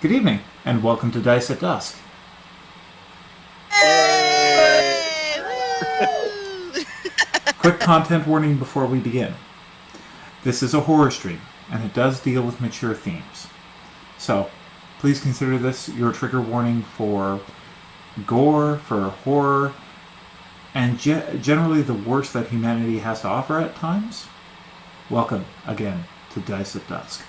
Good evening, and welcome to Dice at Dusk. Quick content warning before we begin. This is a horror stream, and it does deal with mature themes. So, please consider this your trigger warning for gore, for horror, and generally the worst that humanity has to offer at times. Welcome, again, to Dice at Dusk.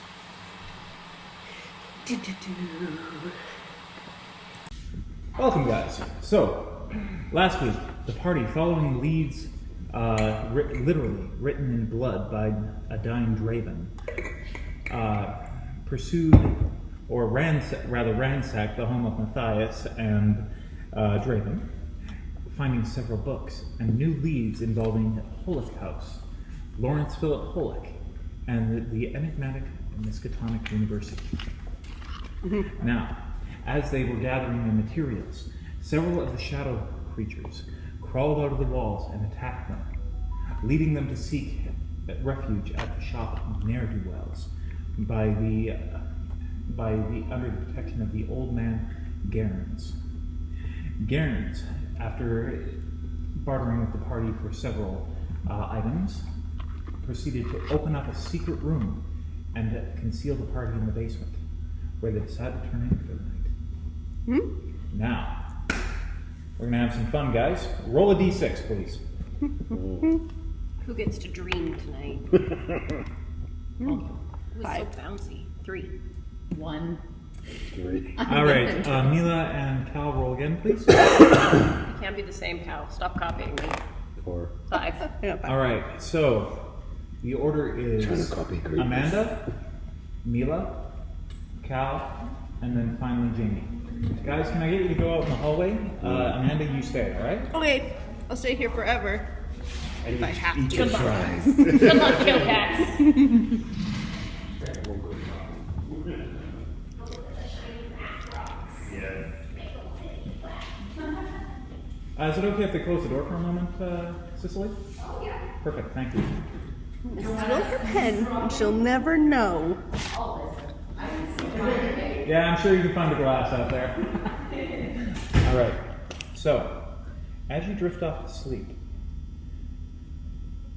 Welcome, guys. So, last week, the party, following leads literally written in blood by a dying draven, pursued or ransacked the home of Matthias and Draven, finding several books and new leads involving Holick House, Lawrence Philip Holick, and the enigmatic Miskatonic University. Now, as they were gathering the materials, several of the shadow creatures crawled out of the walls and attacked them, leading them to seek refuge at the shop of ne'er-do-wells under the protection of the old man Garens. Garens, after bartering with the party for several items, proceeded to open up a secret room and conceal the party in the basement, where they decided to turn in for the night. Now, we're going to have some fun, guys. Roll a d6, please. Who gets to dream tonight? It was 5. So bouncy. 3. 1. 3. All right, Mila and Cal, roll again, please. You can't be the same, Cal. Stop copying me. 4. 5. All right, so the order is Trying to copy greatness. Amanda, Mila, Cal, and then finally Jaymi. Guys, can I get you to go out in the hallway? Amanda, you stay, all right? Okay, I'll stay here forever. If I have to. Good fries. Good luck, Kilkax. Is it okay if they close the door for a moment, Cicely? Yeah. Perfect, thank you. This is her pen, and she'll never know. Yeah, I'm sure you can find a glass out there. All right. So, as you drift off to sleep,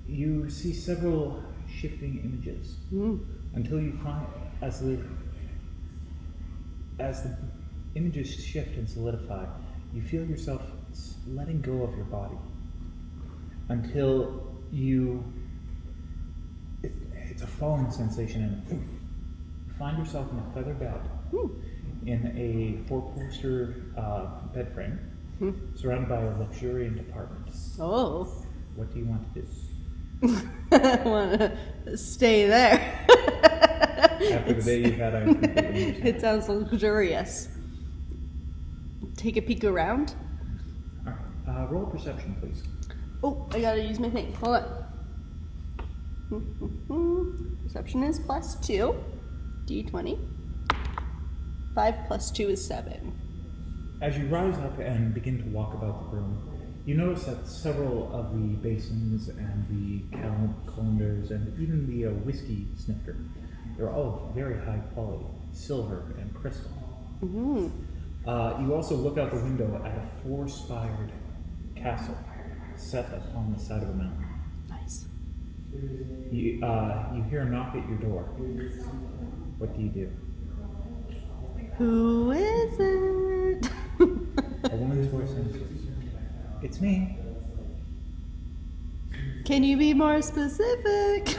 you see several shifting images until you find, as the images shift and solidify, you feel yourself letting go of your body until it's a falling sensation, and you find yourself in a feather bed in a 4-poster bed frame surrounded by a luxuriant apartment. Oh. What do you want to do? I want to stay there. After the day you've had, I completely understand. It sounds luxurious. Take a peek around. All right. Roll a perception, please. Oh, I gotta use my thing. Hold on. Perception is +2. D20. 5 + 2 is 7. As you rise up and begin to walk about the room, you notice that several of the basins and the colanders and even the whiskey snifter, they're all very high quality, silver and crystal. You also look out the window at a 4-spired castle set upon the side of a mountain. Nice. You hear a knock at your door. What do you do? Who is it? A woman's voice answers. It's me. Can you be more specific?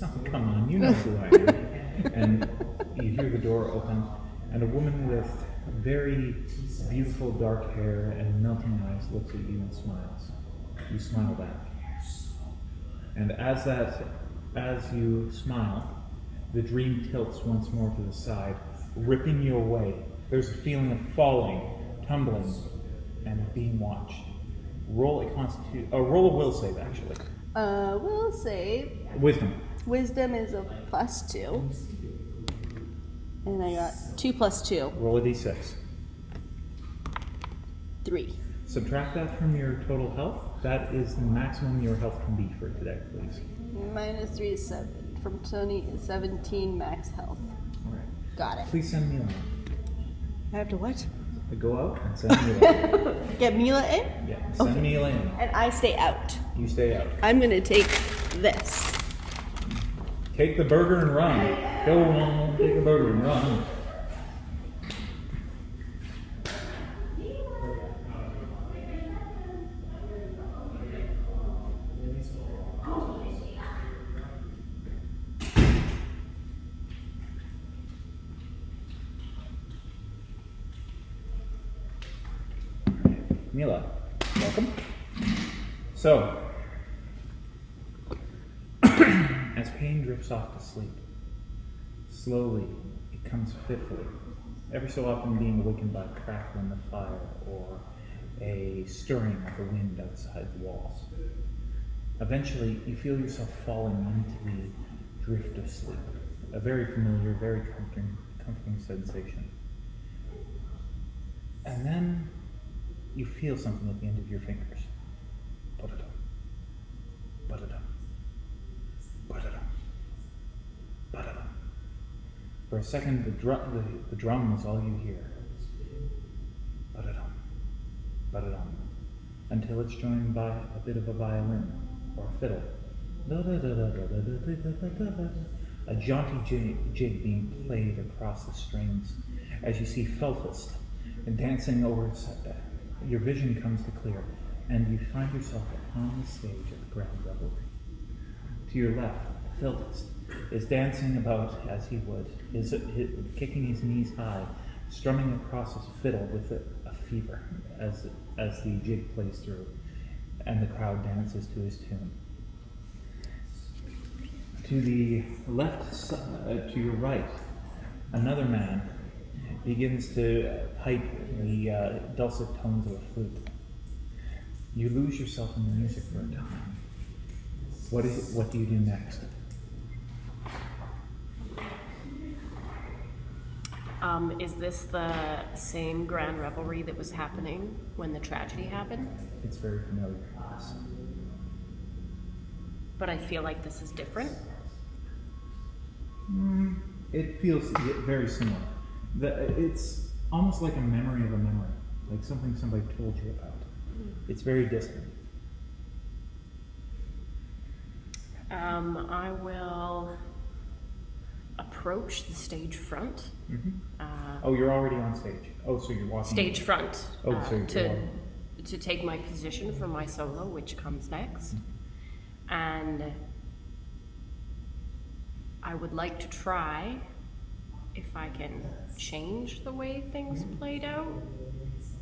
Oh, come on, you know who I am. And you hear the door open, and a woman with very beautiful dark hair and melting eyes looks at you and smiles. You smile back. And as you smile, the dream tilts once more to the side, ripping you away. There's a feeling of falling, tumbling, and being watched. Roll a will save, actually. Will save. Wisdom. Wisdom is a +2. And I got 2 + 2. Roll a d6. 3. Subtract that from your total health. That is the maximum your health can be for today, please. -3 is 7. from 17 max health. Alright. Got it. Please send Mila. I have to what? Go out and send Mila. Get Mila in? Yeah, send Mila in. And I stay out. You stay out. I'm gonna take this. Take the burger and run. Go on, take the burger and run. Mila, welcome. So, as Paine drifts off to sleep, slowly it comes fitfully, every so often being awakened by a crackle in the fire or a stirring of the wind outside the walls. Eventually, you feel yourself falling into the drift of sleep, a very familiar, very comforting sensation. And then you feel something at the end of your fingers. Ba-da-dum. Ba-da-dum. Ba-da-dum. Ba-da-dum. For a second, the drum is all you hear. Ba-da-dum. Ba-da-dum. Until it's joined by a bit of a violin or a fiddle. A jaunty jig being played across the strings as you see Feltist and dancing over your vision comes to clear, and you find yourself upon the stage of the Grand Revelry. To your left, Feltist is dancing about as he would, kicking his knees high, strumming across his fiddle with a fever as the jig plays through, and the crowd dances to his tune. To the left, to your right, another man begins to pipe the dulcet tones of a flute. You lose yourself in the music for a time. What do you do next? Is this the same grand revelry that was happening when the tragedy happened? It's very familiar. Yes. But I feel like this is different. It feels very similar. It's almost like a memory of a memory, like something somebody told you about. It's very distant. I will approach the stage front. Oh, you're already on stage. Oh, so you're walking. Stage front. Oh, so you're to take my position for my solo, which comes next. And I would like to try if I can change the way things played out.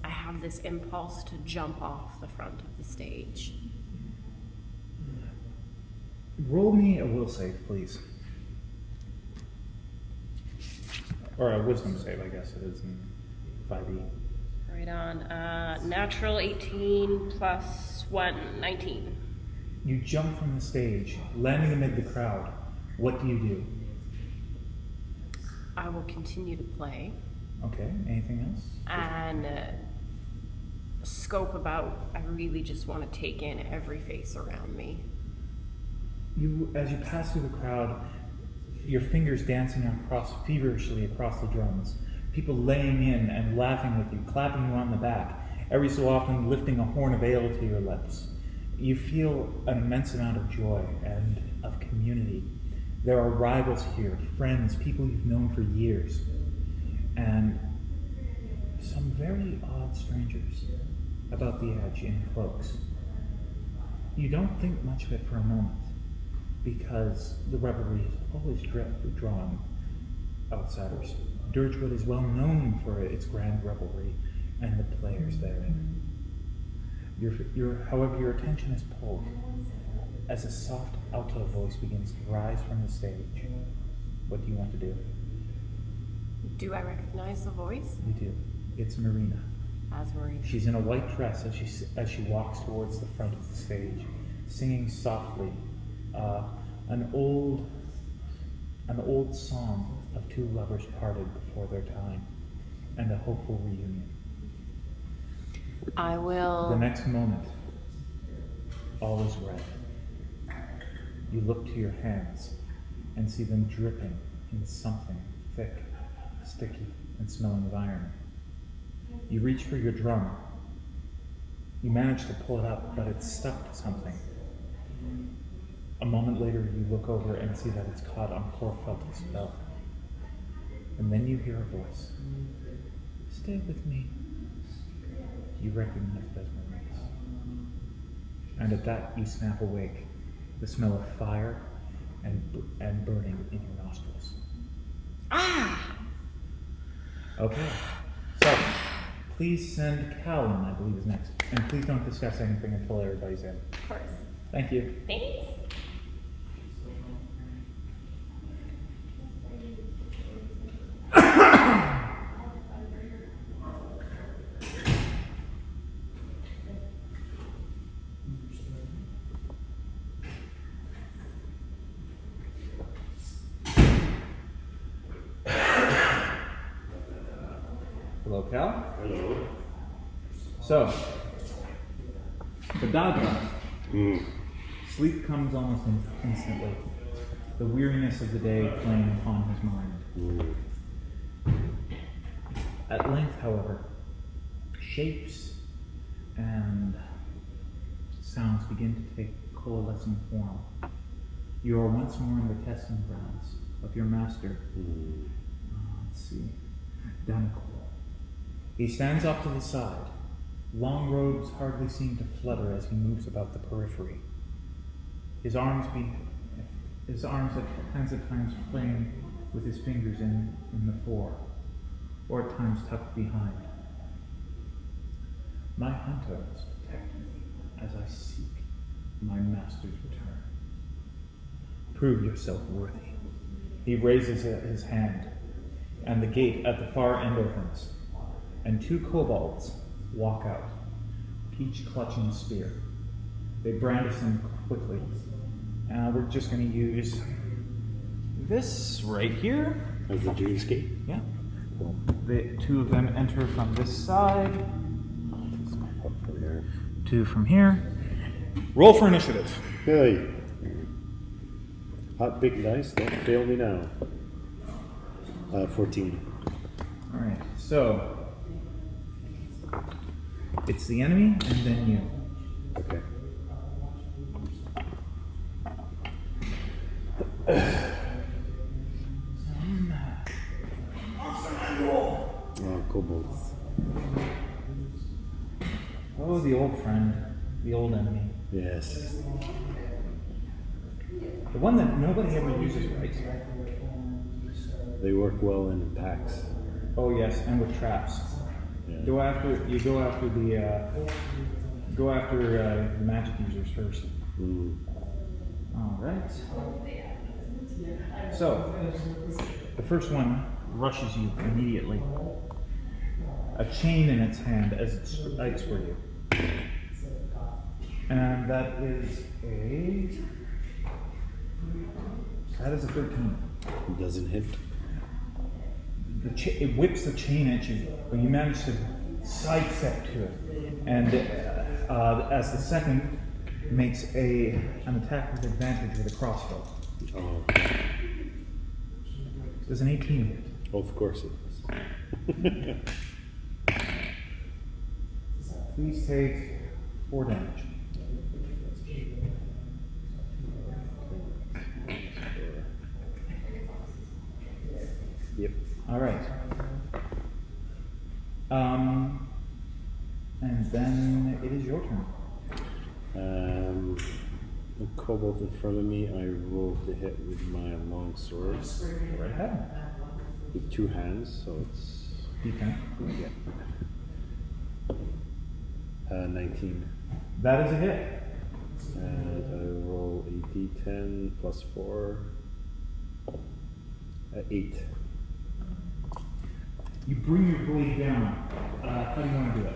I have this impulse to jump off the front of the stage. Roll me a will save, please. Or a wisdom save, I guess it is in 5e. Right on. Natural 18 plus 1, 19. You jump from the stage, landing amid the crowd. What do you do? I will continue to play. Okay, anything else? And scope about. I really just want to take in every face around me. As you pass through the crowd, your fingers dancing feverishly across the drums, people laying in and laughing with you, clapping you on the back, every so often lifting a horn of ale to your lips. You feel an immense amount of joy and of community. There are rivals here, friends, people you've known for years, and some very odd strangers about the edge in cloaks. You don't think much of it for a moment, because the revelry has always drawn outsiders. Dirgewood is well known for its grand revelry and the players therein. However, your attention is pulled as a soft alto voice begins to rise from the stage. What do you want to do? Do I recognize the voice? You do. It's Marina. As Marina. She's in a white dress as she walks towards the front of the stage, singing softly an old song of two lovers parted before their time, and a hopeful reunion. I will. The next moment, all is red. You look to your hands, and see them dripping in something thick, sticky, and smelling of iron. You reach for your drum. You manage to pull it up, but it's stuck to something. A moment later, you look over and see that it's caught on poor Felton's belt. And then you hear a voice. Stay with me. You recognize it as Maurice. And at that, you snap awake. The smell of fire and burning in your nostrils. Ah! Okay. So, please send Callan, I believe is next. And please don't discuss anything until everybody's in. Of course. Thank you. Thanks. Hello, Cal. Hello. So, the Dagra. Sleep comes almost instantly. The weariness of the day playing upon his mind. At length, however, shapes and sounds begin to take coalescing form. You are once more in the testing grounds of your master. Let's see. Danica. He stands off to the side. Long robes hardly seem to flutter as he moves about the periphery. His arms at times playing with his fingers in the fore, or at times tucked behind. My hunter must protect me as I seek my master's return. Prove yourself worthy. He raises his hand, and the gate at the far end opens, and two kobolds walk out, each clutching a spear. They brandish them quickly. We're just going to use this right here. As the dreamscape? Yeah. Cool. The two of them enter from this side. Up from there. Two from here. Roll for initiative. Hey. Hot big dice, don't fail me now. 14. All right. So it's the enemy and then you. Okay. Oh, kobolds. Oh, the old friend, the old enemy. Yes. The one that nobody ever uses, right? They work well in packs. Oh yes, and with traps. Yeah. Go after the magic users first. All right. So the first one rushes you immediately. A chain in its hand as it strikes for you, and that is a 13. It doesn't hit. It whips the chain at you, but you manage to sidestep to it. And as the second makes an attack with advantage with a crossbow. Oh. Does an 18 hit? Of course it is. Please take 4 damage. Yep. All right. And then it is your turn. The kobold in front of me, I rolled to hit with my long sword. Go right ahead. With 2 hands, so it's... D10. Yeah. 19. That is a hit. And I roll a d10 plus 4. 8. You bring your blade down. How do you want to do it?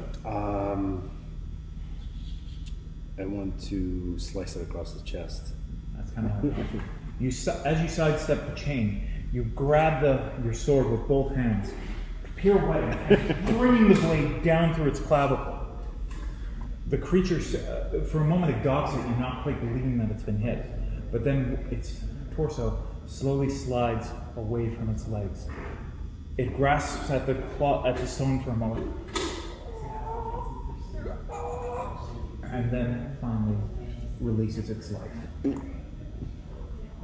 I want to slice it across the chest. That's kind of how you as you sidestep the chain, you grab your sword with both hands, pirouetting, bringing the blade down through its clavicle. The creature, for a moment, it gawks at you, not quite believing that it's been hit. But then its torso slowly slides away from its legs. It grasps at the stone for a moment, and then finally releases its life.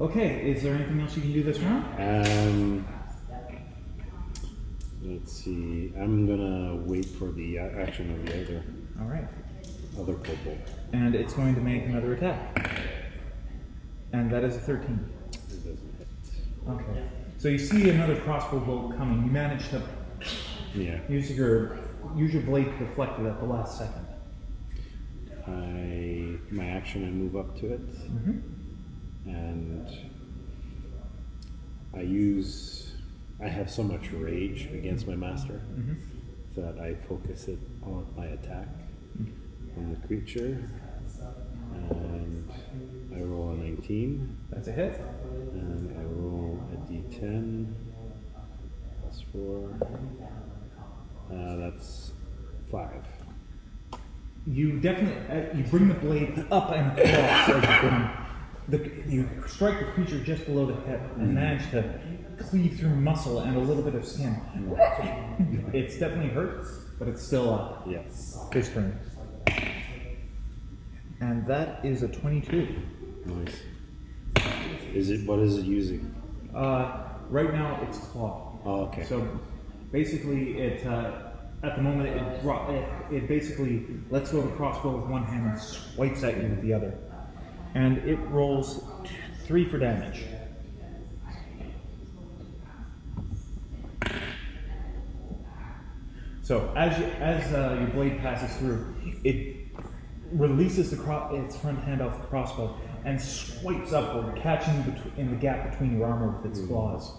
Okay, is there anything else you can do this round? Let's see. I'm gonna wait for the action of the All right. other kobold. And it's going to make another attack. And that is a 13. It doesn't hit. Okay. So you see another crossbow bolt coming. You manage to use your blade to deflect it at the last second. My action, I move up to it, and I have so much rage against my master that I focus it on my attack on the creature, and I roll a 19. That's a hit. And I roll a d10 plus 4. That's 5. You definitely you bring the blade up and across as you strike the creature just below the hip and manage to cleave through muscle and a little bit of skin. It's definitely hurt, but it's still up. Yes. His turn. And that is a 22. Nice. What is it using? Right now it's claw. Oh, okay. So basically it at the moment it basically lets go of the crossbow with one hand and swipes at you with the other. And it rolls 3 for damage. So as your blade passes through, it releases its front hand off the crossbow and swipes upward, catching you in the gap between your armor with its claws.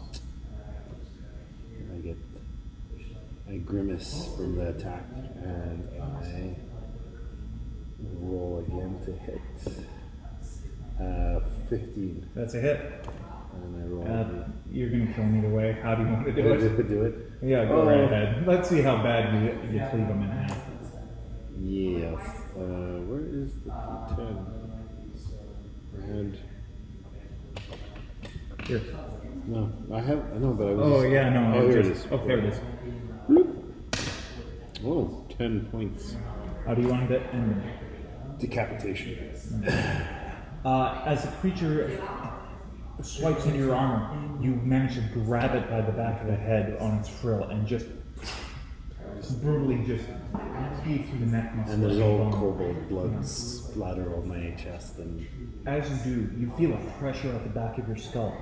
I grimace from the attack, and I roll again to hit. 15. That's a hit. And I roll. You're going to kill him either way. How do you want to do it? Do it? Yeah, go right ahead. Let's see how bad you cleave him in half. Yes. Where is the d10? And Here. no, I know, but I was. Oh, yeah, no. Oh, here it is. Oh, there it is. Oh, 10 points. How do you want to end him? Decapitation. As the creature swipes into your armor, you manage to grab it by the back of the head on its frill and just brutally just cleave through the neck muscle. And there's all kobold blood splatter on my chest. And as you do, you feel a pressure at the back of your skull,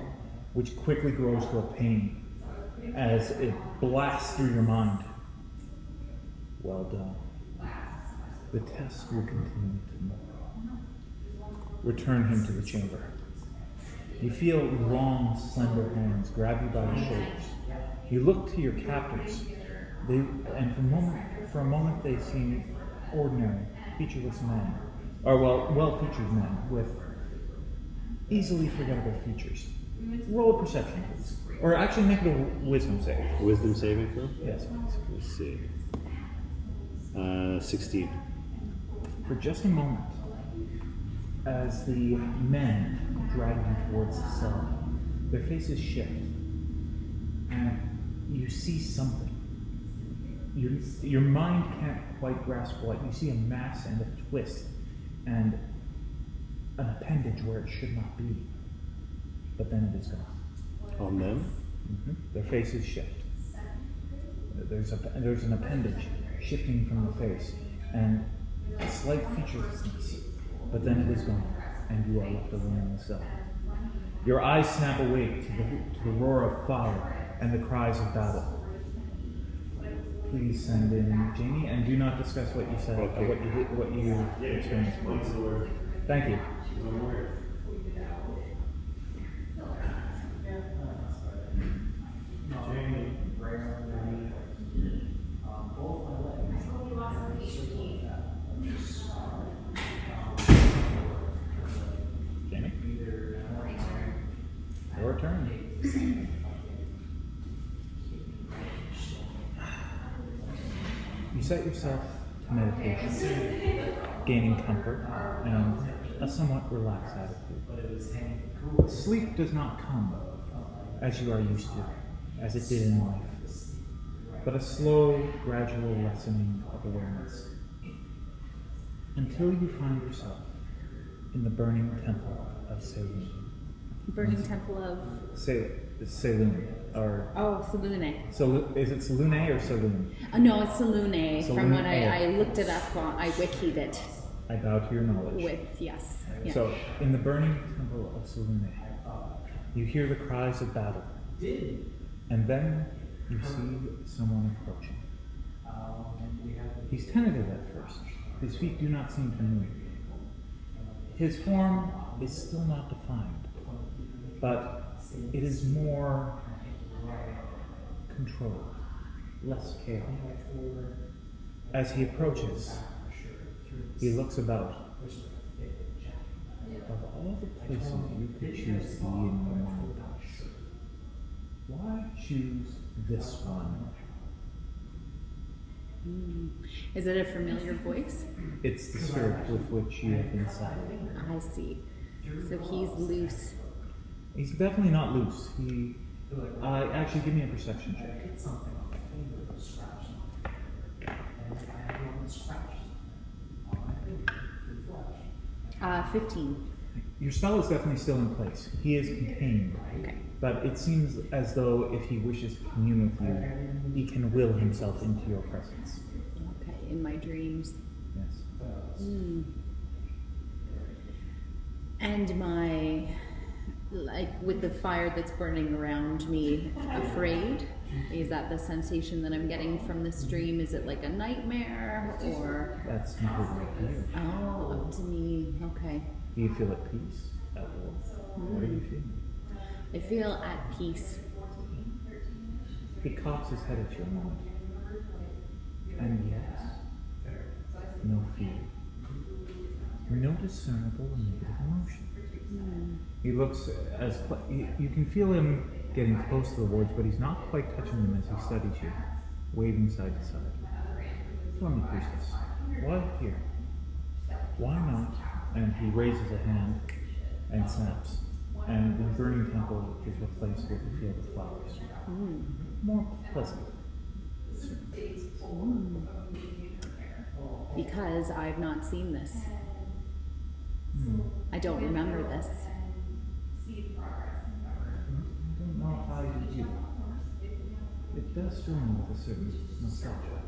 which quickly grows to a pain as it blasts through your mind. Well done. The test will continue tomorrow. Return him to the chamber. You feel long, slender hands grab you by the shoulders. You look to your captors, and for a moment they seem ordinary, featureless men, or well-featured men with easily forgettable features. Roll a perception, please. Or actually make it a wisdom save. wisdom saving throw? Yes, please. Let's see. 16. For just a moment, as the men drag you towards the cell, their faces shift, and you see something. Your mind can't quite grasp what. You see a mass and a twist, and an appendage where it should not be. But then it is gone. On them? Mm-hmm. Their faces shift. There's an appendage shifting from the face, and a slight featurelessness. But then it is gone, and you are left alone in the cell. Your eyes snap awake to the roar of fire and the cries of battle. Please send in Jaymi, and do not discuss what you said, Okay. what you experienced, please. Thank you. Jaymi? Your turn. You set yourself to meditation, gaining comfort and a somewhat relaxed attitude. Sleep does not come as you are used to, as it did in life, but a slow, gradual lessening of awareness, until you find yourself in the burning temple of Saloon. Burning temple of... Saloon, or... Oh, Salune. Is it Saloon or Saloon? No, it's Salune. From Salune, what I looked it up on, I wikied it I bow to your knowledge. with, yes. Yeah. So, in the burning temple of Saloon, you hear the cries of battle, and then you see someone approaching. He's tentative at first. His feet do not seem to move. His form is still not defined, but it is more controlled, less chaotic. As he approaches, he looks about. Of all the places you could choose to be in your mind, why choose this one? Is it a familiar voice? It's the spirit with which you have been saddled. I see. So he's loose. He's definitely not loose. Actually, give me a perception check. 15. Your spell is definitely still in place. He is contained. Okay. But it seems as though if he wishes to commune with you, he can will himself into your presence. Okay, in my dreams. Yes. And my, with the fire that's burning around me, afraid? Is that the sensation that I'm getting from this dream? Is it like a nightmare, or? That's completely up to you. Oh, up to me. Okay. Do you feel at peace? At war? What are you feeling? I feel at peace. He cocks his head at you a moment. And yes, no fear. No discernible negative emotion. He looks you can feel him getting close to the wards, but he's not quite touching them as he studies you, waving side to side. Tell me, priestess, why here? Why not? And he raises a hand and snaps. And the burning temple is replaced with a field of flowers. More pleasant. Because I've not seen this. I don't remember this. I don't know how you do. It does fill me with a certain nostalgia.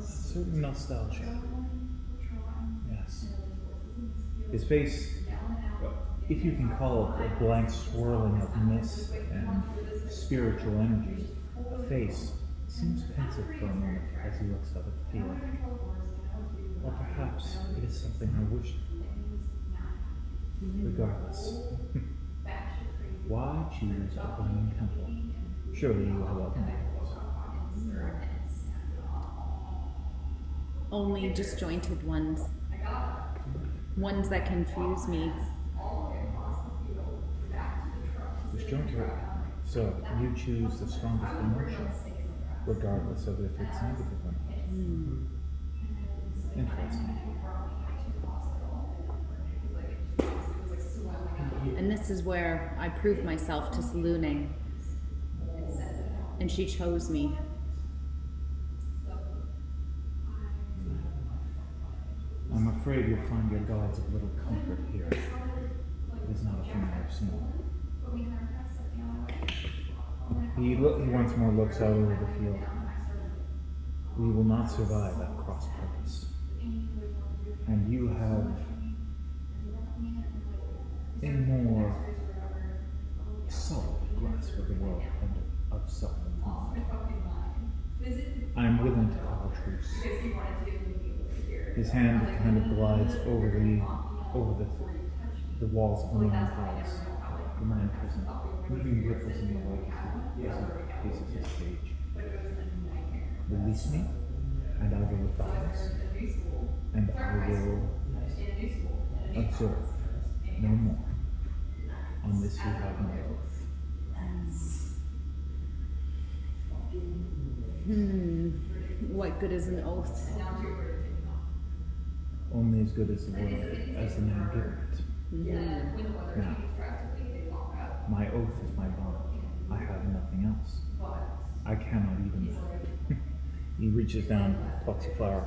Certain nostalgia. Yes. His face, if you can call it a blank swirling of mist and spiritual energy, a face seems pensive for a moment as he looks up at the field. Or perhaps it is something I wish. Regardless. Why choose a burning temple? Surely you have other methods. Only disjointed ones. Ones that confuse me. Disjointed. So you choose the strongest emotion, regardless of if it's negative or not. Interesting. And this is where I proved myself to Salune. And she chose me. I'm afraid you'll find your gods of little comfort here. It is not a thing I've seen. He once more looks out over the field. We will not survive at cross purpose. And you have a more solid grasp of the world and of self-improvement. I am willing to call a truce. His hand kind of glides over the walls of the main palace, the mind prison, moving ripples in the light as he paces his cage. Release me, and I will advise, and I will observe no more. On this you have my oath. What good is an oath? only as good as the word as the man given it. Now, my oath is my bond. I have nothing else. I cannot even. He reaches down, plucks a flower.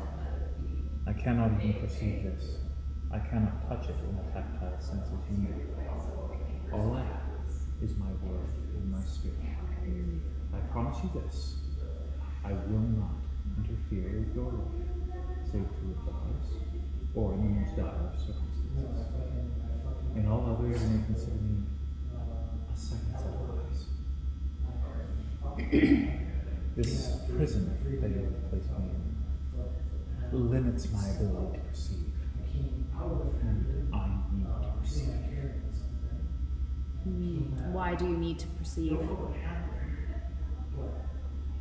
I cannot even perceive this. I cannot touch it in a tactile sense as you do. All I have is my word and my spirit. I promise you this. I will not interfere with your life, save to advise, or in the most dire of circumstances. In all others, you may consider me a second set of eyes. This prison that you have placed me in limits my ability to perceive, and I need to perceive. Why do you need to perceive?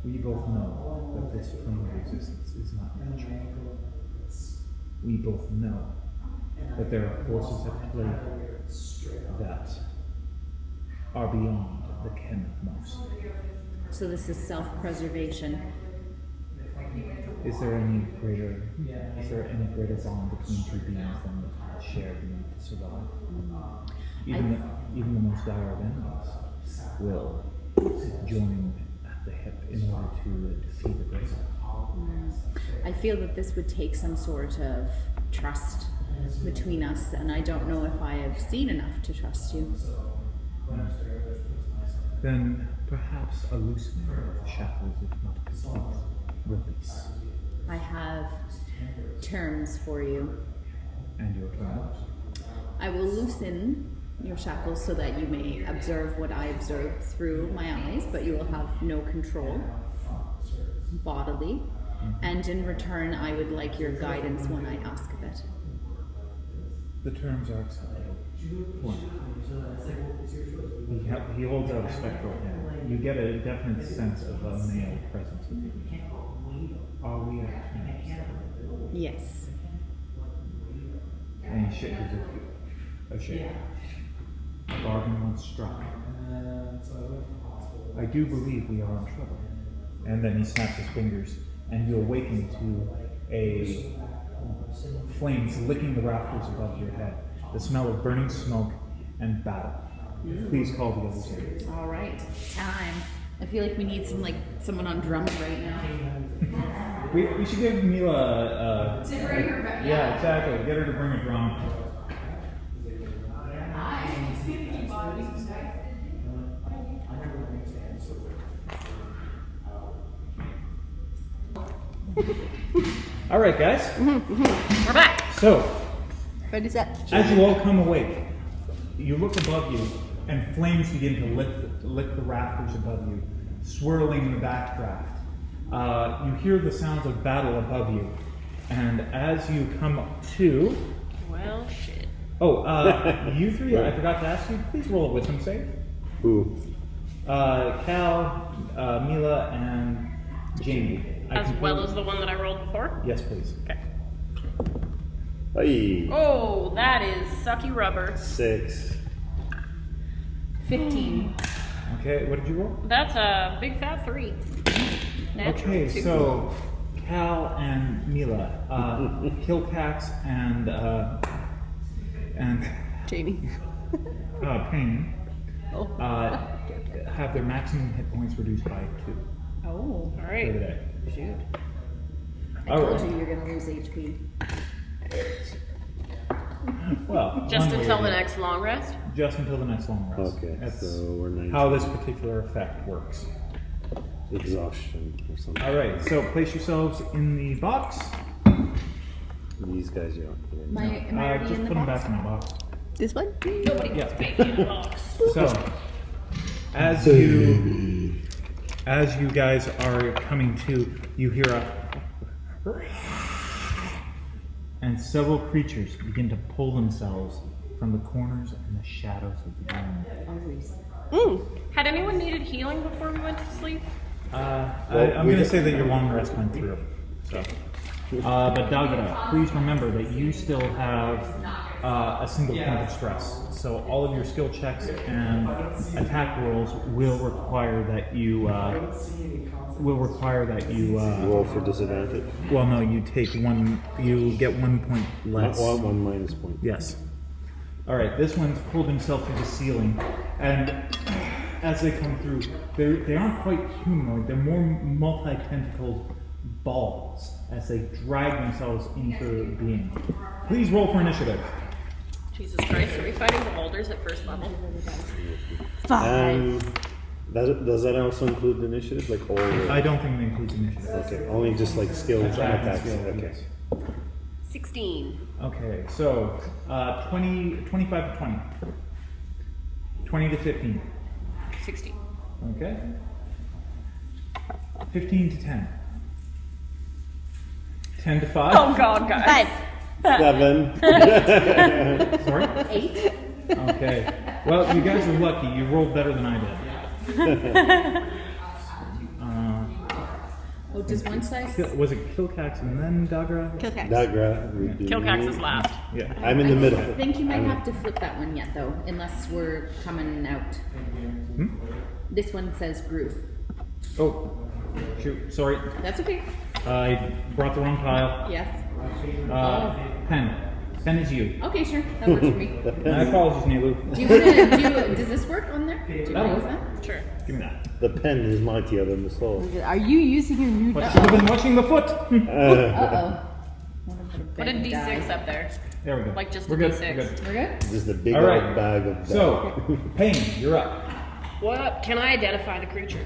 We both know that this plane of existence is not natural. We both know that there are forces at play that are beyond the ken of most. So this is self-preservation. Is there any greater bond between two beings than the shared need to survive? Even the most dire of enemies will join at the hip in order to defeat the greater. I feel that this would take some sort of trust between us, and I don't know if I have seen enough to trust you. Then perhaps a loosening of the shackles, if not complete release. I have terms for you. And your terms? I will loosen your shackles so that you may observe what I observe through my eyes, but you will have no control bodily. And in return, I would like your guidance when I ask of it. The terms are acceptable. One. He holds out a spectral hand. You get a definite sense of a male presence with you. Are we at terms? Yes. And he gives a shake. A bargain once struck. I do believe we are in trouble. And then he snaps his fingers, and you awaken to a flames licking the rafters above your head. The smell of burning smoke and battle. Please call the others in. All right. Time. I feel like we need someone on drums right now. We should give Mila to bring her back. Yeah, exactly. Get her to bring a drum. All right, guys. We're back. So, What is that? as you all come awake, you look above you, and flames begin to lick the rafters above you, swirling in the backdraft. You hear the sounds of battle above you, and as you come up to... Well, shit. Oh, you three, I forgot to ask you, please roll a wisdom save. Who? Cal, Mila, and Jaymi. As well as the one that I rolled before? Yes, please. Okay. Hey. Oh, that is sucky rubber. 6. 15. Okay, what did you roll? That's a big fat 3. Natural, Okay, too. so Cal and Mila, Kilkax and Jaymi. Paine Oh. have their maximum hit points reduced by 2 Oh. All for the right. day. Shoot. I told you you're going to lose HP. Well, Just one way until or the other. next long rest? Just until the next long rest. Okay, That's so we're 19. how this particular effect works. Exhaustion or something. All right, so place yourselves in the box. These guys, you don't put in. Am I already Just in the put them box? back in the box. This one? Nobody puts baby in a box. So, as you guys are coming to, you hear a, and several creatures begin to pull themselves from the corners and the shadows of the room. Had anyone needed healing before we went to sleep? I'm going to say that your long rest went through. So, but Dagra, please remember that you still have a single point of stress. So all of your skill checks and attack rolls will require that you Roll for disadvantage. well, no, you take one. You get 1 point less. One minus point. Yes. All right. This one's pulled himself to the ceiling, and as they come through, they aren't quite humanoid. They're more multi-tentacled balls as they drag themselves into being. Please roll for initiative. Jesus Christ, are we fighting the boulders at first level? 5. Does that also include initiative? Like all? I don't think it includes initiative. Okay, only just like skills and Attack and attacks. skill, Okay. yes. 16. Okay, so 25 to 20. 20 to 15. 16. Okay. 15 to 10. 10 to 5. Oh god, guys. 5. 7. Sorry? 8. Okay. Well, you guys are lucky. You rolled better than I did. Oh, does one size? Was it Kilkax and then Dagra? Kilkax. Dagra would be Kilkax me. is last. Yeah. I'm in the middle. I think you might have to flip that one yet, though, unless we're coming out. This one says group. Oh, shoot. Sorry. That's okay. I brought the wrong pile. Yes. Pen. Pen is you. Okay, sure. That works for me. My apologies, Naalu. Do you want to? Does this work on there? Do you want to use that? Sure. Give me that. The pen is mightier than the soul. Are you using your new But should have been watching the foot. Uh oh. Put a d6 up there. There we go. Like just We're a good. D6. We're good. We're good. This is the big All right. old bag of So, Paine, you're up. What? Can I identify the creature?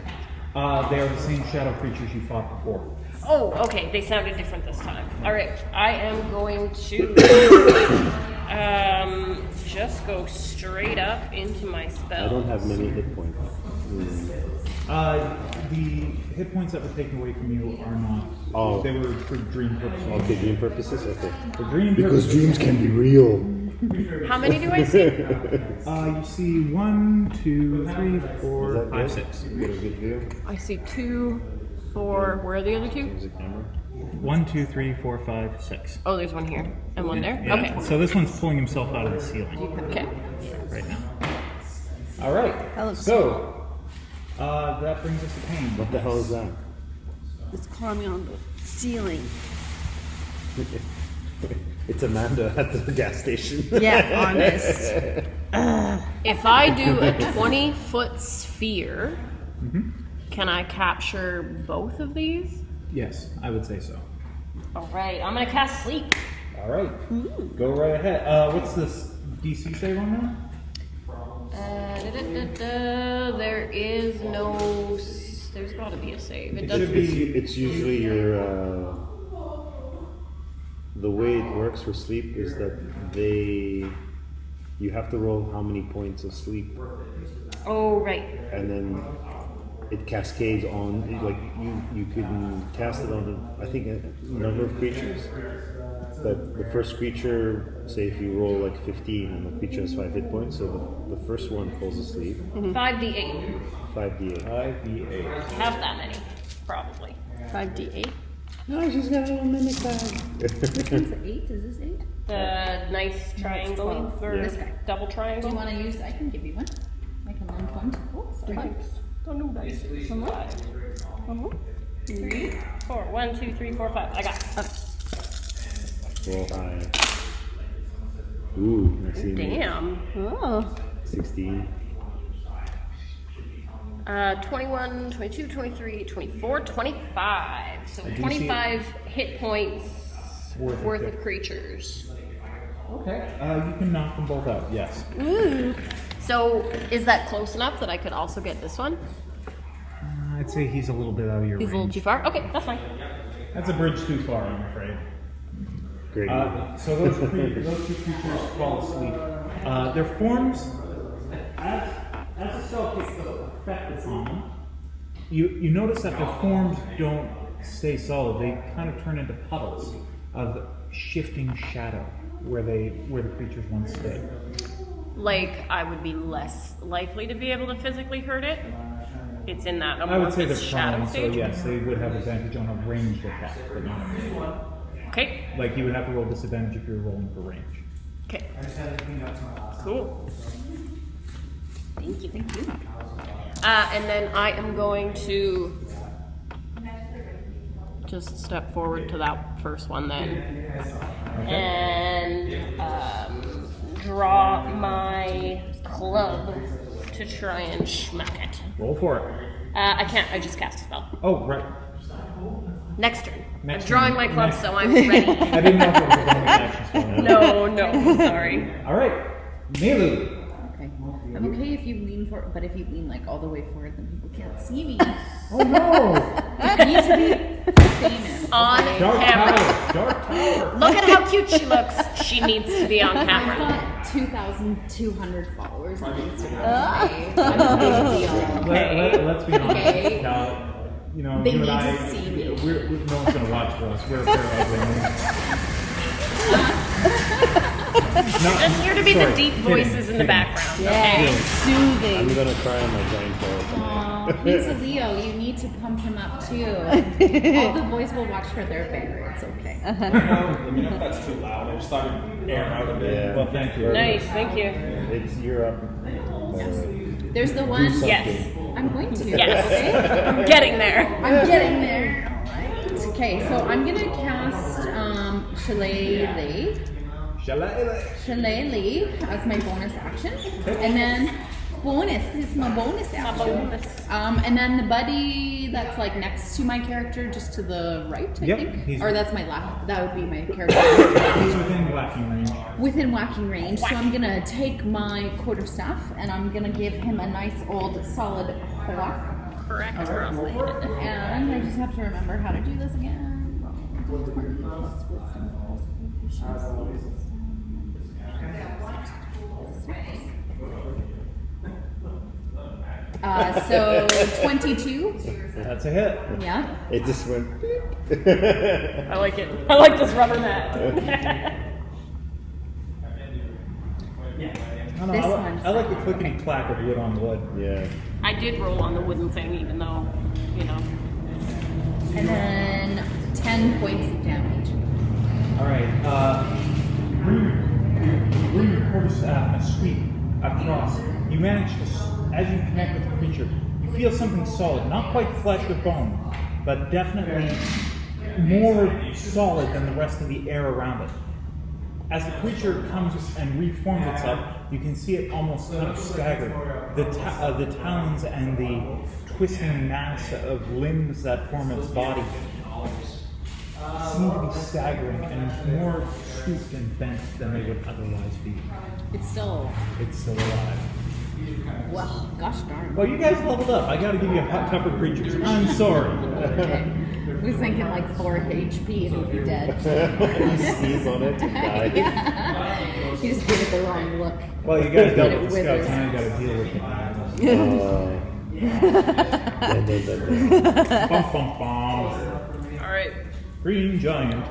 They are the same shadow creatures you fought before. Oh, okay. They sounded different this time. All right. I am going to just go straight up into my spell. I don't have many hit points. The hit points that were taken away from you are not. Oh. They were for dream purposes. Okay, dream purposes? Okay. For dream Because purposes. dreams can be real. How many do I see? You see 1, 2, 3, 4, Is that 5, good? 6. You get a good view? I see 2, 4. Where are the other 2? There's a camera. 1, 2, 3, 4, 5, 6. Oh, there's one here and one there. Yeah. Okay. So this one's pulling himself out of the ceiling Okay. right now. All right. That looks So that brings us to Paine. What the hell is that? It's climbing on the ceiling. It's Amanda at the gas station. Yeah, honest. If I do a 20-foot sphere, can I capture both of these? Yes, I would say so. All right. I'm gonna cast sleep. All right. Go right ahead. What's this DC save on that? There is no. There's got to be a save. It It doesn't. should be. It's usually your. The way it works for sleep is that you have to roll how many points of sleep, Oh right. and then it cascades on. Like you can cast it on I think a number of creatures. But the first creature, say if you roll like 15 and the creature has 5 hit points, so the first one falls asleep. 5d8. 5d8. 5d8. Have that many, probably. 5d8. No, she's got a little mimic bag. Which one's the 8? Is this 8? The nice triangle or This guy. double Do triangle. you want to use? I can give you one. I can learn one. Oh, sorry. Don't do dice. 3, 4. 1, 2, 3, 4, 5. I got it. Roll high. Ooh, I see. Damn. Oh. 16. 21, 22, 23, 24, 25. So do see 25 hit points Worth worth of of creatures. Okay. You can knock them both out. Yes. So is that close enough that I could also get this one? I'd say he's a little bit out of your He's a little range. too far? Okay, that's fine. That's a bridge too far, I'm afraid. Great. So those two creatures fall asleep. Their forms, as the spell takes effect upon them, you notice that their forms don't stay solid. They kind of turn into puddles of shifting shadow where the creatures once stayed. Like, I would be less likely to be able to physically hurt it. It's in that I would say they're amorphous shadow prone, so stage. yes, they would have advantage on a ranged attack, but not a melee. Okay. Like you would have to roll disadvantage if you're rolling for range. Okay. Cool. Thank you. Thank you. And then I am going to just step forward to that first one then. And draw my club to try and schmuck it. Roll for it. I can't, I just cast a spell. Oh, right. Next turn. Next I'm drawing turn. my club, so I'm ready. I didn't know if it was a bonus action spell. No, sorry. All right. Naalu. Okay. I'm okay if you lean forward, but if you lean like all the way forward, then people can't see me. Oh, no. I need to be famous. On Dark camera. Tower. Dark Tower. Look at how cute she looks. She needs to be on I've camera. got 2,200 followers on Instagram. I'm a big deal. Let's be honest. Okay. Now, you know, They you and need I, to see me. no one's going to watch for us. We're a pair of Just here to be the deep voices in the background. Okay. Soothing. I'm gonna cry on my giant ball. Aw, he's a Leo. You need to pump him up too. All the boys will watch for their bear. It's okay. Let me know if that's too loud. I just thought it'd air out a bit. Yeah. Well, thank you. Nice, thank you. It's you're up. There's the one. something. Yes. I'm going to. Yes. Okay? I'm getting there. I'm getting there. Alright. Okay, so I'm gonna cast Shillelagh as my bonus action. And then it's my bonus action. And then the buddy that's like next to my character, just to the right, I Yep, think. he's- Or that's my left. That would be my character. He's within whacking range. Within whacking range. So I'm gonna take my quarterstaff and I'm gonna give him a nice old solid whack. Correct. And I just have to remember how to do this again. So 22. That's a hit. Yeah. It just went. I like it. I like this rubber mat. I don't know, This I, one's I like the clickety clack of wood on wood. Yeah. I did roll on the wooden thing, even though, you know. And then 10 points of damage. All right. Bring your quarterstaff and sweep across. You manage to, as you connect with the creature, you feel something solid, not quite flesh or bone, but definitely more solid than the rest of the air around it. As the creature comes and reforms itself, you can see it almost kind of stagger. The talons and the twisting mass of limbs that form its body seem to be staggering and more stooped and bent than they would otherwise be. It's still. It's still alive. Well, gosh darn. Well, you guys leveled up. I gotta give you a tougher creatures. I'm sorry. Okay. I was thinking like 4 HP and it would be dead. You sneeze on it, die. Yeah. You just give it the wrong look. Well, you guys dealt It with the scouts, withers. now you gotta deal with it. Bum, bum, bum. All right. Green giant.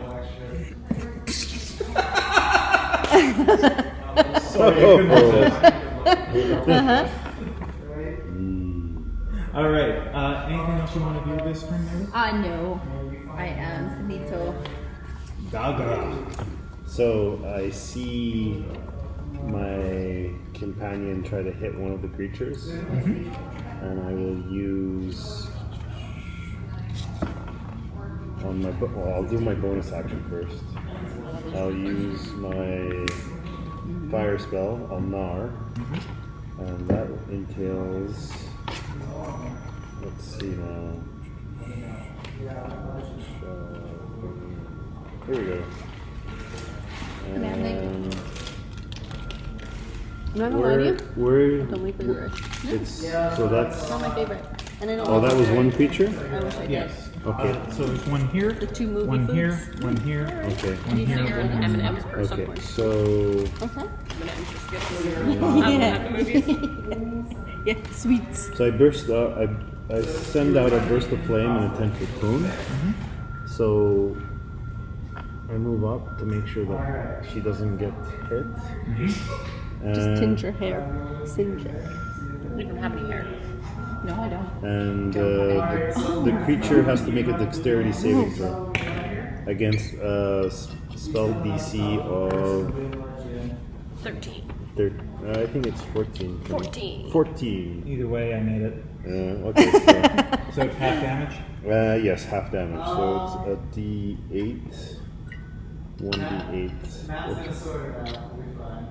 Sorry, I couldn't resist. All right. Anything else you want to do this turn, maybe? No. I am finito. Dagra. So I see my companion try to hit one of the creatures, and I will use on my. Well, I'll do my bonus action first. I'll use my fire spell on Nar, and that entails. Let's see now. Here we go. And I'm not gonna lie to you. where Don't leave the mirror. it's so that's Not my favorite. And I don't oh like that was it. one creature. I wish I did. Yes. Okay. So there's one here, The 2 movie one foods. here, one here, Okay. one here, You're one an here. M&M's or something. Okay. So Okay. M&M's just good. Yeah. The movies. Yeah, sweets. so I burst out. I send out a burst of flame and a 10-foot cone. So I move up to make sure that she doesn't get hit. Just tinge your hair. Singe it. You don't have any hair. No, I don't. And the creature has to make a dexterity saving throw against a spell DC of 13. I think it's 14. 14. 14. Either way, I made it. Okay. So it's half damage? Yes, half damage. So it's a D8. 1d8. Matt's gonna sort it out. We'll be fine.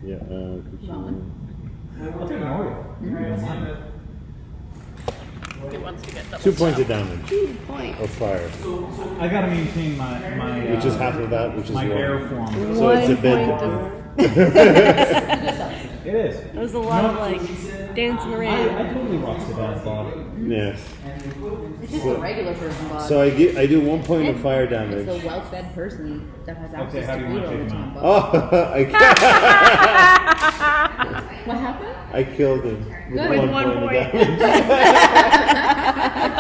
Yeah, could you... I'll take an Oreo. If you don't mind. He wants to get double 2 points of stuff. damage. 2 points. Of fire. I gotta maintain my Which is half of that, which is my 1. air form. So it's a 1 bit... point of... It is. That was a lot of like dancing around. I totally rocks the bad body. Yes. It's just a regular person body. So I do 1 point of fire It's damage. the well-fed person that has access how do to you food want all to the take him time. Oh, What happened? I killed him with Good. 1 One point of point. damage. The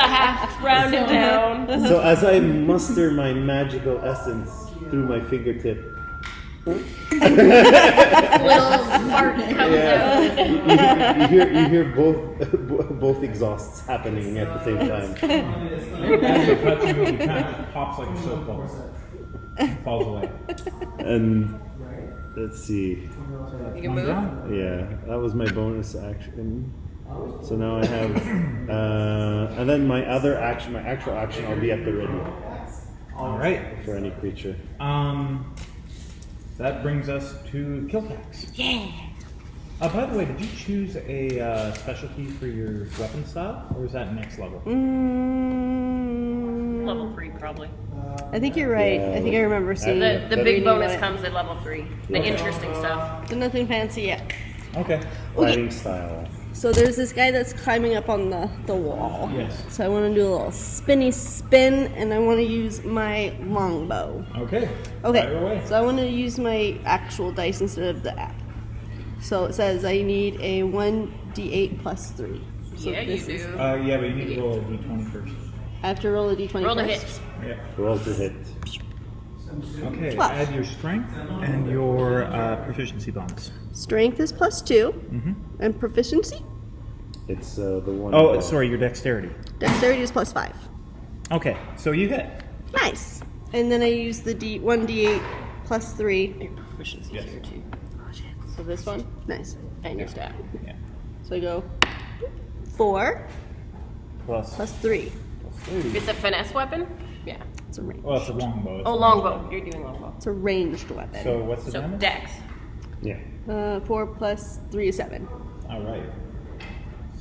half rounded down. So as I muster my magical essence through my fingertip, Little fart comes out. you hear both exhausts happening at the same time. After touching me, he kind of pops like a soap bubble. And falls away. And let's see. You can move. Yeah, that was my bonus action. So now I have, and then my other action, my actual action, I'll be at the ready All right. for any creature. That brings us to Kilkax. Yeah. By the way, did you choose a specialty for your weapon style, or is that next level? Level 3 probably. I think you're right. Yeah. I think I remember seeing The reading big bonus about it. comes at level 3. The interesting stuff. So nothing fancy yet. Okay. Fighting style. So there's this guy that's climbing up on the wall. Yes. So I want to do a little spinny spin, and I want to use my longbow. Okay. Okay. Fire away. So I want to use my actual dice instead of the app. So it says I need a 1d8 plus 3. So Yeah, you this is- do. Yeah, but you need to roll a d20 first. I have to roll a d20 Roll the first. hits. Yeah. Roll to hit. Okay. 12. Add your strength and your proficiency bonus. Strength is plus 2, Mm-hmm. and proficiency. It's the one. Oh, above. sorry, your dexterity. Dexterity is plus 5. Okay, so you hit. Nice. And then I use the 1d8 plus 3. Your proficiency Yes. here too. So this one. Nice. And your stat. Yeah. So I go 4 Plus. plus 3. It's a finesse weapon? Yeah. It's a range. Well, it's a longbow. Oh, longbow. You're doing longbow. It's a ranged weapon. So what's the So damage? dex. Yeah. 4 plus 3 is 7. All right.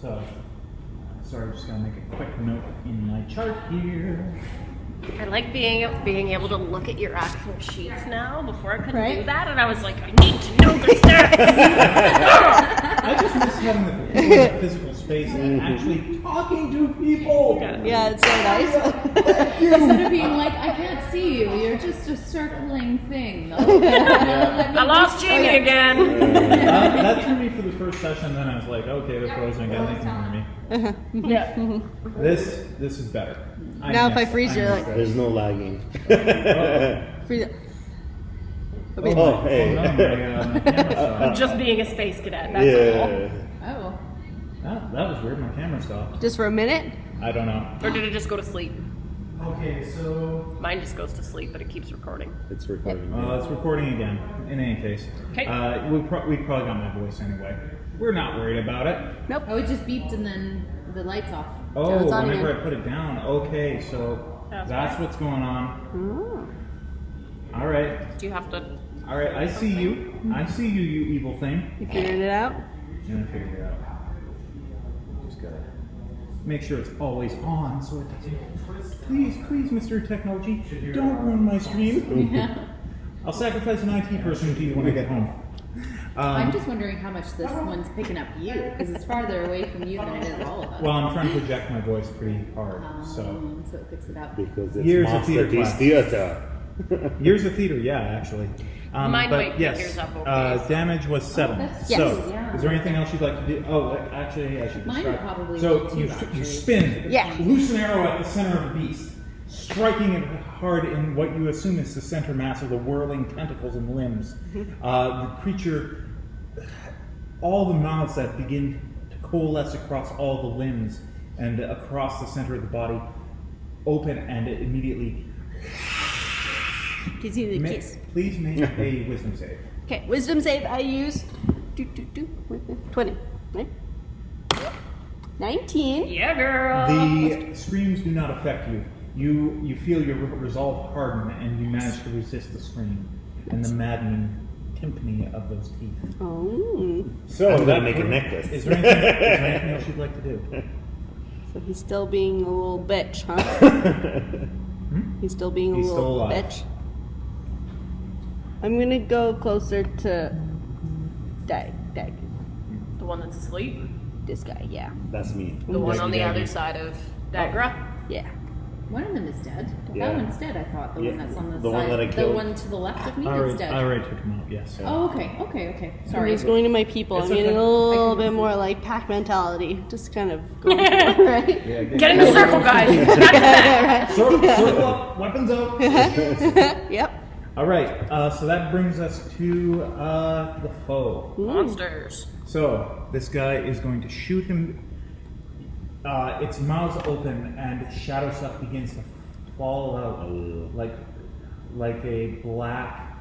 So, sorry, just gonna make a quick note in my chart here. I like being able to look at your actual sheets now. Before I couldn't do Right. that, and I was like, I need to know the stats. I just miss having the physical space and actually talking to people. Yeah, it's so nice. Instead of being like, I can't see you, you're just a circling thing. I lost Jaymi again. That threw me for the first session. Then I was like, okay, they're frozen again. They can hear me. Yeah. This is better. Now if I freeze, you're like, There's no lagging. freeze it. Oh, Oh, hey. no, my camera stopped. Just being a space cadet. That's all. Yeah. Oh. That was weird. My camera stopped. Just for a minute? I don't know. Or did it just go to sleep? Okay, so Mine just goes to sleep, but it keeps recording. It's recording. It's recording again. In any case, Okay. we probably got my voice anyway. We're not worried about it. Oh, it just beeped and then the light's off. Oh, it's on whenever again. I put it down. Okay, so that's what's going on. All right. Do you have to? All right. I see you. I see you, you evil thing. You figured it out? And I figured it out. Just gotta make sure it's always on so it doesn't. Please, Mr. Technology, don't ruin my stream. I'll sacrifice an IT person to you when I get home. I'm just wondering how much this one's picking up you, because it's farther away from you than it is all of us. Well, I'm trying to project my voice pretty hard, so. So it picks it up. Because it's Years of theater Masterpiece class. Theater. Years of theater, yeah, actually. Mine but might pick yes, yours up, okay. damage was 7. that's- So, Yes. Yeah. is there anything else you'd like to do? Oh, actually, I should Mine describe. probably So will too, you actually. spin, Yeah. loose an arrow at the center of the beast, striking it hard in what you assume is the center mass of the whirling tentacles and limbs. The creature, all the mouths that begin to coalesce across all the limbs and across the center of the body open, and it immediately. Gives you the kiss. Please make a wisdom save. Okay, wisdom save I use. 20, right? 19. Yeah, girl. The screams do not affect you. You feel your resolve harden, and you manage to resist the scream and the maddening timpani of those teeth. Oh. So I'm that gonna make a brings- necklace. Is there anything else you'd like to do? So he's still being a little bitch, huh? He's still being a He's little still alive. bitch. I'm gonna go closer to Dag. The one that's asleep. This guy, yeah. That's me. The one on the Daggy. other side of Dagra. Yeah. One of them is dead. Yeah. That one's dead, I thought. The Yeah, one that's on the, the side. one that I the killed. one to the left of me I is already, dead. I already took him out, yes. Oh, okay. So Sorry. he's going to my people. It's I'm getting okay. a little I bit couldn't more see. like pack mentality. Just kind of going for it, right? Yeah, Get in the circle, guys. Yeah, right. Circle up, weapons out. Yep. All right, so that brings us to the foe. Monsters. So this guy is going to shoot him. Its mouth's open, and shadow stuff begins to fall out like a black,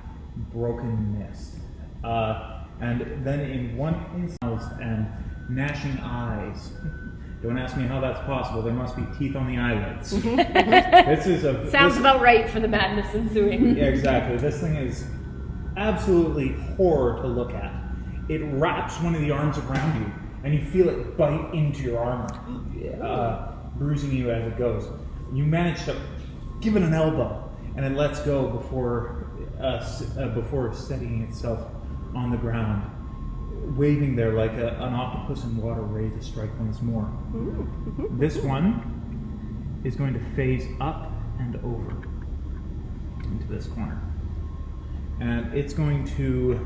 broken mist. And then in one instant, and gnashing eyes. Don't ask me how that's possible. There must be teeth on the eyelids. This is a Sounds this- about right for the madness ensuing. Yeah, exactly. This thing is absolutely horror to look at. It wraps one of the arms around you, and you feel it bite into your armor, bruising you as it goes. You manage to give it an elbow, and it lets go before steadying itself on the ground, waving there like an octopus in water ready to strike once more. This one is going to phase up and over into this corner. And it's going to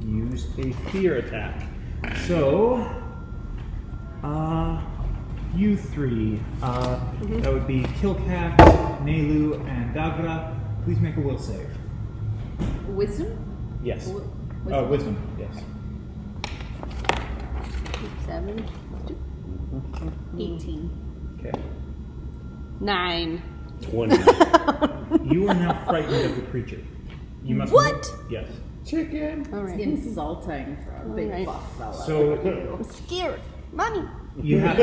use a fear attack. So, you three, that would be Kilkax, Naalu, and Dagra. Please make a will save. Wisdom? Yes. Wisdom? Wisdom, yes. 7. 18. Okay. 9. 20. You are now frightened of the creature. You must What? Yes. Chicken. All right. Insulting for a big Alright. buff fella. So I'm scared. Mommy. you have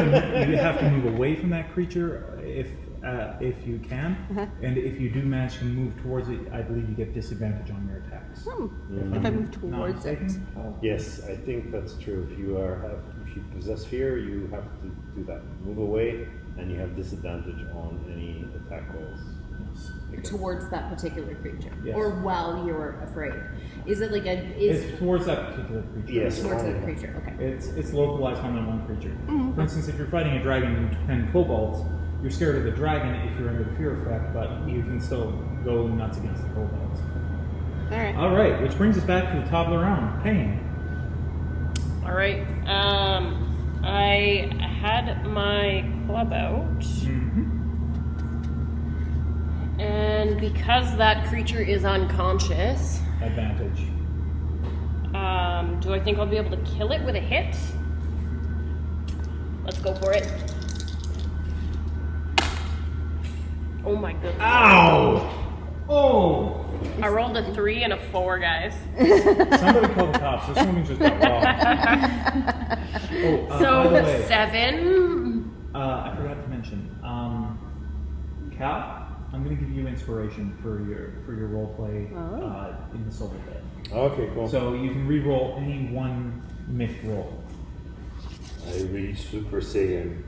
to move away from that creature if you can, and if you do manage to move towards it, I believe you get disadvantage on your attacks. If I move Not towards it. mistaken? Yes, I think that's true. If you possess fear, you have to do that. Move away, and you have disadvantage on any attack rolls. against it. Towards that particular creature. Yes. Or while you're afraid. Is it like is It's towards that particular creature. Yes. towards only that one. creature, okay. It's localized on that one creature. For instance, if you're fighting a dragon and kobolds, you're scared of the dragon if you're under the fear effect, but you can still go nuts against the kobolds. Alright. All right, which brings us back to the top of the round. Paine. All right. I had my club out, and because that creature is unconscious, Advantage. do I think I'll be able to kill it with a hit? Let's go for it. Oh my goodness. Ow! Oh! I rolled a 3 and a 4, guys. Somebody call the cops. This woman just got robbed. Oh, by the So way, 7. I forgot to mention. Cal, I'm going to give you inspiration for your roleplay in the Silver Bit. Okay, cool. So you can re-roll any one myth roll. I read Super Saiyan.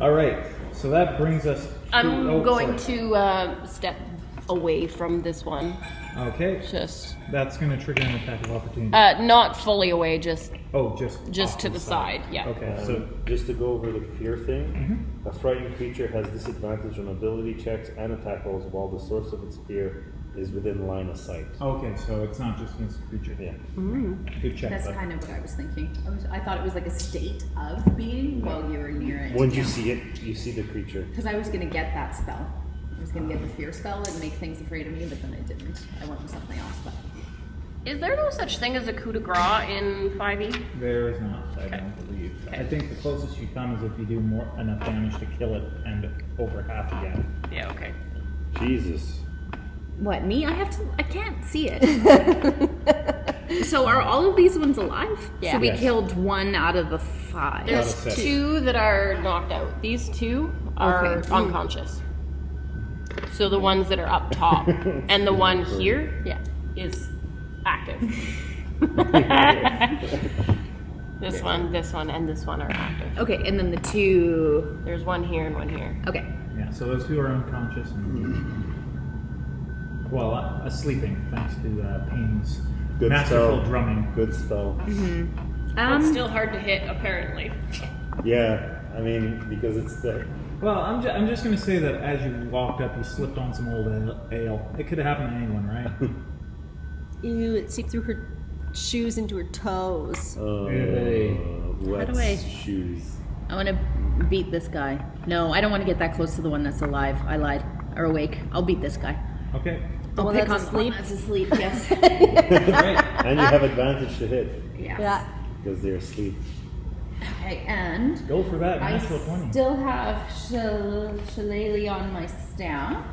All right. So that brings us. I'm to, going to step away from this one. Okay. Just That's going to trigger an attack of opportunity. not fully away, just Just off to the side. Yeah. Okay. So Just to go over the fear thing, a frightened creature has disadvantage on ability checks and attack rolls while the source of its fear is within line of sight. okay. So it's not just against the creature. Yeah. Good check. That's bud. kind of what I was thinking. I thought it was like a state of being while you were near it. Once you see it, you see the creature. Because I was going to get that spell. I was going to get the fear spell and make things afraid of me, but then I didn't. I went with something else. But Is there no such thing as a coup de grace in 5e? There is not. I don't believe. I think the closest you come is if you do enough damage to kill it and over half again. Yeah. Okay. Jesus. What, me? I can't see it. So are all of these ones alive? Yeah. So we Yes. killed 1 out of the 5. There's Out of 6. 2 that are knocked out. These 2 are Okay. unconscious. So the ones that are up top and the one here is active. This one, and this one are active. Okay, and then the 2... There's one here and one here. Okay. Yeah, so those 2 are unconscious. Well, sleeping, thanks to Paine's Good masterful spell. drumming. Good spell. It's still hard to hit, apparently. Yeah, I mean, because it's the... Well, I'm just going to say that as you walked up, you slipped on some old ale. It could have happened to anyone, right? Ew, it seeped through her shoes into her toes. wet do I- shoes. I want to beat this guy. No, I don't want to get that close to the one that's alive. I lied. Or awake. I'll beat this guy. Okay. The one Pick that's on the one asleep? that's asleep, yes. Great. And you have advantage to hit Yes. Yeah. because they're asleep. Okay, and Go for that. I Natural 20. still have Shillelagh on my staff.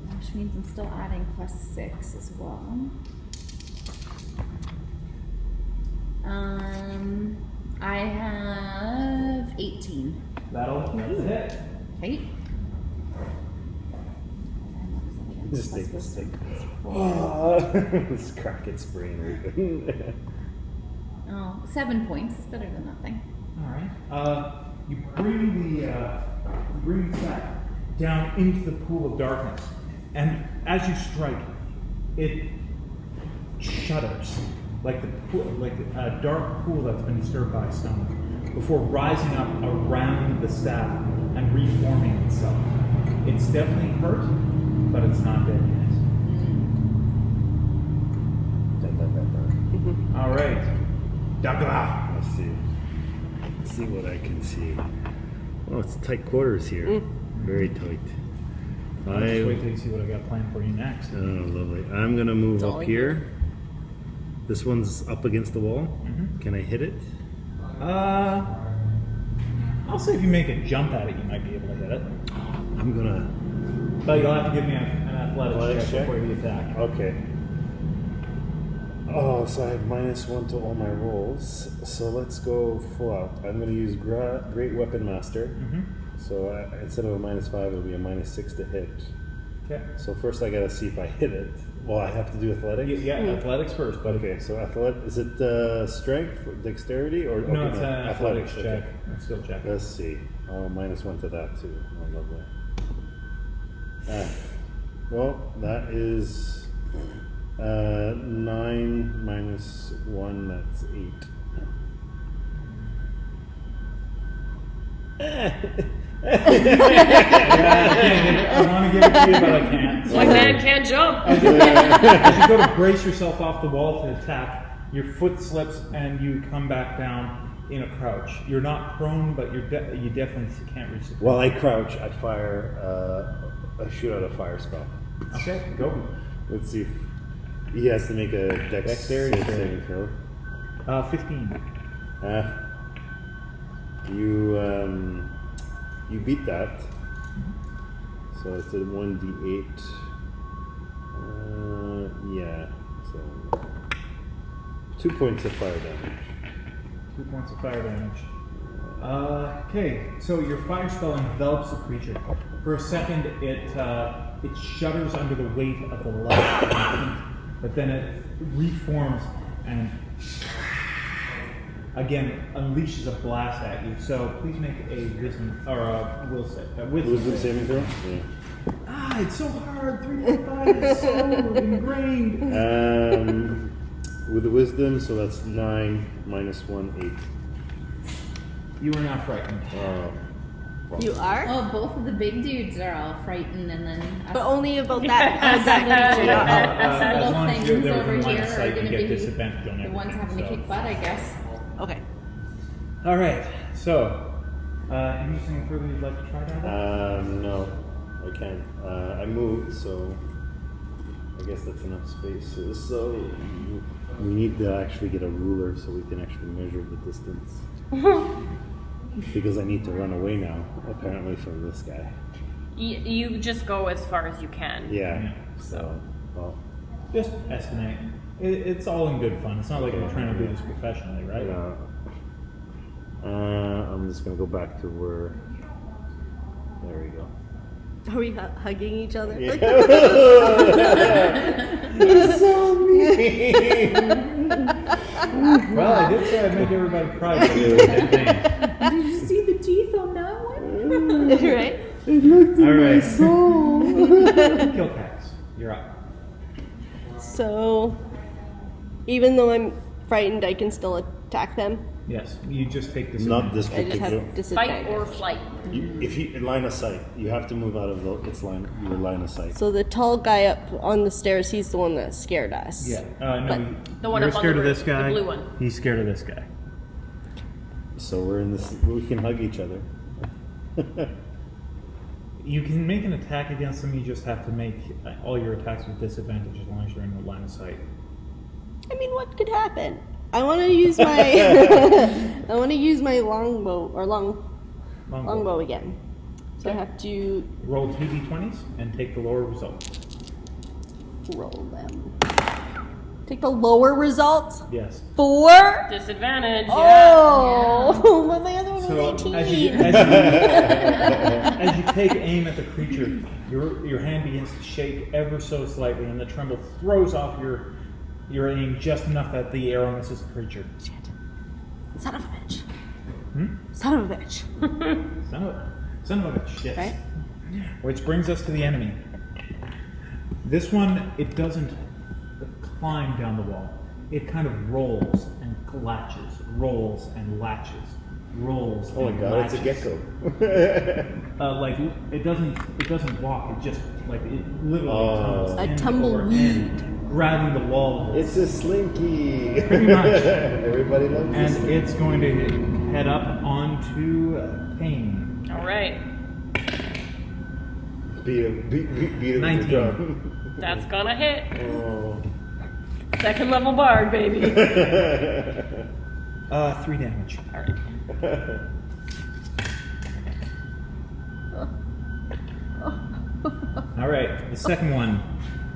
Which means I'm still adding +6 as well. I have 18. That's a hit. Okay. Just take the stick. Let's crack its brain open. Oh, 7 points. It's better than nothing. All right. You bring the staff down into the pool of darkness, and as you strike, it shudders like a dark pool that's been disturbed by a stone, before rising up around the staff and reforming itself. It's definitely hurt, but it's not dead yet. All right, Dagra. Let's see. Let's see what I can see. Oh, it's tight quarters here. Very tight. I'll just wait till you see what I got planned for you next. Oh, lovely. I'm gonna move all up you here. This one's up against the wall. Can I hit it? I'll say if you make a jump at it, you might be able to hit it. I'm gonna. But you'll have to give me an athletics check check? before you attack. Okay. Oh, so I have -1 to all my rolls. So let's go full out. I'm gonna use Great Weapon Master. So instead of a -5, it'll be a -6 to hit. Okay. So first I gotta see if I hit it. Well, I have to do athletics. Yeah, athletics first, but Okay, so is it strength, dexterity, or no, okay, it's an athletics okay. check. It's skill check. Let's see. Oh, -1 to that too. Oh, lovely. Well, that is 9 minus 1. That's 8. I want to give it to you, but I can't. One man can't jump. As you go to brace yourself off the wall to attack, your foot slips and you come back down in a crouch. You're not prone, but you definitely can't reach the While I crouch, I fire. I shoot out a fire spell. Okay, go. Let's see if he has to make a dexterity saving throw. 15. You beat that. So it's a 1d8. Yeah. So 2 points of fire damage. 2 points of fire damage. Okay, so your fire spell envelops the creature. For a second, it shudders under the weight of the light of the heat, but then it reforms and again unleashes a blast at you. So please make a wisdom or a wisdom saving throw? Yeah. It's so hard. 3 to 5 is so ingrained. With the wisdom, so that's 9 minus 1, 8. You are not frightened. You are? Oh, both of the big dudes are all frightened, and then us, But only about that creature, not all. us as little long as things you're there over within line here of are sight, you going to get be disadvantage on the ones everything, having to so. kick butt, I guess. Okay. All right. So, anything further you'd like to try, Dagra? No, I can't. I moved, so I guess that's enough space. So we need to actually get a ruler so we can actually measure the distance. Because I need to run away now, apparently, from this guy. You just go as far as you can. Yeah. So, well, Just estimate. It's all in good fun. It's not like we're trying to do this professionally, right? yeah. I'm just gonna go back to where. There we go. Are we hugging each other? Yeah. Like, You're so mean. Well, I did say I'd make everybody cry. But it was in vain. Did you see the teeth on that one? right? It looked in All my right. soul. Kilkax, you're up. So, even though I'm frightened, I can still attack them. Yes, you just take this. Not this I just particular. have disadvantage. Fight or flight. If you line of sight, you have to move out of your line of sight. So the tall guy up on the stairs, he's the one that scared us. Yeah. No. But- The one You're up on scared the of roof, this the guy. blue one. He's scared of this guy. So we're in this. We can hug each other. You can make an attack against him. You just have to make all your attacks with disadvantage as long as you're in the line of sight. I mean, what could happen? I want to use my I want to use my longbow or longbow again. So I have to Roll 2d20s and take the lower result. roll them. Take the lower result. Yes. 4. Disadvantage. Oh, but my other one So was 18. as you take aim at the creature, your hand begins to shake ever so slightly, and the tremble throws off your aim just enough that the arrow misses the creature. Shit. Son of a bitch. Hmm? Son of a bitch. Son of a bitch, yes. Right. Which brings us to the enemy. This one, it doesn't climb down the wall. It kind of rolls and latches, rolls and latches, rolls. Oh my and god, latches. it's a gecko. Like it doesn't walk. It just like it literally tumbles A end over tumbleweed. end, grabbing the wall. It's a slinky. Pretty much. Everybody loves And this. it's going to head up onto Paine. All right. Beat it with 19. the drum. That's gonna hit. Oh. Second level bard, baby. 3 damage. All right. All right. The second one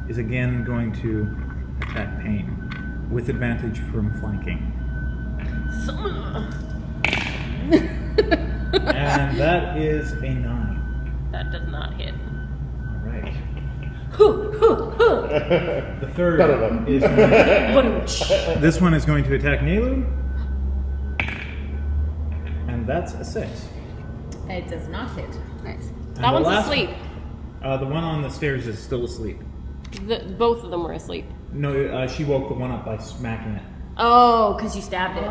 is again going to attack Paine with advantage from flanking, and that is a 9. That does not hit. All right. The third is this one is going to attack Naalu, and that's a 6. It does not hit. Nice. And That the one's last- asleep. The one on the stairs is still asleep. Both of them were asleep. No, she woke the one up by smacking it. Oh, because you stabbed it.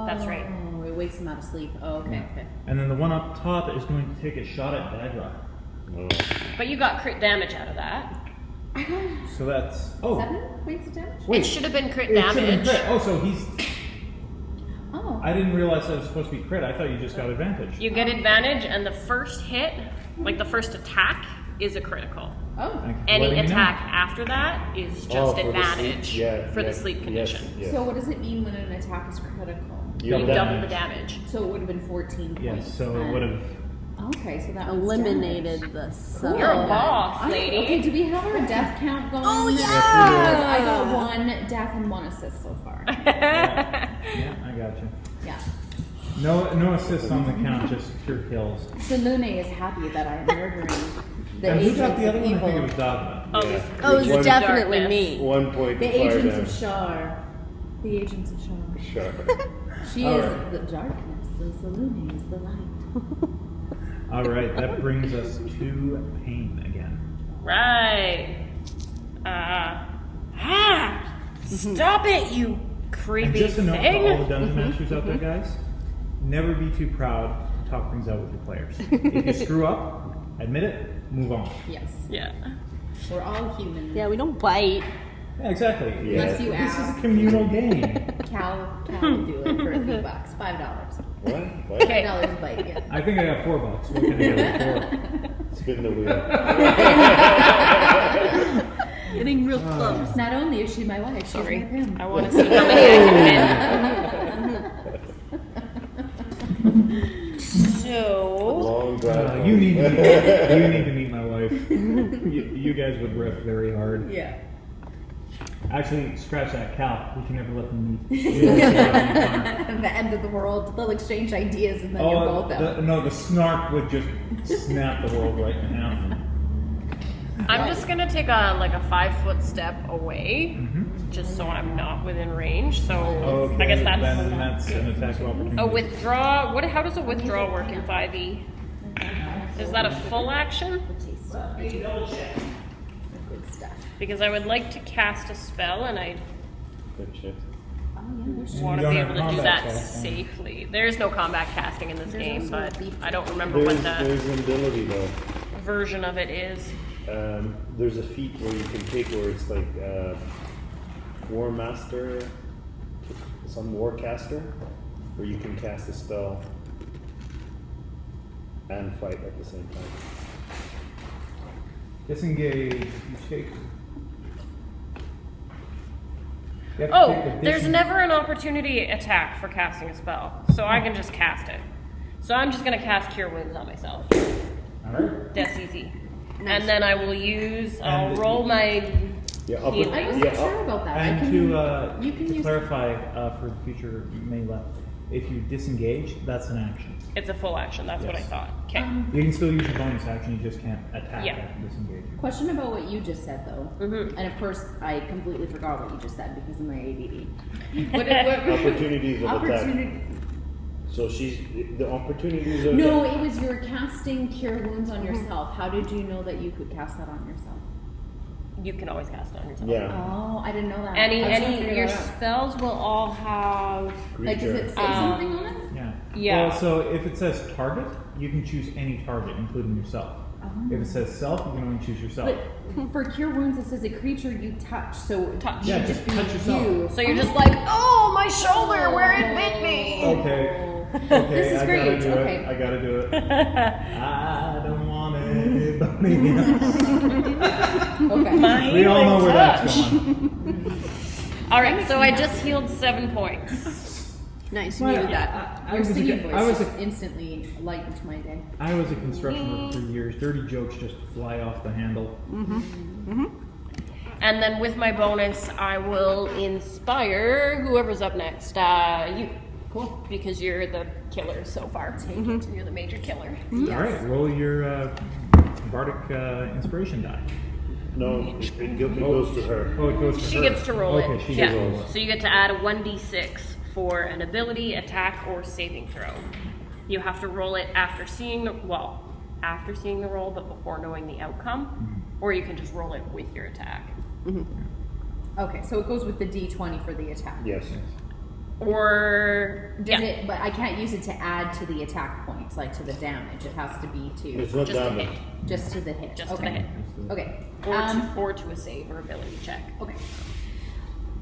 That's right. Oh, it wakes him out of sleep. Oh, okay, okay. And then the one up top is going to take a shot at Dagra. Oh. But you got crit damage out of that. So that's 7 points of damage? Wait, It should have been crit it should've been damage. crit. Oh, so he's. Oh. I didn't realize that was supposed to be crit. I thought you just got advantage. You get advantage, and the first hit, like the first attack, is a critical. Oh. Thank you for Any letting me know. attack after that is just Oh, for the sleep. advantage Yeah, for yeah, the sleep condition. Yes, yes. So what does it mean when an attack is critical? You Double double the damage. damage. So it would have been 14 points. Yes, so it would have. Okay, so that was Eliminated damage. the sun. You're a boss, Okay, lady. do we have our death count going? Oh, yeah! Because I got 1 death and 1 assist so far. Yeah, I got you. Yeah. No assists on the count, just pure kills. So Lune is happy that I am murdering the And who agents got the other of one? I think it evil. was Dogma. Oh, Yeah. Oh, it was One- definitely darkness. me. 1 point. The to fire agents down. of Shar. The agents of Shar. Sure. She All is right. the darkness, and Lune is the light. All right, that brings us to Paine again. Right. Stop it, you And creepy just a note to all the thing. dungeon masters out there, guys: never be too proud to talk things out with your players. If you screw up, admit it, move on. Yes. Yeah. We're all humans. Yeah, we don't bite. Yeah, exactly. Yeah. Unless you This is ask. a communal game. Cal will do it for a few bucks. $5. What? What? Okay. $5 a bite, yeah. I think I got $4. What can I get for? Spin the wheel. Getting real close. Not only is she my wife, she's Sorry. my pimp. I want to see how many I can win. So, Long drive. You need to meet my you guys would riff very hard. Yeah. Actually, scratch that, Cal. We can never let them meet. Yeah, The end of the world. They'll exchange ideas and then you're both out. no, the snark would just snap the world right in half. I'm just gonna take a 5-foot step away, just so I'm not within range. So Okay, I guess then that's an attack of opportunity. a withdraw. How does a withdraw work in 5e? Is that a full action? Good stuff. Because I would like to cast a spell, and I Good shit. want to don't be have able to do combat that spells, huh? safely. There is no combat casting in this game, also but a beef I don't remember what the There's an ability though. version of it is. There's a feat where you can take where it's like War Master, some Warcaster, where you can cast a spell and fight at the same time. Disengage. You take. You have to Oh, take the there's disen- never an opportunity attack for casting a spell, so I can just cast it. So I'm just gonna cast Cure Wounds on myself. Alright. That's easy. And then I will use. I'll And- roll my. Yeah, I wasn't Sure about that. And you to can use. clarify for the future Mila, if you disengage, that's an action. It's a full action. That's what I Yes. thought. Okay. You can still use your bonus action, you just can't attack Yeah. after disengaging. Question about what you just said though, and of course I completely forgot what you just said because of my ADD. What opportunities of attack. opportunity? So the opportunities of No, attack. it was you were casting Cure Wounds on yourself. How did you know that you could cast that on yourself? You can always cast it on yourself. Yeah. Oh, I didn't know that. Any I was trying to figure your that out. spells will all have. Like, does it say Um, something on it? Yeah. Yeah. Well, so if it says target, you can choose any target, including yourself. If it says self, you can only choose yourself. But for Cure Wounds, it says a creature you touch, so Touch. it Yeah, should just just be touch yourself. you. So you're just like, oh, my shoulder where it bit me. Okay. Okay, This is I great, gotta do okay. it. I gotta do it. I don't want anybody else. Okay. We all know where that's going. All right, so I just healed 7 points. Nice, you needed that. I Your was a singing g- voice I was just a- instantly lightened my day. I was a construction worker for years. Dirty jokes just fly off the handle. And then with my bonus, I will inspire whoever's up next. You. Cool. Because you're the killer so far. Take it. You're the major killer. All right, roll your bardic inspiration die. No, it goes to her. Oh, it goes to She her. gets to roll okay, it. she Yeah. gets to roll it. So you get to add a 1d6 for an ability, attack, or saving throw. You have to roll it after seeing the roll, but before knowing the outcome, or you can just roll it with your attack. Okay, so it goes with the D20 for the attack. Yes. Or Does it? But I can't use it to add to the attack points, like to the damage. It has to be It's to not just a damage. hit, just to the hit. just to okay. the hit, Okay. or to a save or ability check. Okay.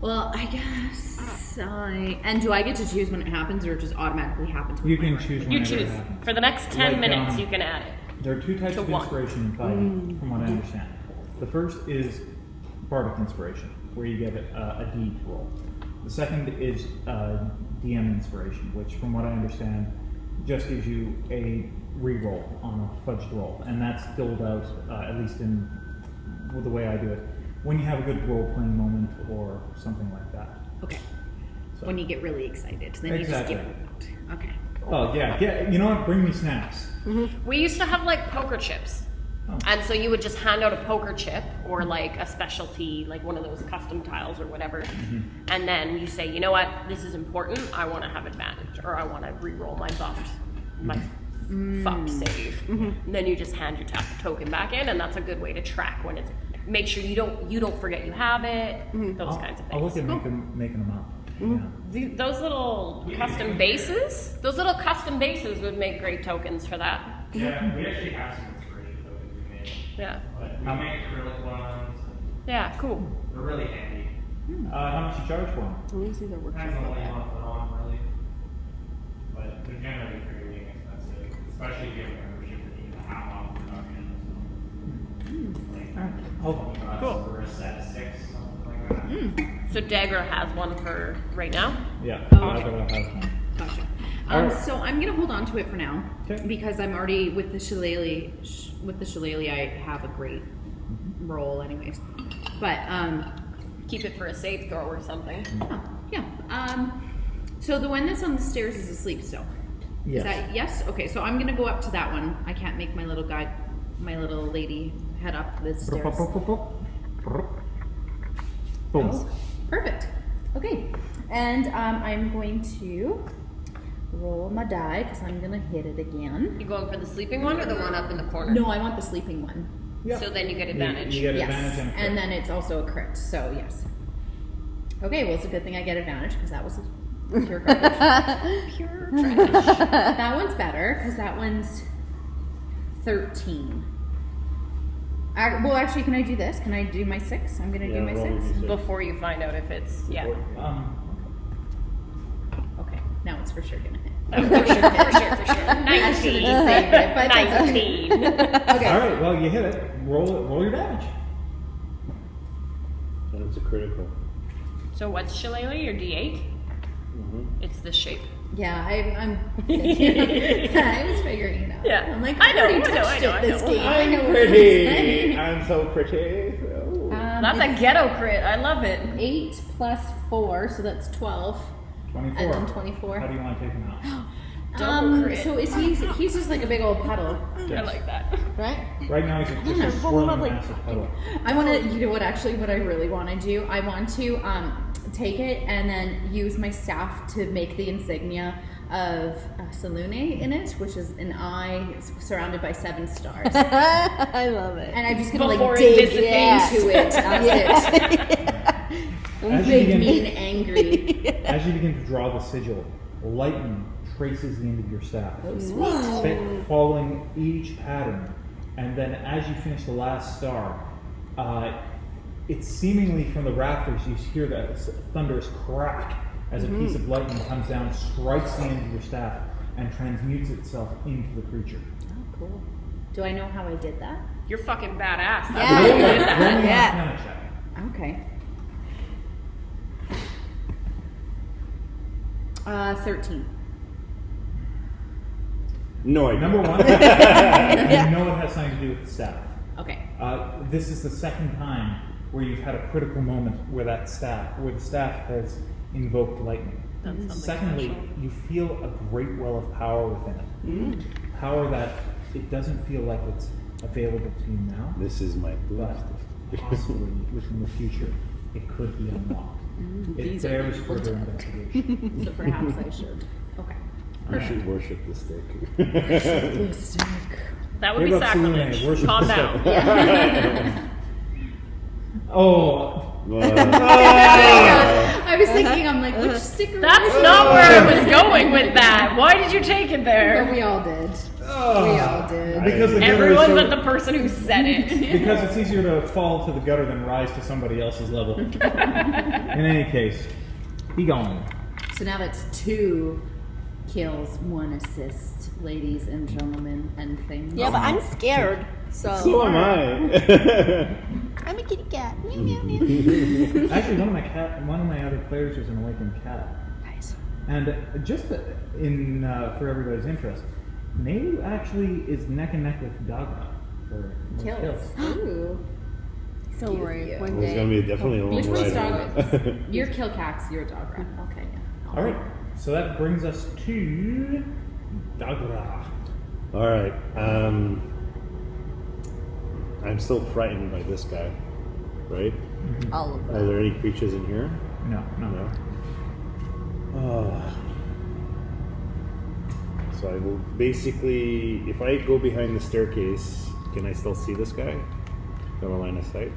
Well, I guess and do I get to choose when it happens, or it just automatically happens? You can choose You whenever it choose happens. for the next 10 Like, minutes. You can add it. There are two types To of one. inspiration in fighting, from what I understand. The first is bardic inspiration, where you get a D to roll. The second is DM inspiration, which, from what I understand, just gives you a re-roll on a fudged roll, and that's filled out, at least in the way I do it, when you have a good role-playing moment or something like that. Okay. So- When you get really excited, then Exactly. you just give it out. Okay. Oh yeah, you know what? Bring me snacks. We used to have like poker chips. Oh. And so you would just hand out a poker chip or like a specialty, like one of those custom tiles or whatever. And then you say, you know what, this is important. I want to have advantage, or I want to re-roll my buffed, my fucked save. And then you just hand your token back in, and that's a good way to track when it's. Make sure you don't forget you have it. Those kinds of things. I'll look at making them up. Yeah. Those little custom bases. Those little custom bases would make great tokens for that. Yeah, we actually have some inspiration tokens we made. Yeah. But we make acrylic ones. Yeah. Cool. They're really handy. How much you charge for them? Let me see the workshop. Depends on what you want to put on, really. But they're generally fairly inexpensive, especially if you have a membership that you can have off production. Like, Cool. for a set of 6, something like that. So Dagra has one for right now. Yeah. Oh, okay. Dagra has one. Gotcha. So I'm gonna hold on to it for now 'Kay. because I'm already with the shillelagh. With the shillelagh, I have a great roll, anyways. But Keep it for a safe throw or something. oh, yeah. So the one that's on the stairs is asleep still. Yes. Is that yes? Okay, so I'm gonna go up to that one. I can't make my little guy, my little lady, head up the stairs. Boom. Oh, perfect. Okay, and I'm going to roll my die because I'm gonna hit it again. You going for the sleeping one or the one up in the corner? No, I want the sleeping one. Yeah. So then you get advantage. You get Yes, advantage and and then it's also a crit. So yes. Okay, well it's a good thing I get advantage because that was pure garbage. Pure trash. That one's better because that one's 13. Well, actually, can I do this? Can I do my 6? I'm gonna do my roll 6. your d6. Before you find out if it's Okay, now it's for sure gonna hit. for sure. I should have 19. just saved it, but that's 19. okay. All right. Well, you hit it. Roll your damage. And it's a critical. So what's shillelagh? Your D8? It's this shape. Yeah, I'm. I was figuring it out. Yeah. I'm like, I know, already I know, touched I know, it I this know. game. I know what Pretty. I'm so pretty. Oh. That's a ghetto crit. I love it. 8 plus 4, so that's 12. 24. And then 24. How do you want to take him out? Double crit. So is he's just like a big old puddle, I like that. right? Right now, he's just a swirling massive puddle. I want to, you know what, actually, what I really want to do, I want to take it and then use my staff to make the insignia of Salune in it, which is an eye surrounded by 7 stars. I love it. And I'm just going to Before like it dig dissipates. into it as As it you big, begin- mean, angry. As you begin to draw the sigil, lightning traces the end of your staff, following each pattern. And then as you finish the last star, it's seemingly from the rafters, you hear that thunderous crack as a piece of lightning comes down, strikes the end of your staff, and transmutes itself into the creature. Oh, cool. Do I know how I did that? You're fucking badass. That's Yeah. how you did Roll that. me an Yeah. Arcana check. Okay. 13. No idea. Number one, you know it has something to do with the staff. Okay. This is the second time where you've had a critical moment where the staff has invoked lightning. That's something Secondly, special. you feel a great well of power within it. Power that it doesn't feel like it's available to you now, This is my but boost. possibly within the future it could be unlocked. It These are bears beautiful further dead. investigation. So perhaps I should. Okay. I should worship the stick. That would be Give up sacrilege. Salune, worship Calm the down. Oh, I was thinking, I'm like, which sticker? That's not where I was going with that. Why did you take it But there? we all did. oh. We all did. Because the gutter is Everyone so- but the person who said it. Because it's easier to fall to the gutter than rise to somebody else's level. In any case, be gone. So now that's 2 kills, 1 assist, ladies and gentlemen and things. Yeah, but I'm scared. So So am I. I'm a kitty cat. Meow, meow, meow. Actually, one of my other players is an awakened cat. Nice. And just for everybody's interest, Naalu actually is neck and neck with Dagra for Kills. Ooh. Don't worry. you. One It's day. gonna be definitely a long Which one's ride. Dagra? You're Kilkax, you're Dagra. Okay, yeah. All right, so that brings us to Dagra. All right. I'm still frightened by this guy, right? All of Are them. there any creatures in here? No. No. Oh. So I will basically, if I go behind the staircase, can I still see this guy from a line of sight?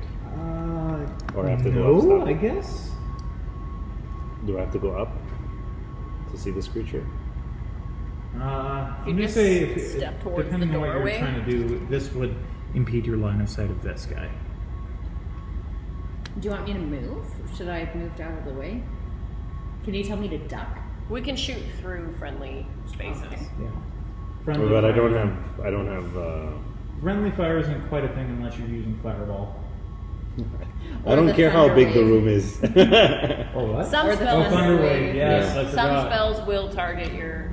Or I have to go up? No, Stop? I guess. Do I have to go up to see this creature? I'm You gonna just say, if, step towards depending the on what doorway. you're trying to do, this would impede your line of sight of this guy. Do you want me to move? Should I have moved out of the way? Can you tell me to duck? We can shoot through friendly spaces. Okay. Yeah. Friendly But I fire- don't have. Friendly fire isn't quite a thing unless you're using fireball. I don't care how big the room is. Or what? Some Or the spells. Thunder Wave, yes, I Some forgot. spells will target your.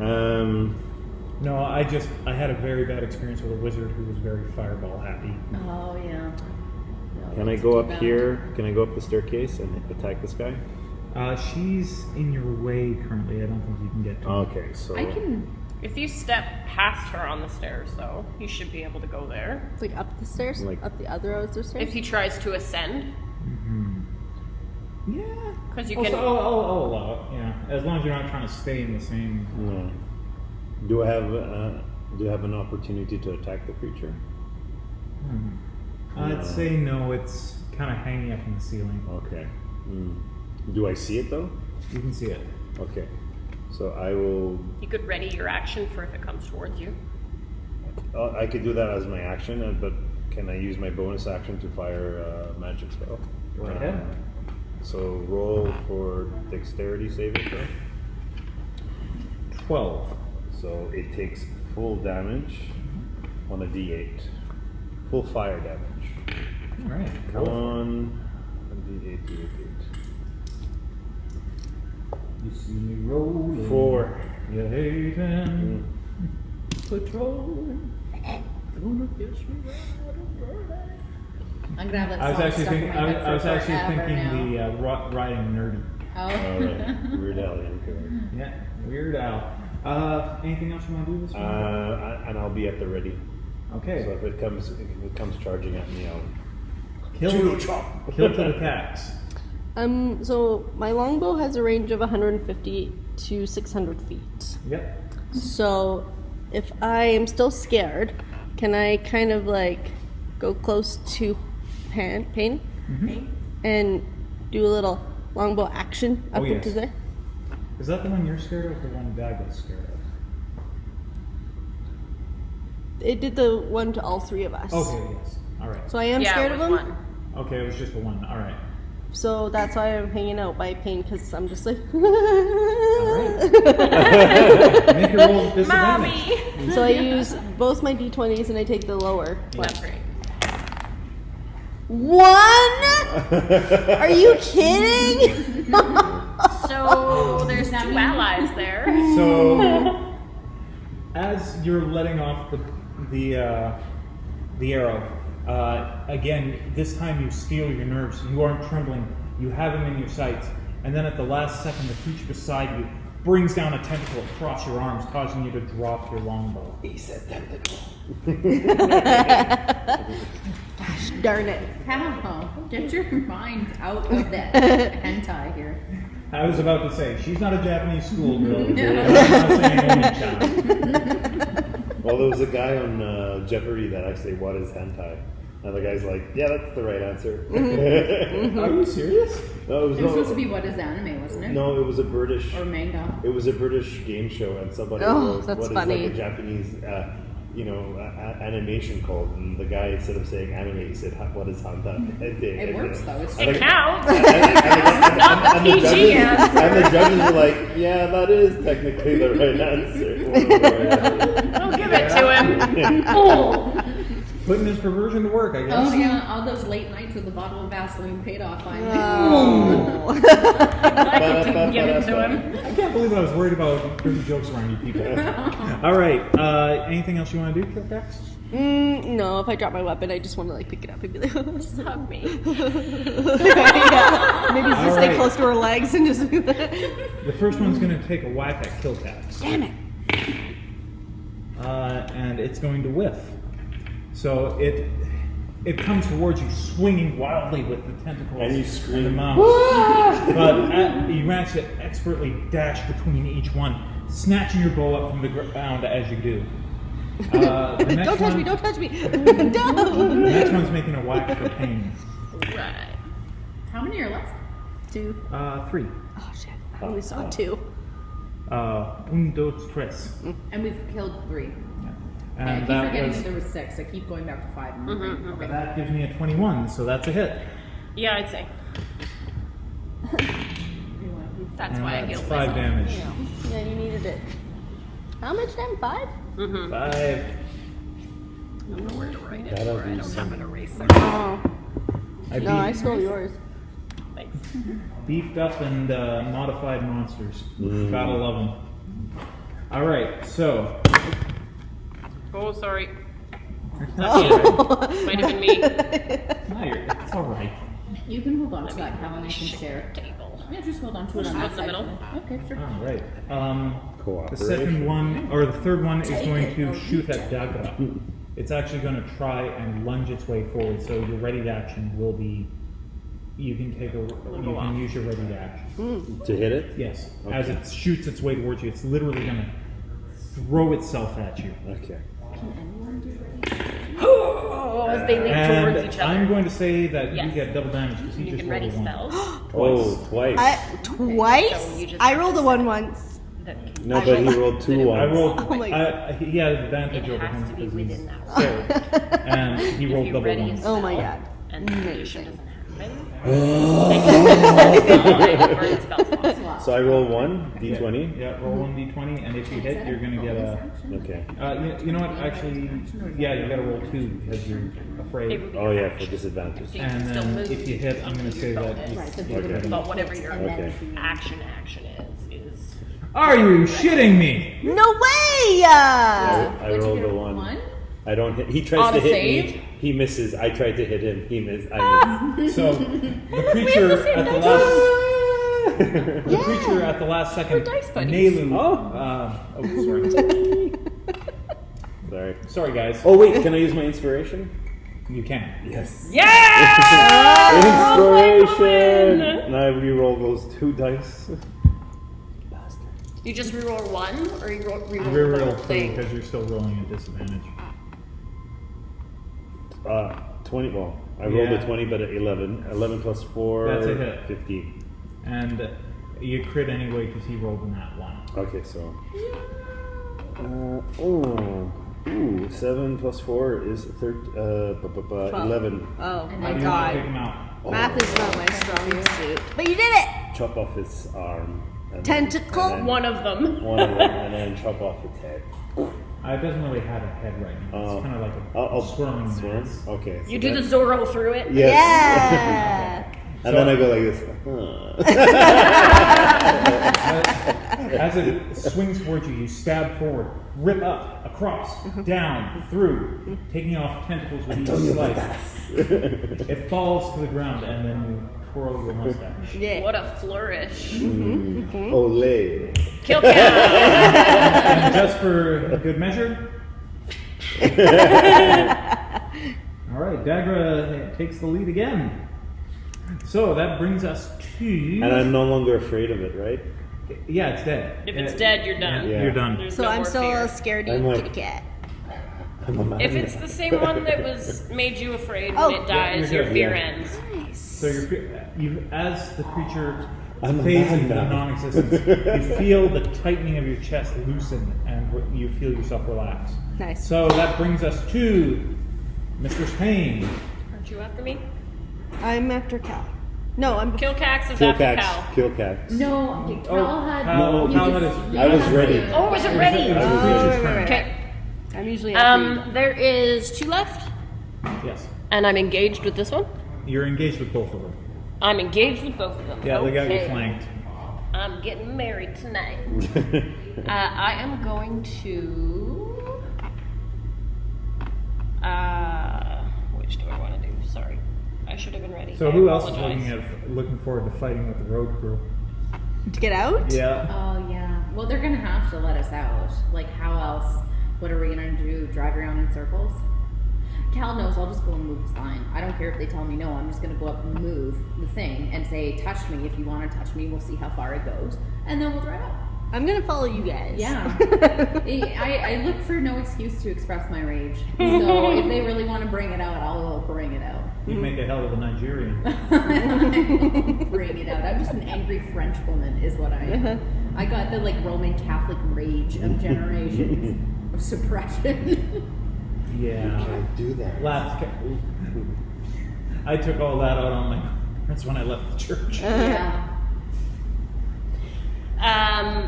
No, I had a very bad experience with a wizard who was very fireball happy. Oh yeah. No, Can I that's go too up bad. here? Can I go up the staircase and attack this guy? She's in your way currently. I don't think you can get to her. Okay, so I can. If you step past her on the stairs, though, you should be able to go there. Like up the stairs? Like- up the other stairs? If he tries to ascend, Yeah. because you Also, can. I'll allow it. Yeah, as long as you're not trying to stay in the same. No. Do I have an opportunity to attack the creature? I'd say no. It's kind of hanging up in the ceiling. Okay. Do I see it though? You can see it. Okay. So I will. You could ready your action for if it comes towards you. I could do that as my action, but can I use my bonus action to fire a magic spell? Go ahead. So roll for dexterity saving throw. 12. So it takes full damage on a d8. Full fire damage. All right. One d8, d8. You see me rolling. 4. You hating. Patrolling. Gonna kiss me I'm gonna have that I was song actually stuck in thinking. my head I was for actually forever thinking now. the riding nerdy. Oh. Alright. Weird Al, okay. Yeah, Weird Al. Anything else you want to do this one? And I'll be at the ready. Okay. So if it comes charging at me, I'll Kill Kilkax. So my longbow has a range of 150 to 600 feet. Yep. So if I am still scared, can I kind of like go close to Paine and do a little longbow action up Oh, yes. into there? Is that the one you're scared of, or the one Dagra's scared of? It did the one to all three of us. Okay, yes. All right. So I am yeah, scared it of was him. one. Okay, it was just the one. All right. So that's why I'm hanging out by Paine, because I'm just like. All right. Make your roll with disadvantage. Mommy! So I use both my d20s and I take the lower one. That's great. 1? Are you kidding? So there's 2 allies there. So, as you're letting off the arrow, again, this time you steel your nerves. You aren't trembling. You have him in your sights, and then at the last second, the creature beside you brings down a tentacle across your arms, causing you to drop your longbow. He said tentacle. Gosh darn it. How? Get your mind out of that hentai here. I was about to say, she's not a Japanese schoolgirl. I'm not saying only child. Well, there was a guy on Jeopardy that actually what is hentai, and the guy's like, "Yeah, that's the right answer." Are you serious? No, It was supposed to be what is anime, wasn't it? No, it was a British. Or manga. It was a British game show, and somebody Oh, wrote that's what is funny. like a Japanese, animation called, and the guy instead of saying anime, he said, "What is hentai?" It works though. It's It true. counts. Not the PG answer. And the judges were like, "Yeah, that is technically the right answer." One of the right answers. Don't give it to him. Oh. Putting his perversion to work, I guess. Oh yeah, all those late nights with a bottle of Vaseline paid off finally. Oh. I could give it to him. I can't believe I was worried about dirty jokes around you people. All right. Anything else you want to do, Kilkax? No, if I drop my weapon, I just want to like pick it up and be like, Just hug me. yeah. Maybe just All stay right. close to her legs and just. The first one's going to take a whack at Kilkax. Damn it! And it's going to whiff. So it comes towards you, swinging wildly with the tentacles And you the scream. mouth. But you manage to expertly dash between each one, snatching your bow up from the ground as you do. The next Don't touch one- me! Don't touch me! The No. next one's making a whack for Paine. Right. How many are left? 2. 3. Oh shit! I only saw 2. Un, dos, tres. And we've killed 3. And I keep that forgetting was that there was 6. I keep going back to 5. And okay. that gives me a 21, so that's a hit. Yeah, I'd say. That's And why I that's healed 5 myself. damage. Yeah, you needed it. How much damage? 5? 5. I don't know where to write it, That'll or I do don't have an eraser. Oh. No, I stole yours. Thanks. Beefed up and modified monsters. Gotta love them. All right, so Oh, sorry. Oh. Might have been me. it's all right. You can hold on to that, Cal, and I can share it. Table. Yeah, just hold on to it on What's that the side. middle? Okay, sure. All right. The second Cooperation. one, or the third one, is going to shoot at Dagra. It's actually going to try and lunge its way forward. So your ready action will be. You can use your ready action. To hit it? Yes. Okay. As it shoots its way towards you, it's literally going to throw itself at you. Okay. Oh, as they leap towards And each other. I'm going to say that you Yes. get double damage because you You just can rolled ready a one. spells. Oh, twice. Twice? So you just I have rolled to a 1 once. No, but he rolled 2 ones. I rolled. Oh my God. He had advantage It over has him to be because he's within that scared, and he If rolled you double ready a ones. Oh my spell God. And the condition Amazing. doesn't happen. Burn spell slots. So I roll 1, d20. Yeah, roll 1d20, and if you hit, you're gonna get a. Okay. You know what? Actually, yeah, you gotta roll 2 because you're It afraid. would be Oh, yeah, for disadvantage. So you And can still then move. if you hit, I'm gonna say that. Okay. But whatever your Okay. action is. Are you shitting me? No way! I What'd you rolled get, a 1. 1? I don't hit. He tries On to a hit save? me. He misses. I tried to hit him. He missed. I missed. So the creature at the last. The creature at the last second. We're dice buddies. Naalu. Sorry. Sorry. Sorry, guys. Oh wait, can I use my inspiration? You can. Yes. Yeah! Inspiration. And I re-roll those 2 dice. Bastard. You just reroll 1, or you reroll the Reroll whole 2 thing? because you're still rolling at disadvantage. 20. Well, I rolled Yeah. a 20, but at 11. 11 plus 4. That's a hit. 15. And you crit anyway because he rolled in that one. Okay, so. 7 plus 4 is 11. Oh How my do you want to take God. him out? Math is not my strong suit. But you did it! Chop off its arm. and Tentacle? and then One of them. one of them, and then chop off its head. It doesn't really have a head right now. It's kind of like a I'll swirling swarm. mass. Okay. So You do the that- Zorro through it. Yes. Yeah! And then I go like this. As it swings towards you, you stab forward, rip up, across, down, through, taking off tentacles with each slice. It falls to the ground, and then you twirl your mustache. Yeah. What a flourish. Olay. Kilkax! And just for good measure. All right, Dagra takes the lead again. So that brings us to. And I'm no longer afraid of it, right? Yeah, it's dead. If it's dead, you're done. Yeah. You're done. There's So no I'm more still fear. scared I'm of like- kitty cat. I'm a man. If it's the same one that was made you afraid when Oh. it dies, you're your good, fear yeah. ends. So as the creature I'm a fades man into now. non-existence, you feel the tightening of your chest loosen, and you feel yourself relax. Nice. So that brings us to Mr. Paine. Aren't you after me? I'm after Cal. No, I'm. Kilkax is after Kilkax. Cal. Kilkax. No, Cal had. Cal- you Cal just- had his- you I was had ready. the- Oh, was it ready? It was the Oh, creature's right, turn. right, Okay. I'm usually after There is 2 left, Yes. and I'm engaged with this one. You're engaged with both of them. I'm engaged with both of them. Yeah, they got you Okay. flanked. I'm getting married tonight. I am going to. Which do I want to do? Sorry, I should have been ready. So I who else is apologize. looking forward to fighting with the road crew? you. To get out? Yeah. Oh yeah. Well, they're gonna have to let us out. Like, how else? What are we gonna do? Drive around in circles? Cal knows. I'll just go and move the sign. I don't care if they tell me no. I'm just gonna go up and move the thing and say, "Touch me if you want to touch me. We'll see how far it goes, and then we'll drive out." I'm gonna follow you guys. Yeah. I look for no excuse to express my rage. So if they really want to bring it out, I'll bring it out. You'd make a hell of a Nigerian. Bring it out. I'm just an angry French woman, is what I am. I got the like Roman Catholic rage of generations of suppression. Yeah. I do that. I took all that out on my parents when I left the church. Yeah.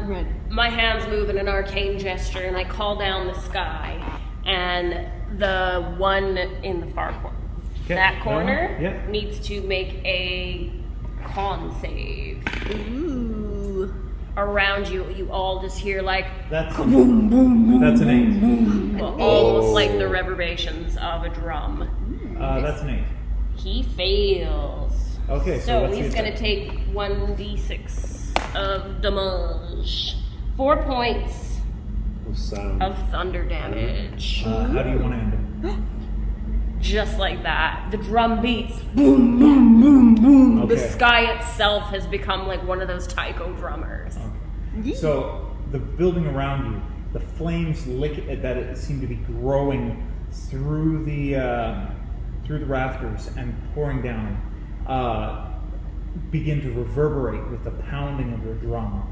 Right. My hands move in an arcane gesture, and I call down the sky, and the one in the far corner, That corner Yep. needs to make a con save. Ooh. Around you, you all just hear like That's an 8. almost like the reverberations of a drum. That's an 8. He fails. Okay, so So what's he's the gonna attack? take 1d6 of damage. 4 points Sound. of thunder damage. How do you want to end it? Just like that. The drum beats. Boom, boom, boom, boom. Okay. The sky itself has become like one of those taiko drummers. So the building around you, the flames that it seem to be growing through the rafters and pouring down, begin to reverberate with the pounding of your drum.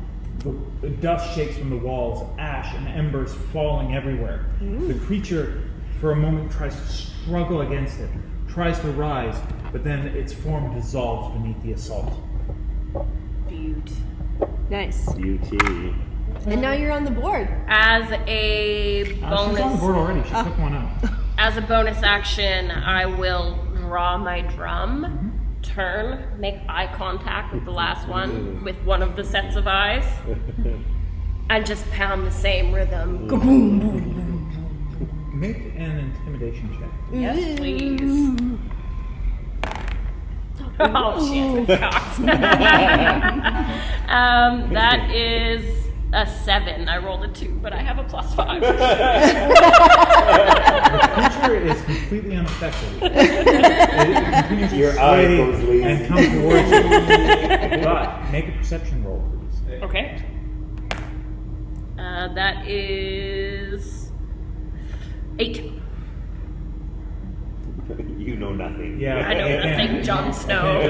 The dust shakes from the walls, ash and embers falling everywhere. The creature, for a moment, tries to struggle against it, tries to rise, but then its form dissolves beneath the assault. Beaut. Nice. Beauty. And now you're on the board. As a She's on the bonus, board already. She took one out. as a bonus action, I will draw my drum, turn, make eye contact with the last one, with one of the sets of eyes, and just pound the same rhythm. Kaboom, boom, boom. Make an intimidation check. Yes, please. Oh shit, it's cocked. That is a 7. I rolled a 2, but I have a +5. The creature is completely unaffected. It continues to Your sway eye goes lazy. and come towards you. But make a perception roll, please. Okay. That is 8. You know nothing. Yeah, I know nothing, Jon Snow.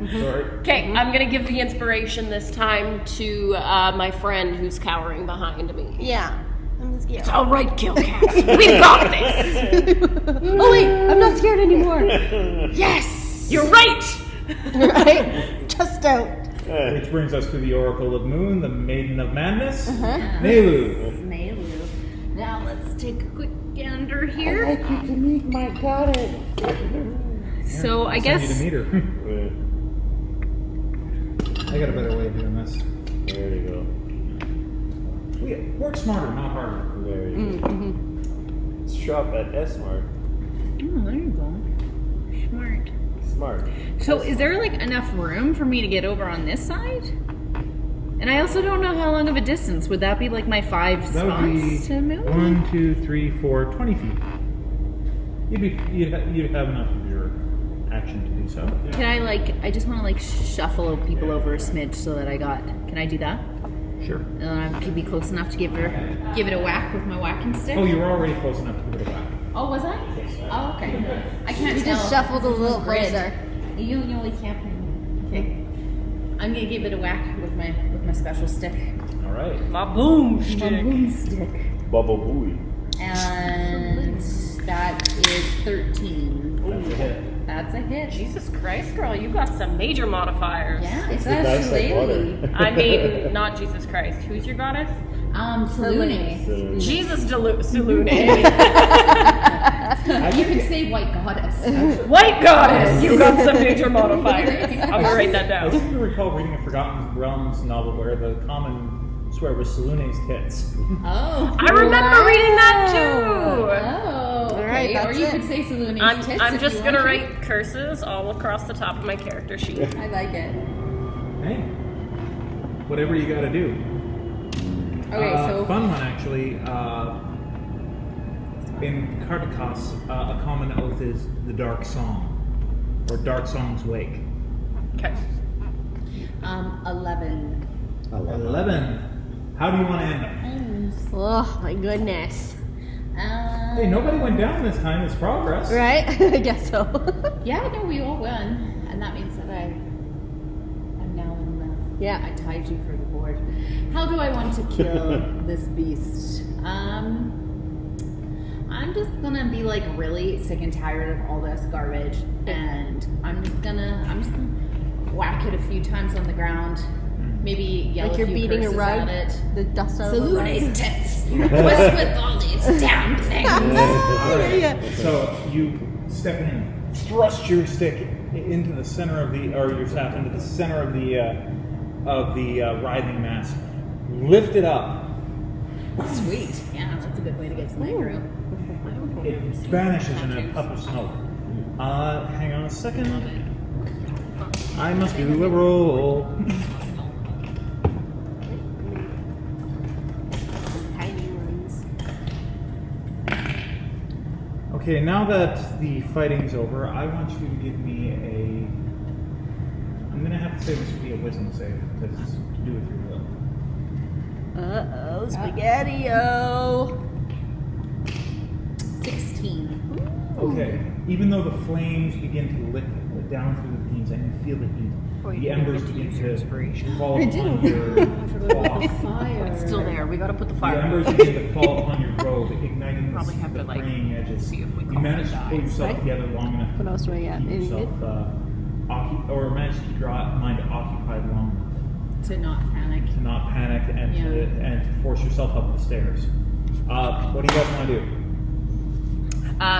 Sorry. Okay, I'm gonna give the inspiration this time to my friend who's cowering behind me. Yeah. I'm scared. All right, Kilkax, we've got this. Oh wait, I'm not scared anymore. Yes, you're right. Right? Just out. Which brings us to the Oracle of Moon, the Maiden of Madness, Naalu. Naalu. Now let's take a quick gander here. So I Send guess you to meet her. I got a better way of doing this. There you go. We work smarter, not harder. There you go. Shop at S-Mart. Oh, there you go. Smart. Smart. So is there like enough room for me to get over on this side? And I also don't know how long of a distance. Would that be like my 5 That would be spots to move? 1, 2, 3, 4, 20 feet. You'd have enough of your action to do so. Can I like, I just want to like shuffle people over a smidge so that can I do that? Sure. And then I could be close enough to give it a whack with my whacking stick? Oh, you were already close enough to give it a whack. Oh, was I? Oh, okay. I can't You tell. just shuffled a little Grid. closer. You only can't. Okay. I'm gonna give it a whack with my special stick. All right. My boomstick. My boomstick. Bubble Booey. And that is 13. That's a hit. That's a hit. Jesus Christ, girl, you got some major modifiers. Yeah, it's The dice a like shillelagh. I mean, not Jesus Christ. Who's your goddess? Salune. Jesus Salune. You could say white goddess. White goddess. You got some major modifiers. I'm gonna write that I down. seem to recall reading a Forgotten Realms novel where the common swear was Salune's tits. Oh. I remember reading that too. Oh, okay. right, Or that's you it. could say Salune's tits. I'm if just you gonna want write curses all across the top of my character sheet. to. I like it. Hey, whatever you got to do. Okay, so fun one actually. In Kartakas, a common oath is the Dark Song, or Dark Song's Wake. Okay. 11. 11. How do you want to end it? Oh my goodness. Hey, nobody went down this time. It's progress. Right? I guess so. Yeah, no, we all won, and that means that I'm now in the. Yeah. I tied you for the board. How do I want to kill this beast? I'm just gonna be like really sick and tired of all this garbage, and I'm just gonna whack it a few times on the ground. Maybe yell Like a you're few beating a curses rug. at it. The dust out of the rug. Salune's tits. What's with all these damn things? Yeah. So you step in, thrust your stick into the center of the, or your staff into the center of the writhing mass. Lift it up. Sweet. Yeah, that's a good way to get some aggro. It vanishes in a puff of smoke. Hang on a second. I must do a roll. Tiny ones. Okay, now that the fighting's over, I want you to give me a. I'm gonna have to say this would be a wisdom save because it's to do with your will. Uh-oh, spaghetti-o. 16. Okay, even though the flames begin to lick down through the beams and you feel the heat, the embers begin to fall upon your cloth. Fire. It's still there. We gotta put the The fire embers out. begin to fall upon your robe, igniting Probably have the to, like, fraying edges. see if we You call manage it to die. pull yourself Right. together long enough What else do I to got? keep Anything yourself, or manage to keep your mind occupied long enough To not panic. to not panic and Yeah. to force yourself up the stairs. What do you guys want to do?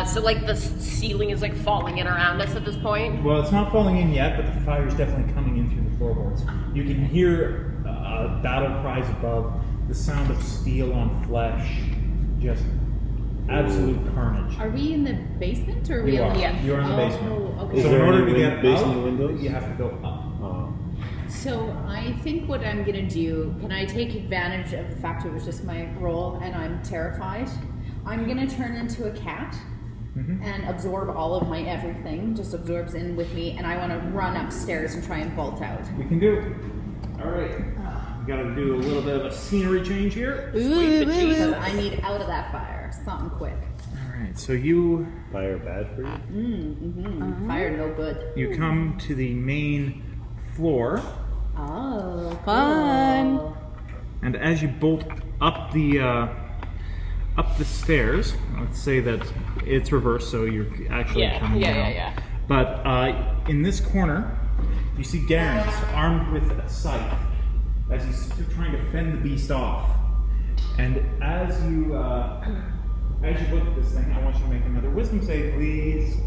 So like the ceiling is like falling in around us at this point. Well, it's not falling in yet, but the fire is definitely coming in through the floorboards. You can hear battle cries above, the sound of steel on flesh, just absolute carnage. Are we in the basement or are we You on are. the Yeah. You're in the basement. Oh, okay. Is So there in order any to get basement out, windows? you have to go up. So I think what I'm gonna do, can I take advantage of the fact it was just my roll and I'm terrified? I'm gonna turn into a cat and absorb all of my everything, just absorbs in with me, and I wanna run upstairs and try and bolt out. We can do it. All right. We got to do a little bit of a scenery change here. Because I need out of that fire, something quick. All right. So you Fire bad for you? Fire no good. come to the main floor. Oh, Fun. cool. And as you bolt up the stairs, let's say that it's reversed, so you're actually coming down. But in this corner, you see Garrus armed with a scythe as he's trying to fend the beast off. And as you look at this thing, I want you to make another wisdom save, please.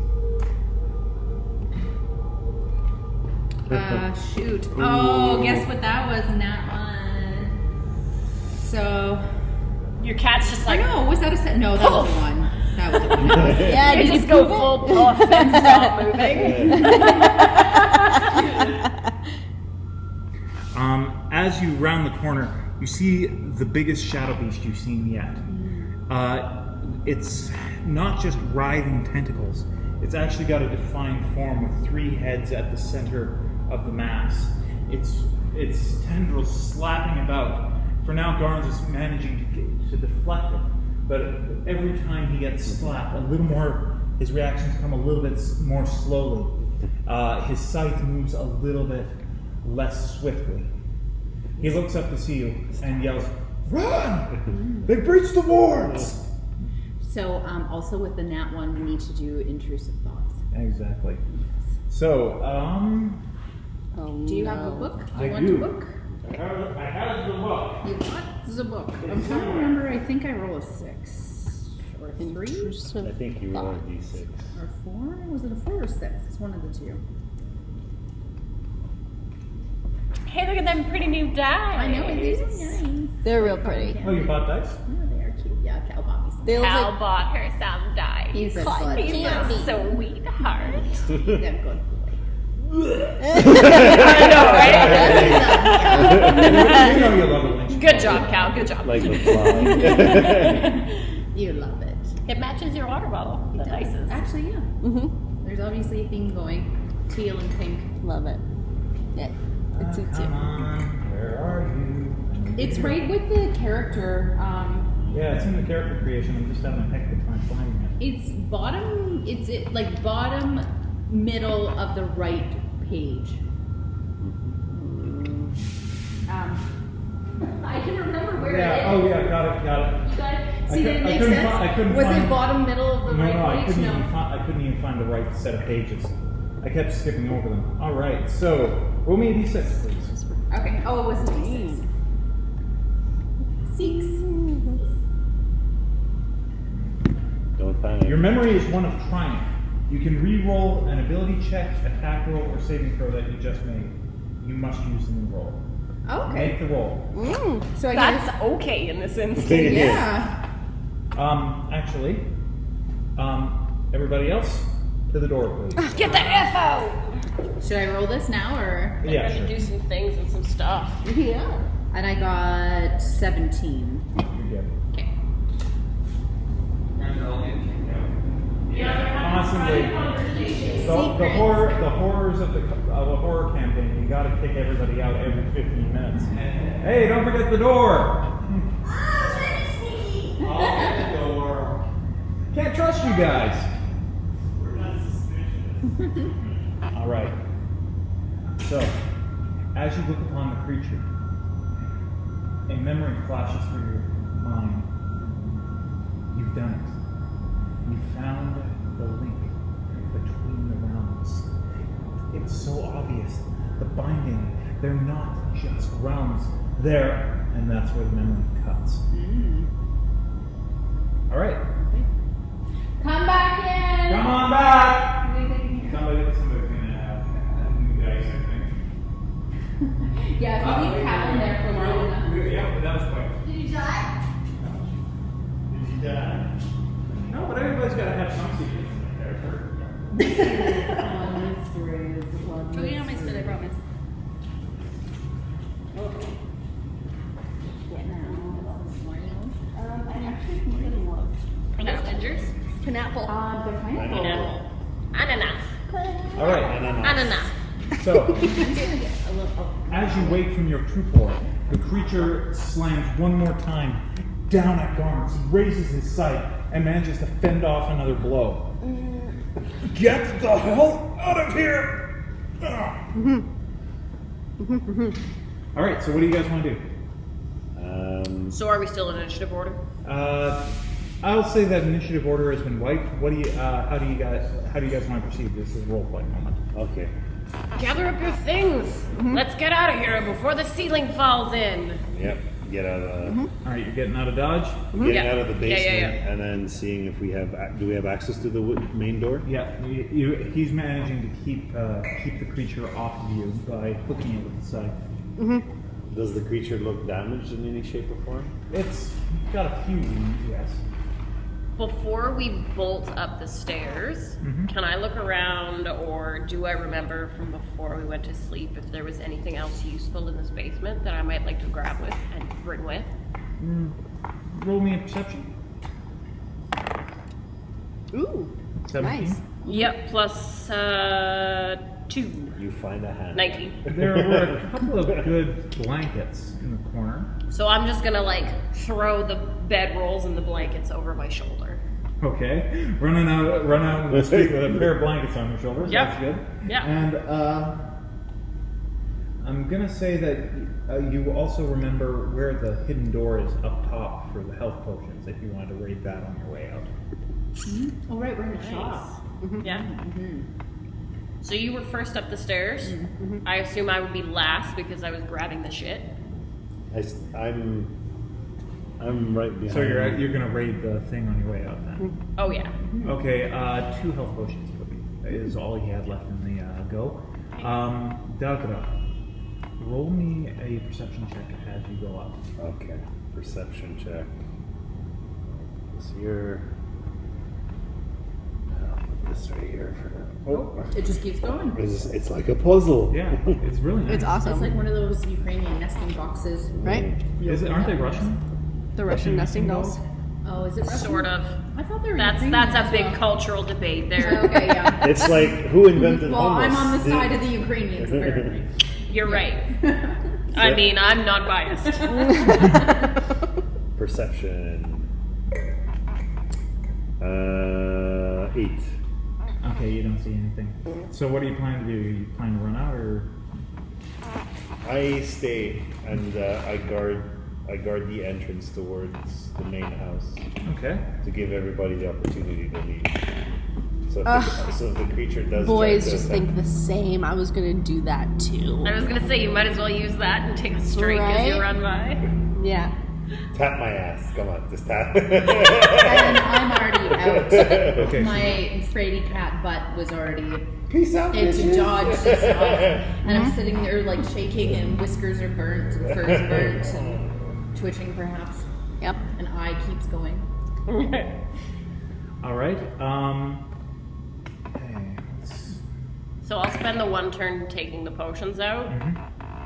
Shoot. Oh, guess what that was? Nat one. So, Your cat's just I like, know. Was that a set? No, that was a one. That was a one. Yeah, you did you just go poop it? full puff and stop moving. As you round the corner, you see the biggest shadow beast you've seen yet. It's not just writhing tentacles. It's actually got a defined form with 3 heads at the center of the mass. Its tendrils slapping about. For now, Garns is managing to deflect it, but every time he gets slapped, a little more, his reactions come a little bit more slowly. His scythe moves a little bit less swiftly. He looks up to see you and yells, "Run! They've breached the wards!" So, also with the Nat one, we need to do intrusive thoughts. Exactly. So, Oh, Do you have a no. book? I want do. a book? I have the book. You what? This is a book. I'm trying to remember. I think I roll a 6 or a 3 Intrusive I think you roll a thought. d6. or 4. Was it a 4 or 6? It's one of the two. Hey, look at them pretty new dice. I know these are nice. They're real pretty. Oh, you bought dice? Oh, they are cute. Yeah, Cal bought me some. They look Cal like bought her some dice. He's a Cotton good He's candy. a sweetheart. He's a good boy. I know, right? You know you love it when she Good calls job, you. Cal. Good job. Like a fly. You love it. It matches your water bottle. The dices. Actually, yeah. Mm-hmm. There's obviously a theme going. Teal and pink. Love it. Yeah, it suits you. Come on, where are you? It's right with the character. Yeah, it's in the character creation. I'm just having a heck of a time finding it. It's bottom. It's like bottom middle of the right page. I can remember where it is. Yeah. Oh, yeah. Got it. You got it. See, I did it make couldn't sense? I couldn't Was find, it bottom middle of the No, right no, I page? couldn't No. I couldn't even find the right set of pages. I kept skipping over them. All right. So roll me a d6, please. Okay. Oh, it was a D6. 6. Don't panic. Your memory is one of triumph. You can re-roll an ability check, attack roll, or saving throw that you just made. You must use the new roll. Okay. Make the roll. So I That's guess. okay in this instance. Yeah. Actually, everybody else, to the door, please. Get the F out! Should I roll this now or? I'm Yeah, gonna sure. do some things and some stuff. Yeah. And I got 17. You're good. Okay. Constantly, the horrors of the horror campaign. You got to kick everybody out every 15 minutes. Hey, don't forget the door. Can't trust you guys. All right. So, as you look upon the creature, a memory flashes through your mind. You've done it. You found the link between the realms. It's so obvious. The binding, they're not just realms. They're, and that's where the memory cuts. All right. Come back in! Come on back! Somebody's gonna have new dice, I think. Yeah, if you leave Cal in there for long enough. Yeah, but that was quick. Did you die? Did you die? No, but everybody's got to have some secrets in their character. Julian on my spit, I promise. I actually really love Gingers? pineapple. The pineapple. Ananas. All right. Ananas. So, as you wake from your torpor, the creature slams one more time down at Garnes, raises his sight, and manages to fend off another blow. Get the hell out of here! All right. So, what do you guys want to do? So are we still in initiative order? I'll say that initiative order has been wiped. What do you? How do you guys want to proceed? This is a role play moment. Okay. Gather up your things. Let's get out of here before the ceiling falls in. Yep. Get out of All right, you're getting out of Dodge. getting Yeah. out of the Yeah, basement, yeah. and then seeing if we have do we have access to the main door? Yeah, he's managing to keep the creature off of you by hooking it with the scythe. Does the creature look damaged in any shape or form? It's got a few wounds, yes. Before we bolt up the stairs, can I look around, or do I remember from before we went to sleep if there was anything else useful in this basement that I might like to grab with and bring with? Roll me a perception. Ooh, 17. nice. Yep, plus 2. You find a hand. 19. There were a couple of good blankets in the corner. So I'm just gonna throw the bedrolls and the blankets over my shoulder. Okay, running out in the street with a pair of blankets on your shoulders. Yep. That's good. Yep. And I'm gonna say that you also remember where the hidden door is up top for the health potions. If you wanted to raid that on your way out. Oh, right, we're in the shop. Yeah. So you were first up the stairs. I assume I would be last because I was grabbing the shit. I'm right behind. So you're gonna raid the thing on your way out then. Oh yeah. Okay, 2 health potions is all he had left in the go. Dagra, roll me a perception check as you go up. Okay. Perception check. This here. I'll put this right here for now. Oh, It just keeps going. it's like a puzzle. Yeah, it's really nice. It's awesome. It's like one of those Ukrainian nesting boxes. Right? Aren't they Russian? The Russian nesting dolls. Oh, is it Russian? Sort of. I thought they were That's Ukrainian a as big well. cultural debate there. Okay, yeah. It's like who invented Well, I'm hummus? on the side of the Ukrainians, apparently. You're right. I mean, I'm not biased. Perception. 8. Okay, you don't see anything. So what do you plan to do? You plan to run out or? I stay and I guard the entrance towards the main house Okay. to give everybody the opportunity to leave. So if, Ugh. so if the creature does Boys try to just attack- think the same. I was gonna do that too. I was gonna say you might as well use that and take a strike as you Right? run by. Yeah. Tap my ass. Come on, just tap. And I'm already out. Okay. My fraidy cat butt was already Peace out, into bitches. dodge and stuff. And I'm sitting there like shaking, and whiskers are burnt, and fur's burnt, and twitching perhaps. Yep. And eye keeps going. All right. Okay. So I'll spend the one turn taking the potions out,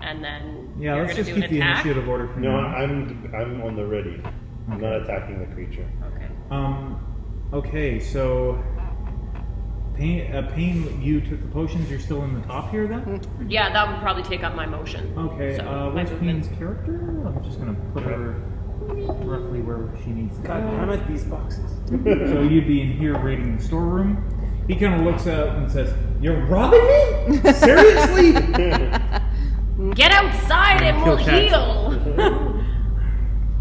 and then Yeah, you're let's gonna just do keep an the attack. initiative order for No, now. I'm on the ready. I'm not attacking the creature. Okay. Okay, so Paine, you took the potions. You're still in the top here, then. Yeah, that would probably take up my motion. Okay. So, my What's movement. Paine's character? I'm just gonna put her roughly where she needs to God go. damn it, these boxes. So you'd be in here raiding the storeroom. He kind of looks out and says, "You're robbing me? Seriously?" Get outside and we'll Kilkax. heal.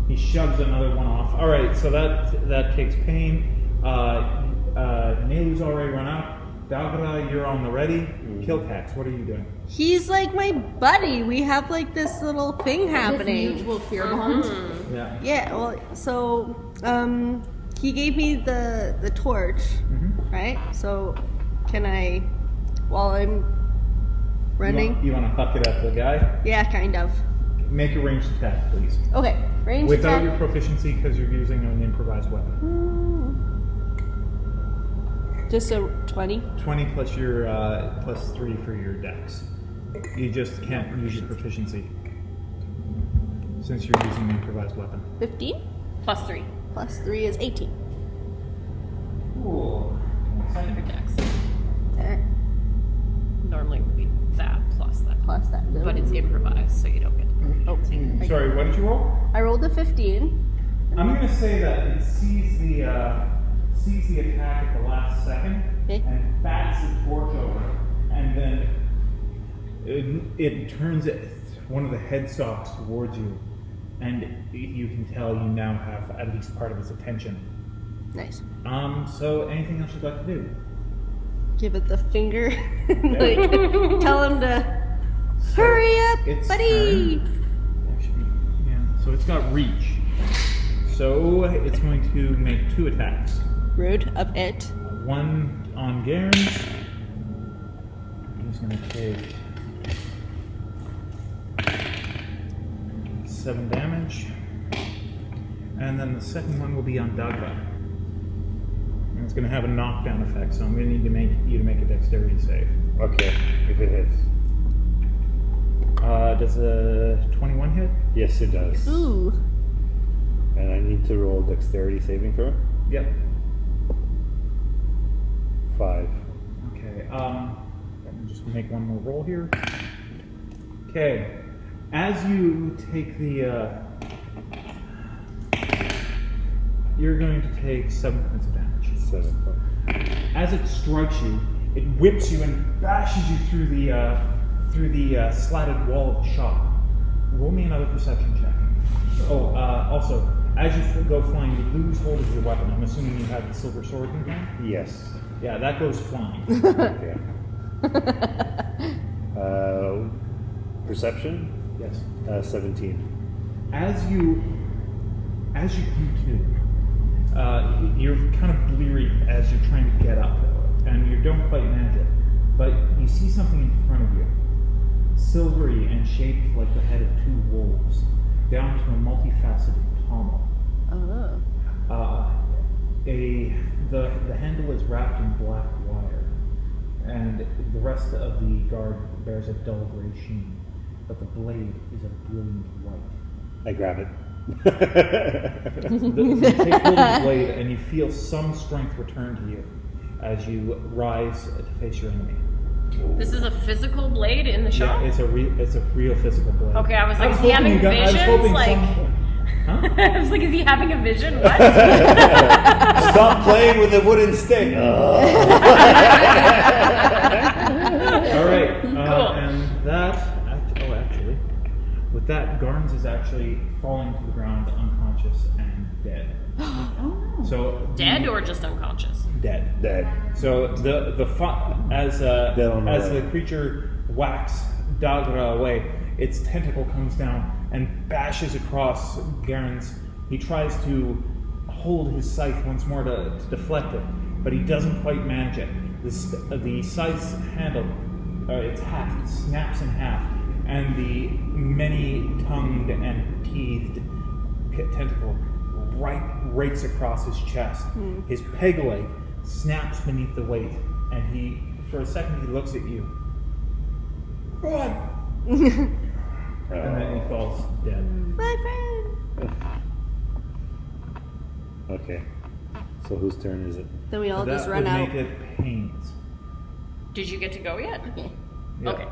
He shoves another one off. All right, so that takes Paine. Naalu's already run out. Dagra, you're on the ready. Kilkax, what are you doing? He's like my buddy. We have like this little thing This happening. mutual fear bond. Yeah. Yeah, well, so he gave me the torch, right? So can I, while I'm running? You want to huck it at the guy? Yeah, kind of. Make a ranged attack, please. Okay, range Without attack. your proficiency, because you're using an improvised weapon. Just a 20. 20 plus your plus 3 for your dex. You just can't use your proficiency since you're using an improvised weapon. 15 Plus 3. plus 3 is 18. Cool. Your dex. There, Normally it would be that plus that. plus that. But it's improvised, so you don't get the proficiency. Sorry, what did you roll? I rolled a 15. I'm going to say that it sees the attack at the last second Okay. and bats the torch over, and then it turns one of the headstalks towards you, and you can tell you now have at least part of its attention. Nice. So anything else you'd like to do? Give it the finger. Like, tell him to hurry up, Its buddy. So it's got reach. So it's going to make 2 attacks. Rude of it. One on Garen's. He's going to take 7 damage. And then the second one will be on Dagra. And it's going to have a knockdown effect, so I'm going to need to make you to make a dexterity save. Okay, if it hits. Does a 21 hit? Yes, it does. Ooh. And I need to roll dexterity saving throw. Yep. 5. Okay, let me just make one more roll here. Okay, as you take the, you're going to take 7 points of damage. 7 points. As it strikes you, it whips you and bashes you through the slatted wall of the shop. Roll me another perception check. Oh, also, as you go flying, you lose hold of your weapon. I'm assuming you have the silver sword in hand? Yes. Yeah, that goes flying. Okay. Perception? Yes. 17. As you come to, you're kind of bleary as you're trying to get up, and you don't quite manage it. But you see something in front of you, silvery and shaped like the head of 2 wolves, down to a multifaceted pommel. Oh. The handle is wrapped in black wire, and the rest of the guard bears a dull gray sheen, but the blade is a brilliant white. I grab it. You take hold of the blade, and you feel some strength return to you as you rise to face your enemy. This is a physical blade in the shop? Yeah, it's a real physical blade. Okay, I was like, is he hoping having you got- I was visions? hoping Like, Huh? I was like, is he having a vision? What? Stop playing with a wooden stick. All right, Cool. and that. Actually, with that, Garns is actually falling to the ground, unconscious and dead. So Dead or just unconscious? dead. Dead. So as Dead on the arrival. creature whacks Dagra away, its tentacle comes down and bashes across Garen's. He tries to hold his scythe once more to deflect it, but he doesn't quite manage it. The scythe's handle, its haft, snaps in half, and the many-tongued and teethed tentacle rakes across his chest. His peg leg snaps beneath the weight, and he, for a second, he looks at you. Run! And then he falls dead. My friend. Okay. So whose turn is it? Then we all that just run would out. make it Paine's. Did you get to go yet? Yeah. Okay.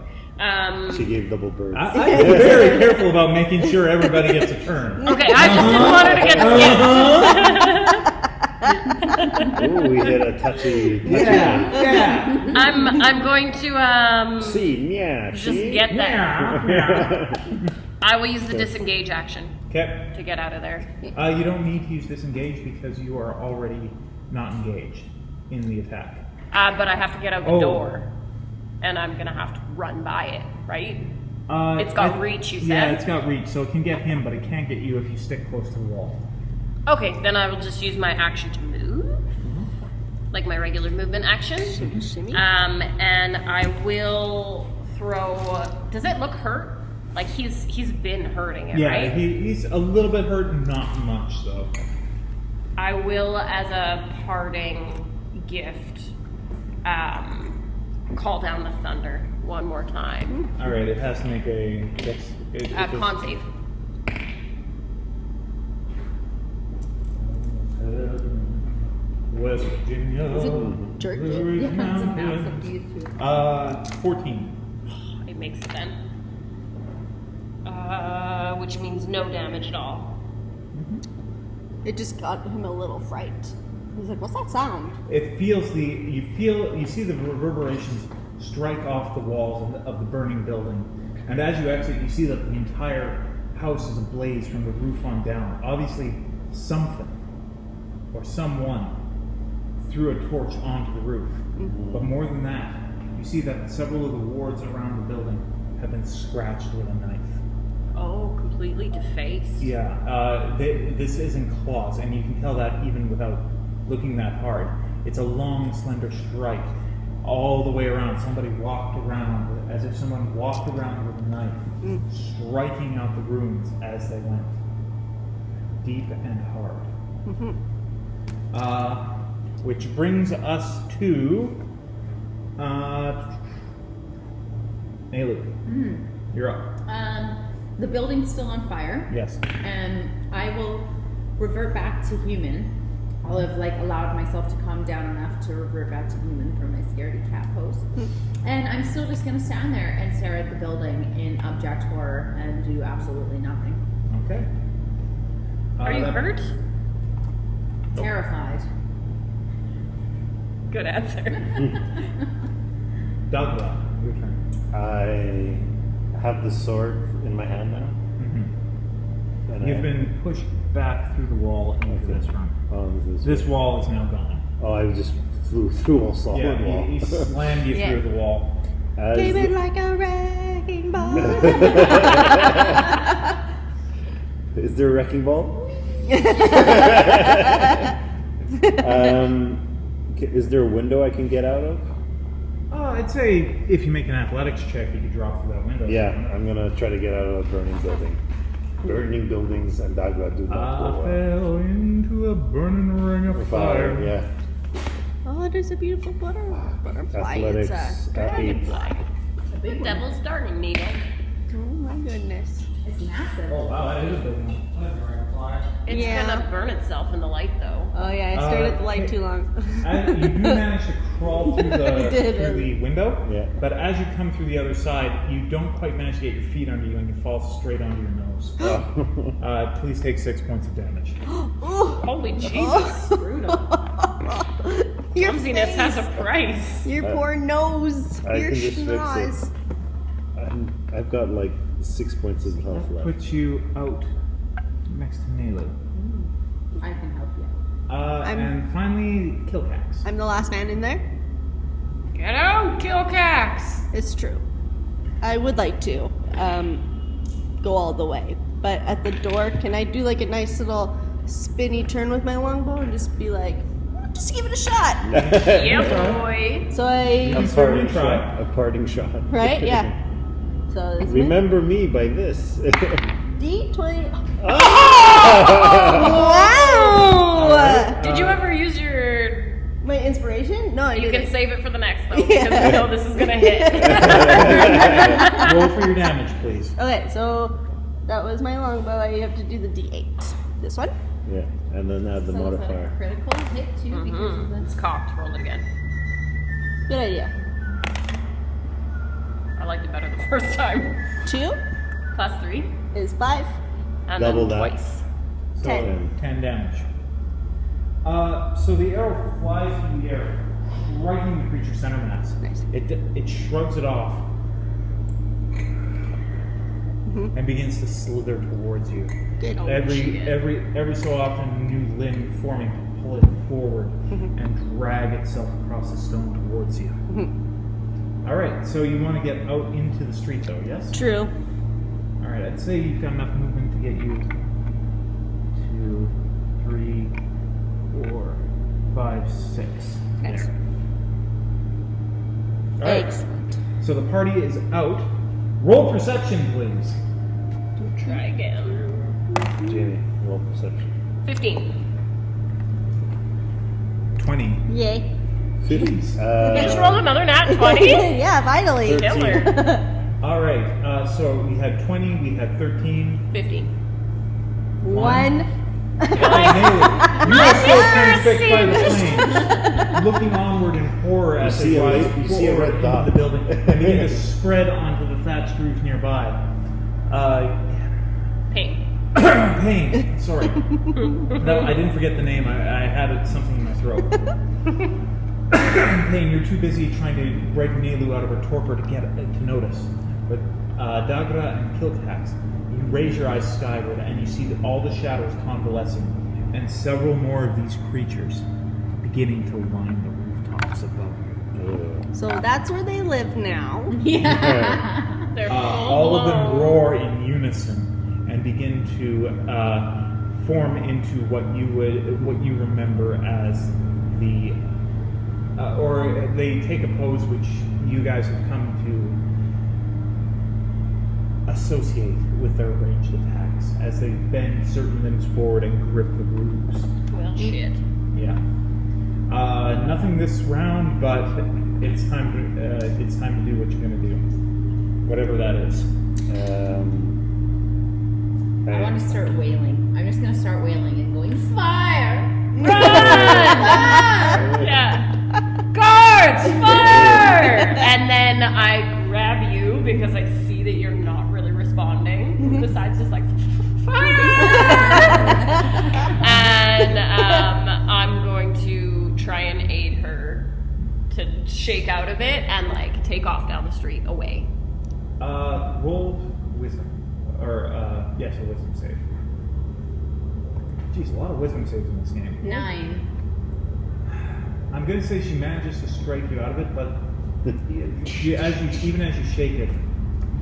She gave double birds. I'm very careful about making sure everybody gets a turn. Okay, I just didn't want her to get skipped. Ooh, we hit a touchy. Yeah. I'm going to See, yeah. just get that. I will use the disengage action Okay. to get out of there. You don't need to use disengage because you are already not engaged in the attack. But I have to get out the Oh. door, and I'm gonna have to run by it, right? It's got reach, you Yeah, said? it's got reach, so it can get him, but it can't get you if you stick close to the wall. Okay, then I will just use my action to move, like my regular movement action. Shimmy. And I will throw. Does it look hurt? Like he's been hurting it, Yeah, right? he's a little bit hurt, not much though. I will, as a parting gift, call down the thunder one more time. All right, it has to make a Con save. West Virginia. Is it jerky? Blue Yeah, it's a massive Mountains. use to it. 14. It makes it then. Which means no damage at all. It just got him a little fright. He's like, "What's that sound?" It feels you see the reverberations strike off the walls of the burning building, and as you exit, you see that the entire house is ablaze from the roof on down. Obviously, something or someone threw a torch onto the roof. But more than that, you see that several of the wards around the building have been scratched with a knife. Oh, completely defaced. Yeah, this isn't claws, and you can tell that even without looking that hard. It's a long, slender strike all the way around. Somebody walked around as if someone walked around with a knife, striking out the runes as they went, deep and hard. Which brings us to Naalu. You're up. The building's still on fire. Yes. And I will revert back to human. I'll have allowed myself to calm down enough to revert back to human from my scaredy cat pose. And I'm still just gonna stand there and stare at the building in abject horror and do absolutely nothing. Okay. Are you hurt? Terrified. Good answer. Dagra, your turn. I have the sword in my hand now. And You've been pushed back through the wall into this room. Oh, This wall is now gone. Oh, I just flew through a solid Yeah, wall. he slammed you Yeah. through the wall. As Came the- in like a wrecking ball. Is there a wrecking ball? Is there a window I can get out of? I'd say if you make an athletics check, you could drop through that window. Yeah, I'm gonna try to get out of the burning building. Burning buildings and Dagra do not I go well. fell into a burning ring of fire. Yeah. Oh, there's a beautiful butterfly. Athletics It's a at 8. It's a big one. Devil's darning needle. oh my goodness. It's massive. Oh wow, that is a big one. That's a dragonfly. It's Yeah. gonna burn itself in the light, though. Oh yeah, I stared at the light okay. too long. You do manage to crawl through did. through the window, Yeah. but as you come through the other side, you don't quite manage to get your feet under you, and you fall straight onto your nose. Please take 6 points of damage. Holy Jesus. Your Clumsiness has a face. price. Your poor nose. I Your can just fix it. schnoz. I've got 6 points of health That left. puts you out next to Naalu. I can help you. And finally, Kilkax. I'm the last man in there. Get out, Kilkax! It's true. I would like to. go all the way. But at the door, can I do like a nice little spinny turn with my longbow and just be like, just give it a shot? Yeah, boy. So I, A parting shot. A parting shot. right? Yeah. So this Remember me by this. D20. Ah! Wow! Did you ever use your... My inspiration? No, I You didn't. can save it for the next, though, because we know this is going to hit. Roll for your damage, please. Okay, so that was my longbow. You have to do the D8. This one? Yeah, and then add the So is that a modifier. critical hit too because of It's this. cocked. Roll it again. Good idea. I liked it better the first time. 2 Plus 3. is 5. And Double then that. twice. So 10. 10 damage. So the arrow flies through the air, striking the creature's center mass. Nice. It shrugs it off and begins to slither towards you. Good. Every so often, a new limb forming to pull it forward and drag itself across the stone towards you. All right, so you want to get out into the street, though, yes? True. All right, I'd say you've got enough movement to get you 2, 3, 4, 5, 6. Nice. There. All right. Excellent. So the party is out. Roll perception, please. Try again. Jaymi, roll perception. 15. 20. Yay. 50. You just rolled another nat 20? Yeah, finally. Killer. All right, so we had 20, we had 13. 15. 1. Naalu, you are so transfixed by the Mercy. flames, looking onward in horror as see they a rise red- you see a forward red into dot. the building and begin to spread onto the thatched roof nearby. Pain. Paine, sorry. No, I didn't forget the name. I had something in my throat. Paine, you're too busy trying to break Naalu out of her torpor to notice. But Dagra and Kilkax, you raise your eyes skyward and you see all the shadows convalescing and several more of these creatures beginning to line the rooftops above you. So that's where they live now. Yeah. They're All of them full roar in unison and begin to form into what you remember as the, or they take a pose which you guys have come to associate with their ranged attacks as they bend certain limbs forward and grip the roofs. Well, shit. Yeah. Nothing this round, but it's time to do what you're gonna do, whatever that is. I want to start wailing. I'm just gonna start wailing and going fire. Yeah. Guards, fire! And then I grab you because I see that you're not really responding. Besides just like fire. And I'm going to try and aid her to shake out of it and like take off down the street away. Roll wisdom, or yes, a wisdom save. Jeez, a lot of wisdom saves in this game. 9. I'm gonna say she manages to strike you out of it, but even as you shake it,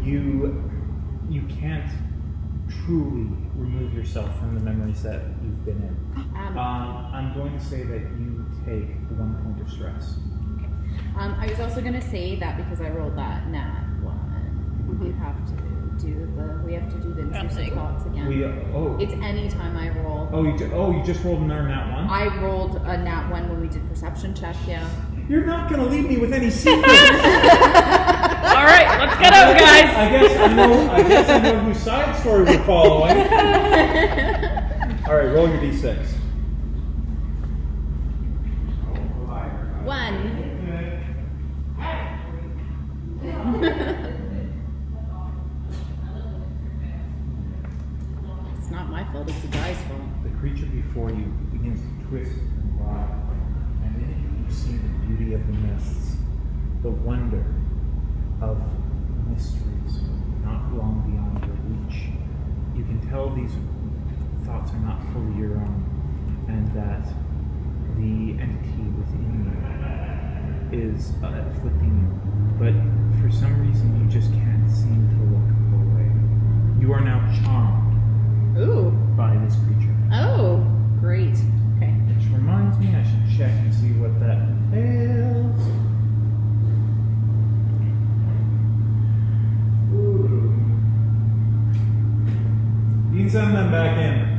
you can't truly remove yourself from the memories that you've been in. I'm going to say that you take 1 point of stress. I was also gonna say that because I rolled that nat 1. You have to do the intrusive thoughts again. It's any time I roll. You just rolled another nat 1? I rolled a nat 1 when we did perception check, yeah. You're not gonna leave me with any secrets! All right, let's get out, guys. I guess I know whose side story we're following. Alright, roll your d6. 1. It's not my fault, it's the guy's fault. The creature before you begins to twist and writhe, and in it you see the beauty of the mists, the wonder of mysteries not long beyond your reach. You can tell these thoughts are not fully your own, and that the entity within you is afflicting you, but for some reason you just can't seem to look away. You are now charmed Ooh. by this creature. Oh, great. Okay. Which reminds me, I should check and see what that entails. Ooh. You can send them back in.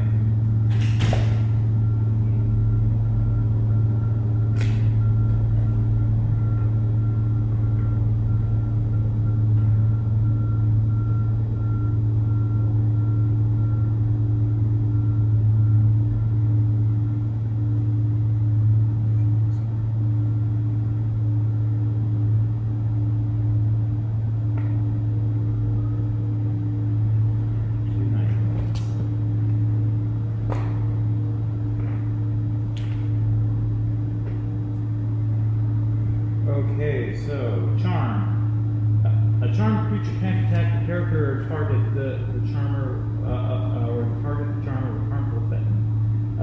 Okay, so charm. A charmed creature can't attack the character or target the charmer, or target the charmer with harmful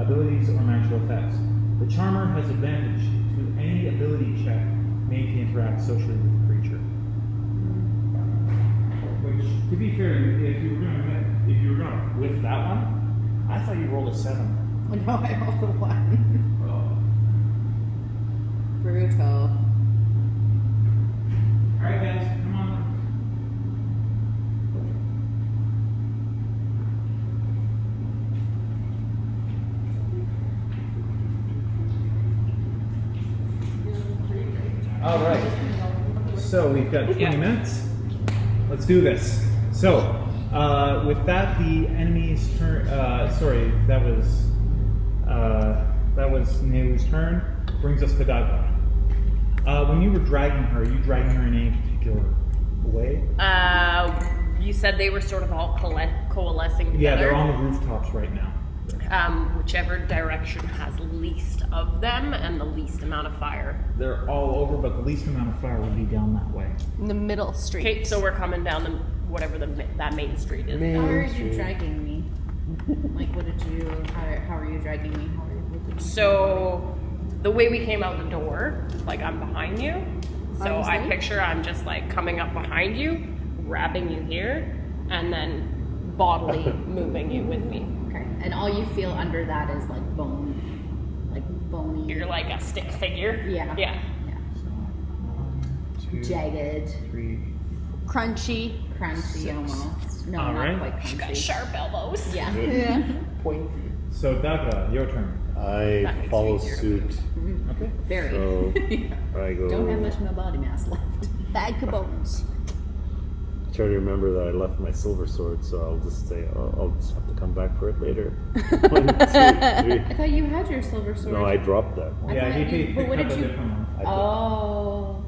abilities or magical effects. The charmer has advantage to any ability check made to interact socially with the creature. Which, to be fair, if you were going with that one, I thought you rolled a 7. No, I rolled a 1. Brutal. Alright guys, come on. Alright. So we've got 20 minutes. Let's do this. So, with that, the enemy's turn. Sorry, that was Naalu's turn. Brings us to Dagra. When you were dragging her, you dragging her in any particular way? You said they were sort of all coalescing together. Yeah, they're on the rooftops right now. Whichever direction has least of them and the least amount of fire. They're all over, but the least amount of fire would be down that way. In the middle street. Okay, so we're coming down that main street is. How are you dragging me? Like, what did you? How are you dragging me? So, the way we came out the door, like I'm behind you. So I picture I'm just like coming up behind you, grabbing you here, and then bodily moving you with me. Okay. And all you feel under that is like bone, like bony. You're like a stick figure. Yeah. Yeah. Two, Jagged, 3. Crunchy. crunchy almost. No, All not right. quite She's got crunchy. sharp elbows. Yeah. Yeah. So Dagra, your turn. I That makes follow it easier to suit. Okay. Very. So I go. Don't have much of my body mass left. Bag of bones. Try to remember that I left my silver sword, so I'll just say I'll just have to come back for it later. 1, 2, 3. I thought you had your silver sword. No, I dropped that one. Yeah, thought he you- picked but what up did a you- different one. I dropped Oh.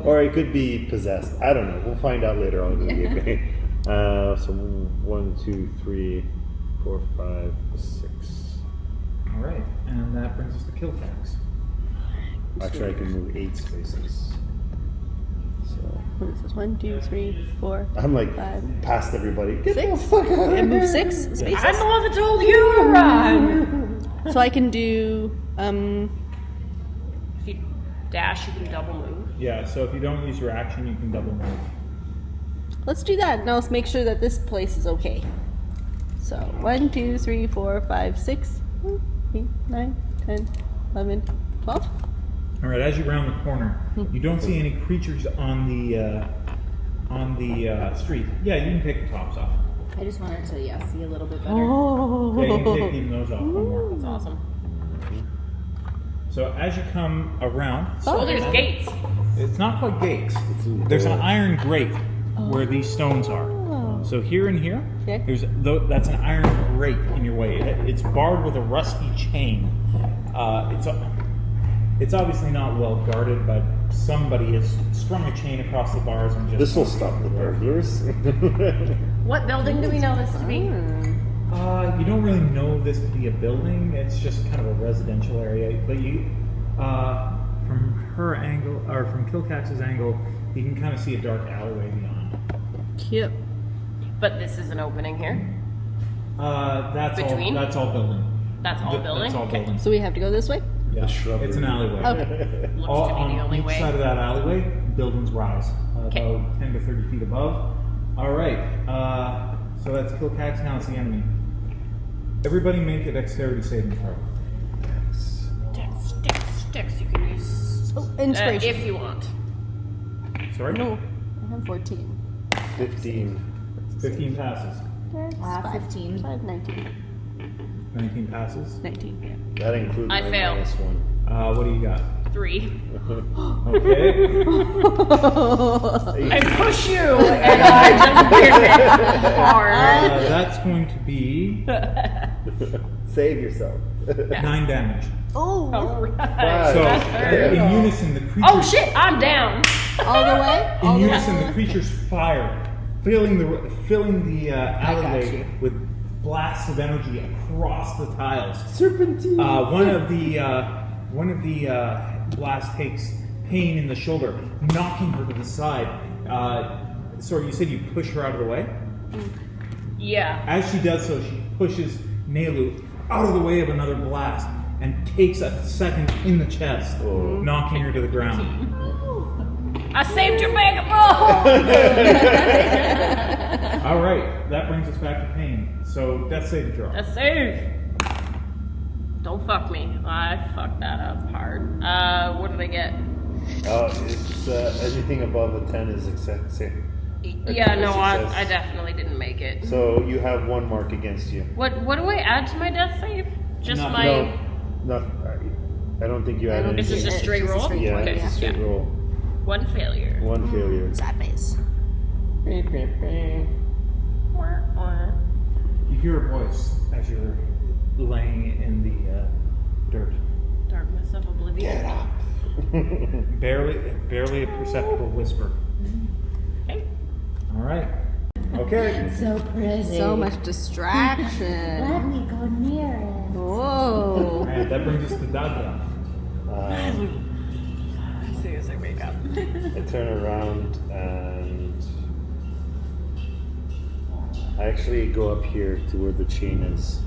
Or it could be possessed. I don't know. We'll find out later on in the game. So 1, 2, 3, 4, 5, 6. All right, and that brings us to Kilkax. Actually, I can move 8 spaces. So What is this? 1, 2, 3, 4. I'm like 5, past everybody. Get 6. the fuck out I of move here. 6 spaces. I'm the one that told you to run. So I can do If you dash, you can double move. Yeah, so if you don't use your action, you can double move. let's do that. Now let's make sure that this place is okay. So 1, 2, 3, 4, 5, 6, 7, 8, 9, 10, 11, 12. All right, as you round the corner, you don't see any creatures on the street. Yeah, you can take the tops off. I just wanted to see a little bit better. Oh. Yeah, you can take even those off. One more. That's awesome. So as you come around, Oh, there's gates. it's not quite gates. There's an iron grate where these stones are. So here and here, Okay. that's an iron grate in your way. It's barred with a rusty chain. It's obviously not well guarded, but somebody has strung a chain across the bars and just. This will stop the burglars. What building do we know this to be? You don't really know this to be a building. It's just kind of a residential area. But you, from her angle or from Kilkax's angle, you can kind of see a dark alleyway beyond. Cute. But this is an opening here. That's Between? all. That's all building. That's all building? That's all Okay. building. So we have to go this way? Yeah, shrubbery. it's an alleyway. Okay. Looks to be the On only each way. side of that alleyway, buildings rise Okay. about 10 to 30 feet above. Alright, so that's Kilkax, now it's the enemy. Everybody make a dexterity saving throw. Dex, you can use Inspiration. if you want. Sorry? No, I have 14. 15. 15 passes. 15. 5, 19. 19 passes. 19, yeah. That includes I my fail. -1. What do you got? 3. Okay. I push you, and I just hit it hard. That's going to be Save yourself. 9 damage. Oh, Alright. So, That's in unison, the creatures... Oh shit, I'm down. all the way? In unison, the creatures fire, filling the alleyway with blasts of energy across the tiles. Serpentine. One of the blasts takes Paine in the shoulder, knocking her to the side. Sorry, you said you push her out of the way? Yeah. As she does so, she pushes Naalu out of the way of another blast and takes a second in the chest, knocking her to the ground. I saved your bag of balls. All right, that brings us back to Paine. So, death saving throw. That's safe. Don't fuck me. I fucked that up hard. What did I get? It's anything above a 10 is accepted. Yeah, no, Success. I definitely didn't make it. So you have 1 mark against you. What do I add to my death save? Just No. my. No, I don't think you had It's anything. just a straight roll? Yeah, Okay, it's a straight yeah. roll. One failure. 1 failure. Sad face. You hear a voice as you're laying in the dirt. Darkness of oblivion. Get up. Barely a perceptible whisper. Okay. All right. Okay. So pretty. So much distraction. Let me go near it. Whoa. And that brings us to Dagra. As soon as I wake up. I turn around and I actually go up here to where the chain is.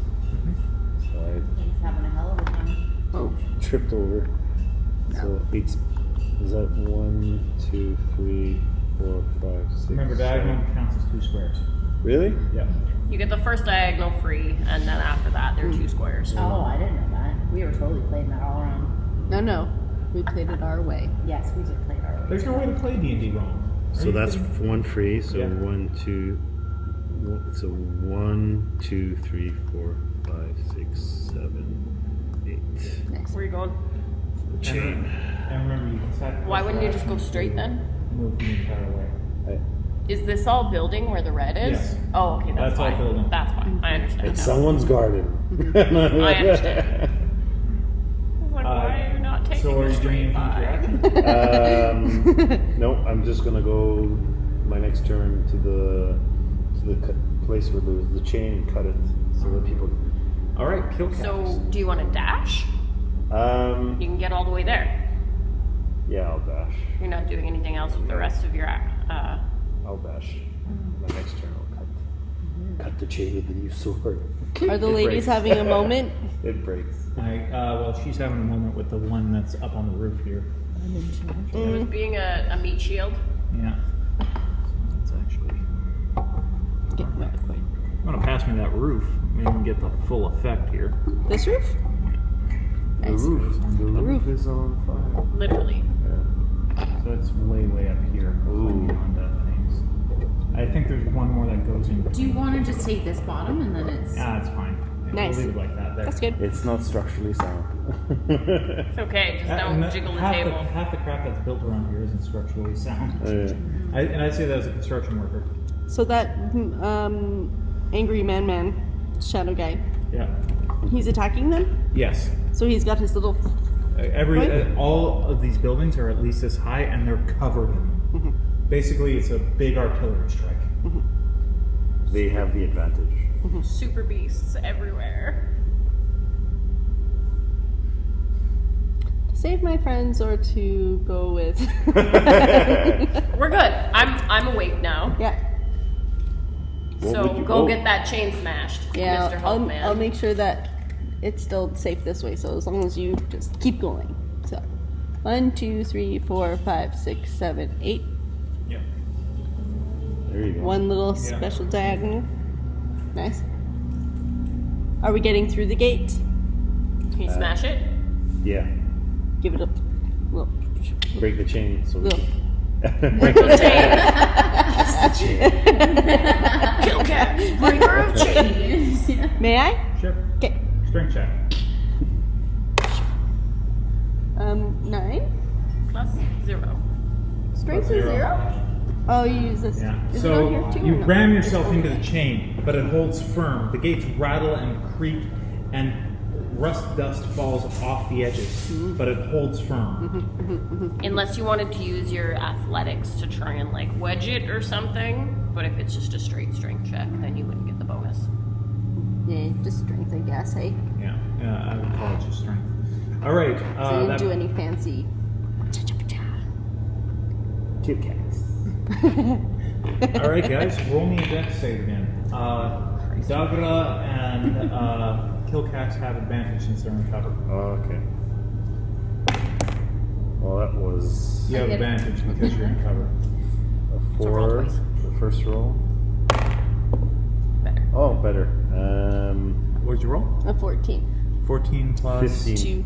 So He's having a hell of a time. I tripped over. So it's is that 1, 2, 3, 4, 5, 6. Remember, diagonal counts as 2 squares. Really? Yeah. You get the first diagonal free, and then after that, there are 2 squares. Oh, I didn't know that. We were totally playing that all around. No. We played it our way. Yes, we did play it our way. There's no way to play D&D wrong. Are So you that's kidding? 1 free. So Yeah. 1, 2. So 1, 2, 3, 4, 5, 6, 7, 8. Nice. Where are you going? Chain. And remember, you can sacrifice. Why wouldn't you just go action straight to then? Move the entire way. Is this all building where the red is? Yes. Oh, okay, that's That's all fine. building. That's fine. I understand. It's now. someone's garden. I understand. I was like, why are you not taking So are the you doing straight anything by? for action? No, I'm just gonna go my next turn to the place where there's the chain and cut it so that people. All right, Kilkax. So, do you want to dash? You can get all the way there. Yeah, I'll dash. You're not doing anything else with the rest of your I'll dash. My next turn, I'll cut the chain with the new sword. Are the It ladies breaks. having a moment? It breaks. Well, she's having a moment with the one that's up on the roof here. It was being a meat shield. Yeah. So it's actually. Get that way. I'm gonna pass me that roof. Maybe we can get the full effect here. This roof? The Nice. roof is on fire. Literally. So it's way up here. Ooh. Beyond things. I think there's one more that goes in. Do you want to just take this bottom and then it's... It's fine. Yeah, Nice. We'll leave it like that. There. That's good. It's not structurally sound. It's okay. Just don't jiggle the table. Half the crap that's built around here isn't structurally sound. Yeah. I say that as a construction worker. So that angry man, shadow guy, Yeah. he's attacking them? Yes. So he's got his little... All of these buildings are at least this high, and they're covered in them. Basically, it's a big artillery strike. They have the advantage. Super beasts everywhere. To save my friends or to go with... We're good. I'm awake now. Yeah. What So would you- go oh. get that chain smashed, Mr. Yeah, Hulkman. I'll make sure that it's still safe this way, so as long as you just keep going. So, 1, 2, 3, 4, 5, 6, 7, 8. Yep. There you go. One little Yeah. special diagonal. Nice. Are we getting through the gate? Can you smash it? Yeah. Give it a little. Break the chain. So we little. break the chain. Kilkax, breaker of chains. May I? Sure. Okay. Strength check. 9. Plus 0. Strength Plus is 0. 0? Oh, you use this. Yeah. Is it on here So too, you or no? ram yourself into the chain, but it holds firm. The gates rattle and creak, and rust dust falls off the edges, but it holds firm. Unless you wanted to use your athletics to try and like wedge it or something. But if it's just a straight strength check, then you wouldn't get the bonus. Yeah, just strength, I guess, hey? Yeah, I would call it just strength. All right. So you didn't do any fancy. Kilkax. All right, guys, roll me a dex save again. Dagra and Kilkax have advantage since they're in cover. Oh, okay. Well, that was You have I get it. advantage because you're in cover. a So roll 4. twice. The first roll. Better. Oh, better. What'd you roll? A 14. 14 plus 15. 2.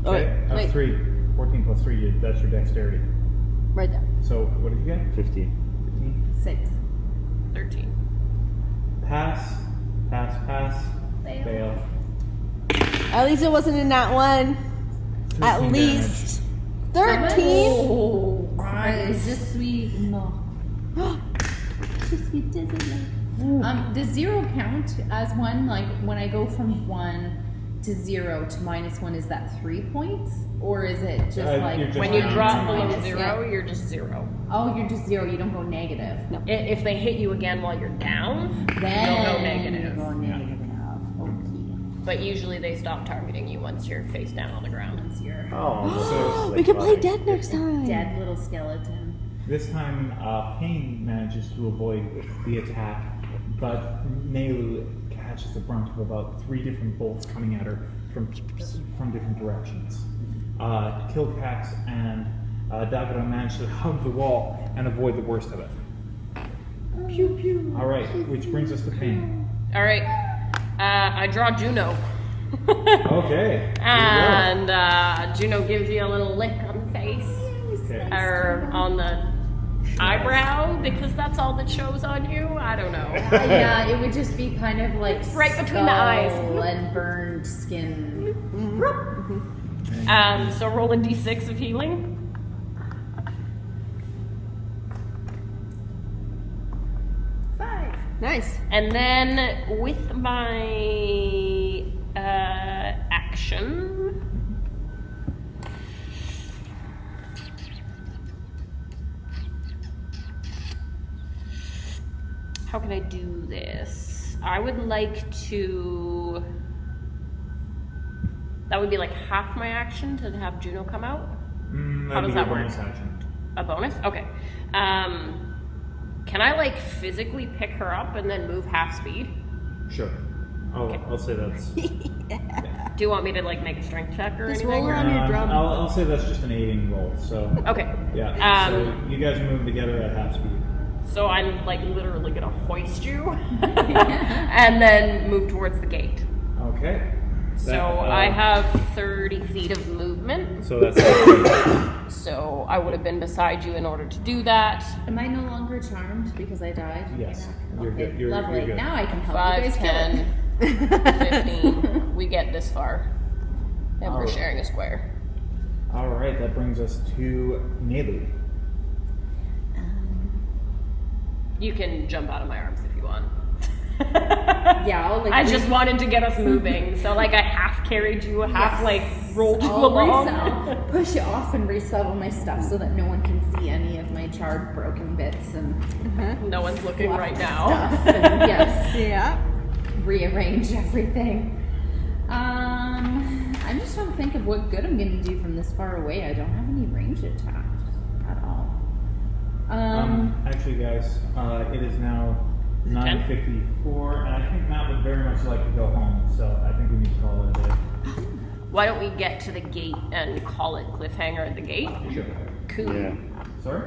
Oh, Okay, wait. 3. 14 plus 3, that's your dexterity. Right there. So, what did you get? 15. 15? 6. 13. Pass. Fail. At least it wasn't in that one. 13 At damage. least 13. Oh, is this sweet? No. Too sweet, isn't it? Does 0 count as 1? Like when I go from 1 to 0 to -1, is that 3 points? Or is it just like you're just When you down drop to below minus, 0, yeah. you're just 0. Oh, you're just 0, you don't go negative. No. If they hit you again while you're down, Then you'll go negative. You go negative. Okay. But usually they stop targeting you once you're face down on the ground. Once you're Oh, We could play dead next time. dead little skeleton. This time, Paine manages to avoid the attack, but Naalu catches the brunt of about 3 different bolts coming at her from different directions. Kilkax and Dagra manage to hug the wall and avoid the worst of it. Pew pew. All right, which brings us to Paine. All right. I draw Juno. Okay. And Juno gives you a little lick on the face. Okay. Or on the eyebrow, because that's all that shows on you. I don't know. Yeah, it would just be kind of like Right between the eyes. skull and burned skin. So roll a d6 of healing. Nice. And then with my action, how can I do this? I would like to. That would be like half my action to have Juno come out. How does That'd be that your work? bonus action. A bonus? Okay. Can I like physically pick her up and then move half speed? Sure. I'll say that's. Do you want me to like make a strength check or Just anything? roll it on your drum. I'll say that's just an aiding roll. So Okay. yeah. So you guys are moving together at half speed. So I'm like literally gonna hoist you and then move towards the gate. Okay. So I have 30 feet of movement. So that's. So I would have been beside you in order to do that. Am I no longer charmed because I died? Yes, Okay, you're good. You're lovely. good. Now I can help 5, you guys kill 10, 15. We get this far. And we're Alright. sharing a square. All right, that brings us to Naalu. You can jump out of my arms if you want. Yeah, I'll like. I just wanted to get us moving, so like I half carried you, half like rolled you I'll along. push it off and resettle my stuff so that no one can see any of my charred, broken bits and No one's looking right now. stuff. And yes, Yeah. rearrange everything. I'm just trying to think of what good I'm gonna do from this far away. I don't have any ranged attacks at all. Actually, guys, it is now 9:54, and I think Matt would very much like to go home. So I think we need to call it a day. Why don't we get to the gate and call it cliffhanger at the gate? Sure. Cool. Yeah. Sorry.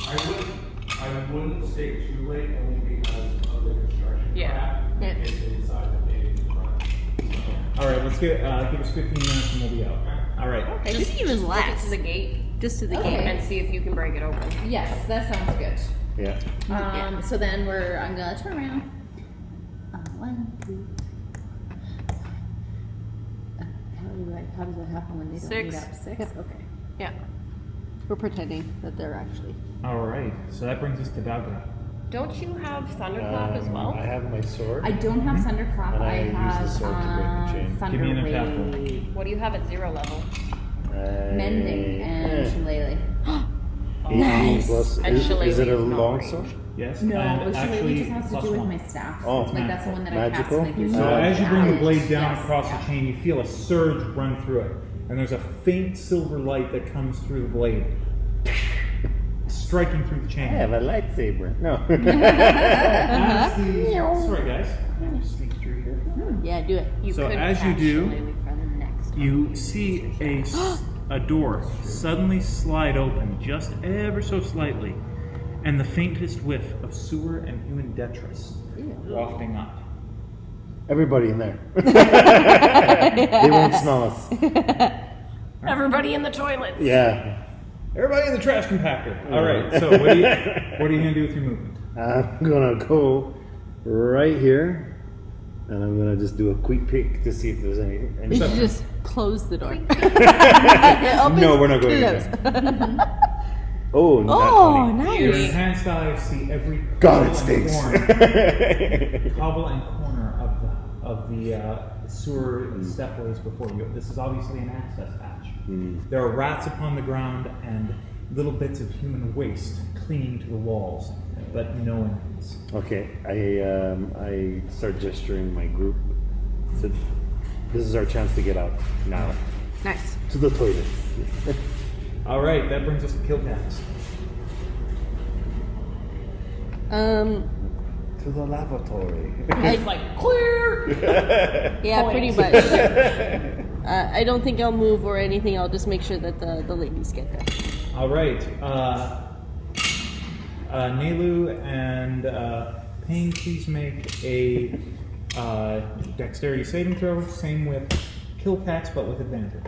I I wouldn't stay too late only because of the construction. Yeah. crap, in case they decide that they need to run. All right, let's give us 15 minutes and we'll be out. All right. Okay, Just just even Get less. to the gate Just to the Okay. game. and see if you can break it open. Yes, that sounds good. Yeah. So then I'm gonna turn around. 1, 2. How does that happen when they don't meet 6. up? 6? Yep. Okay. Yeah. We're pretending that they're actually. All right. So that brings us to Dagra. Don't you have Thunderclap as well? I have my sword. I don't have Thunderclap. And I I use the have sword to break the chain. Thunder Give me an attack roll. Ray, What do you have at 0 level? Mending, and Shillelagh. 18 Nice. plus. And Is it a Shillelagh's not long range. sword? Yes. No, and Shillelagh actually just has to plus do with 1. my staff. Oh, Like that's the one that magical? I cast. And I do So as you bring the damage. blade down Yes. across the chain, you feel a surge run through it, and there's a faint silver light that comes through the blade, striking through the chain. I have a lightsaber. No. As the- sorry, guys. Let me sneak through here. Yeah, do it. You So could as you cast do, Shillelagh for the next You see a door suddenly slide open just ever so slightly, and the faintest whiff of sewer and human detritus wafting up. Everybody in there. They won't smell us. Everybody in the toilets. Yeah. Everybody in the trash compactor. All right. So what are you gonna do with your movement? I'm gonna go right here, and I'm gonna just do a quick peek to see if there's any. You should just close the door. No, we're not going close. Oh, not Oh, 20. Your nice. enhanced eyes see every God, it cobble and stinks. cobble and corner of the sewer stepways before you. This is obviously an access hatch. There are rats upon the ground and little bits of human waste clinging to the walls, but no enemies. Okay, I start gesturing my group. So this is our chance to get out now. Nice. To the toilet. All right, that brings us to Kilkax. To the lavatory. It's like clear. Yeah, pretty Point. much. I don't think I'll move or anything. I'll just make sure that the ladies get there. All right, Naalu and Paine, please make a dexterity saving throw. Same with Kilkax, but with advantage.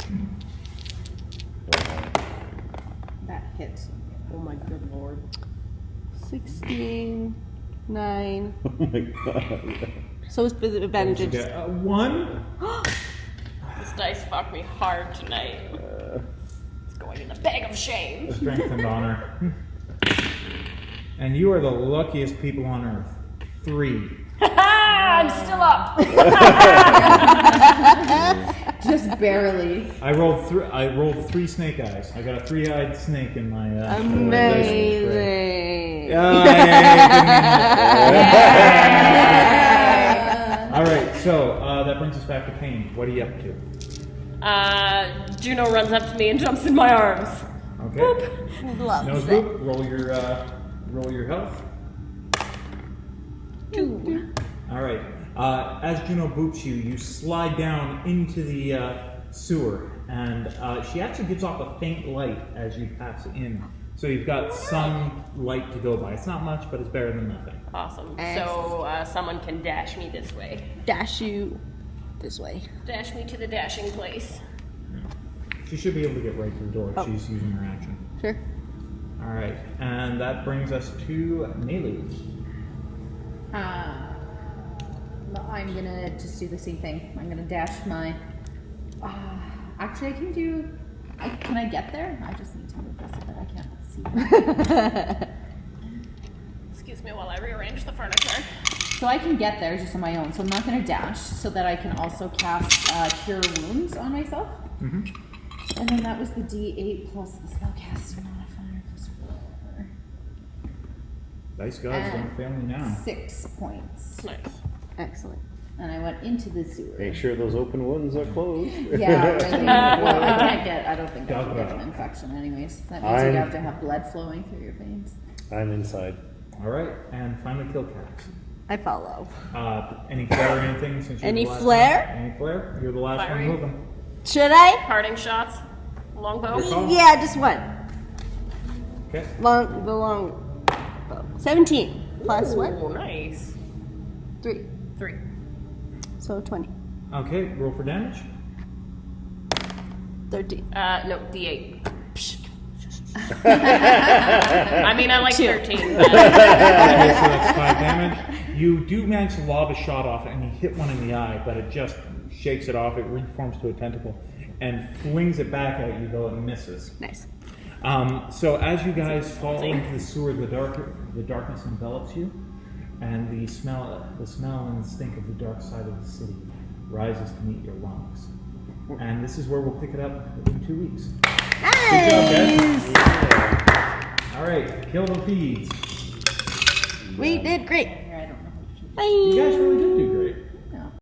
That hits. Oh my good lord. 16, 9. Oh my god. So it's with advantage. You get 1. This dice fucked me hard tonight. It's going in the bag of shame. Strength and honor. And you are the luckiest people on earth. 3. I'm still up. Just barely. I rolled 3 snake eyes. I got a 3-eyed snake in my. Amazing. All right, so that brings us back to Paine. What are you up to? Juno runs up to me and jumps in my arms. Okay. Loves Nose it. boop. Roll your health. 2. All right. As Juno boops you, you slide down into the sewer, and she actually gives off a faint light as you pass in. So you've got some light to go by. It's not much, but it's better than nothing. Awesome. So someone can dash me this way. Dash you this way. Dash me to the dashing place. She should be able to get right through the door if she's using her action. Sure. All right, and that brings us to Naalu. I'm gonna just do the same thing. I'm gonna dash my. Actually, I can do. Can I get there? I just need to move this so that I can't see. Excuse me while I rearrange the furniture. So I can get there just on my own. So I'm not gonna dash, so that I can also cast Cure Wounds on myself. Mm-hmm. And then that was the D8 plus the spellcasting modifier plus 4. Dice gods don't fail me now. 6 points. Nice. Excellent. And I went into the sewer. Make sure those open wounds are closed. Yeah, really. Well, I don't think I can get Dagra. an infection anyways. That means you have to have blood flowing through your veins. I'm inside. All right, and finally Kilkax. I follow. Any flare or anything? Since you're Any the last flare? One? Any flare? You're the last Fiery? one moving. Should I? Parting shots. Longbow. Your call. Yeah, just one. Okay. The long bow. 17 plus what? Oh, nice. 3. 3. So 20. Okay, roll for damage. 13. No, D8. I mean, I like 13. But... Okay, so that's 5 damage. You do manage to lob a shot off, and you hit one in the eye, but it just shakes it off. It reforms to a tentacle and flings it back at you, though it misses. Nice. So as you guys fall into the sewer, the darkness envelops you, and the smell and the stink of the dark side of the city rises to meet your lungs. And this is where we'll pick it up in 2 weeks. Good job, guys. All right, kill the thieves. We did great. I don't know. Bye. You guys really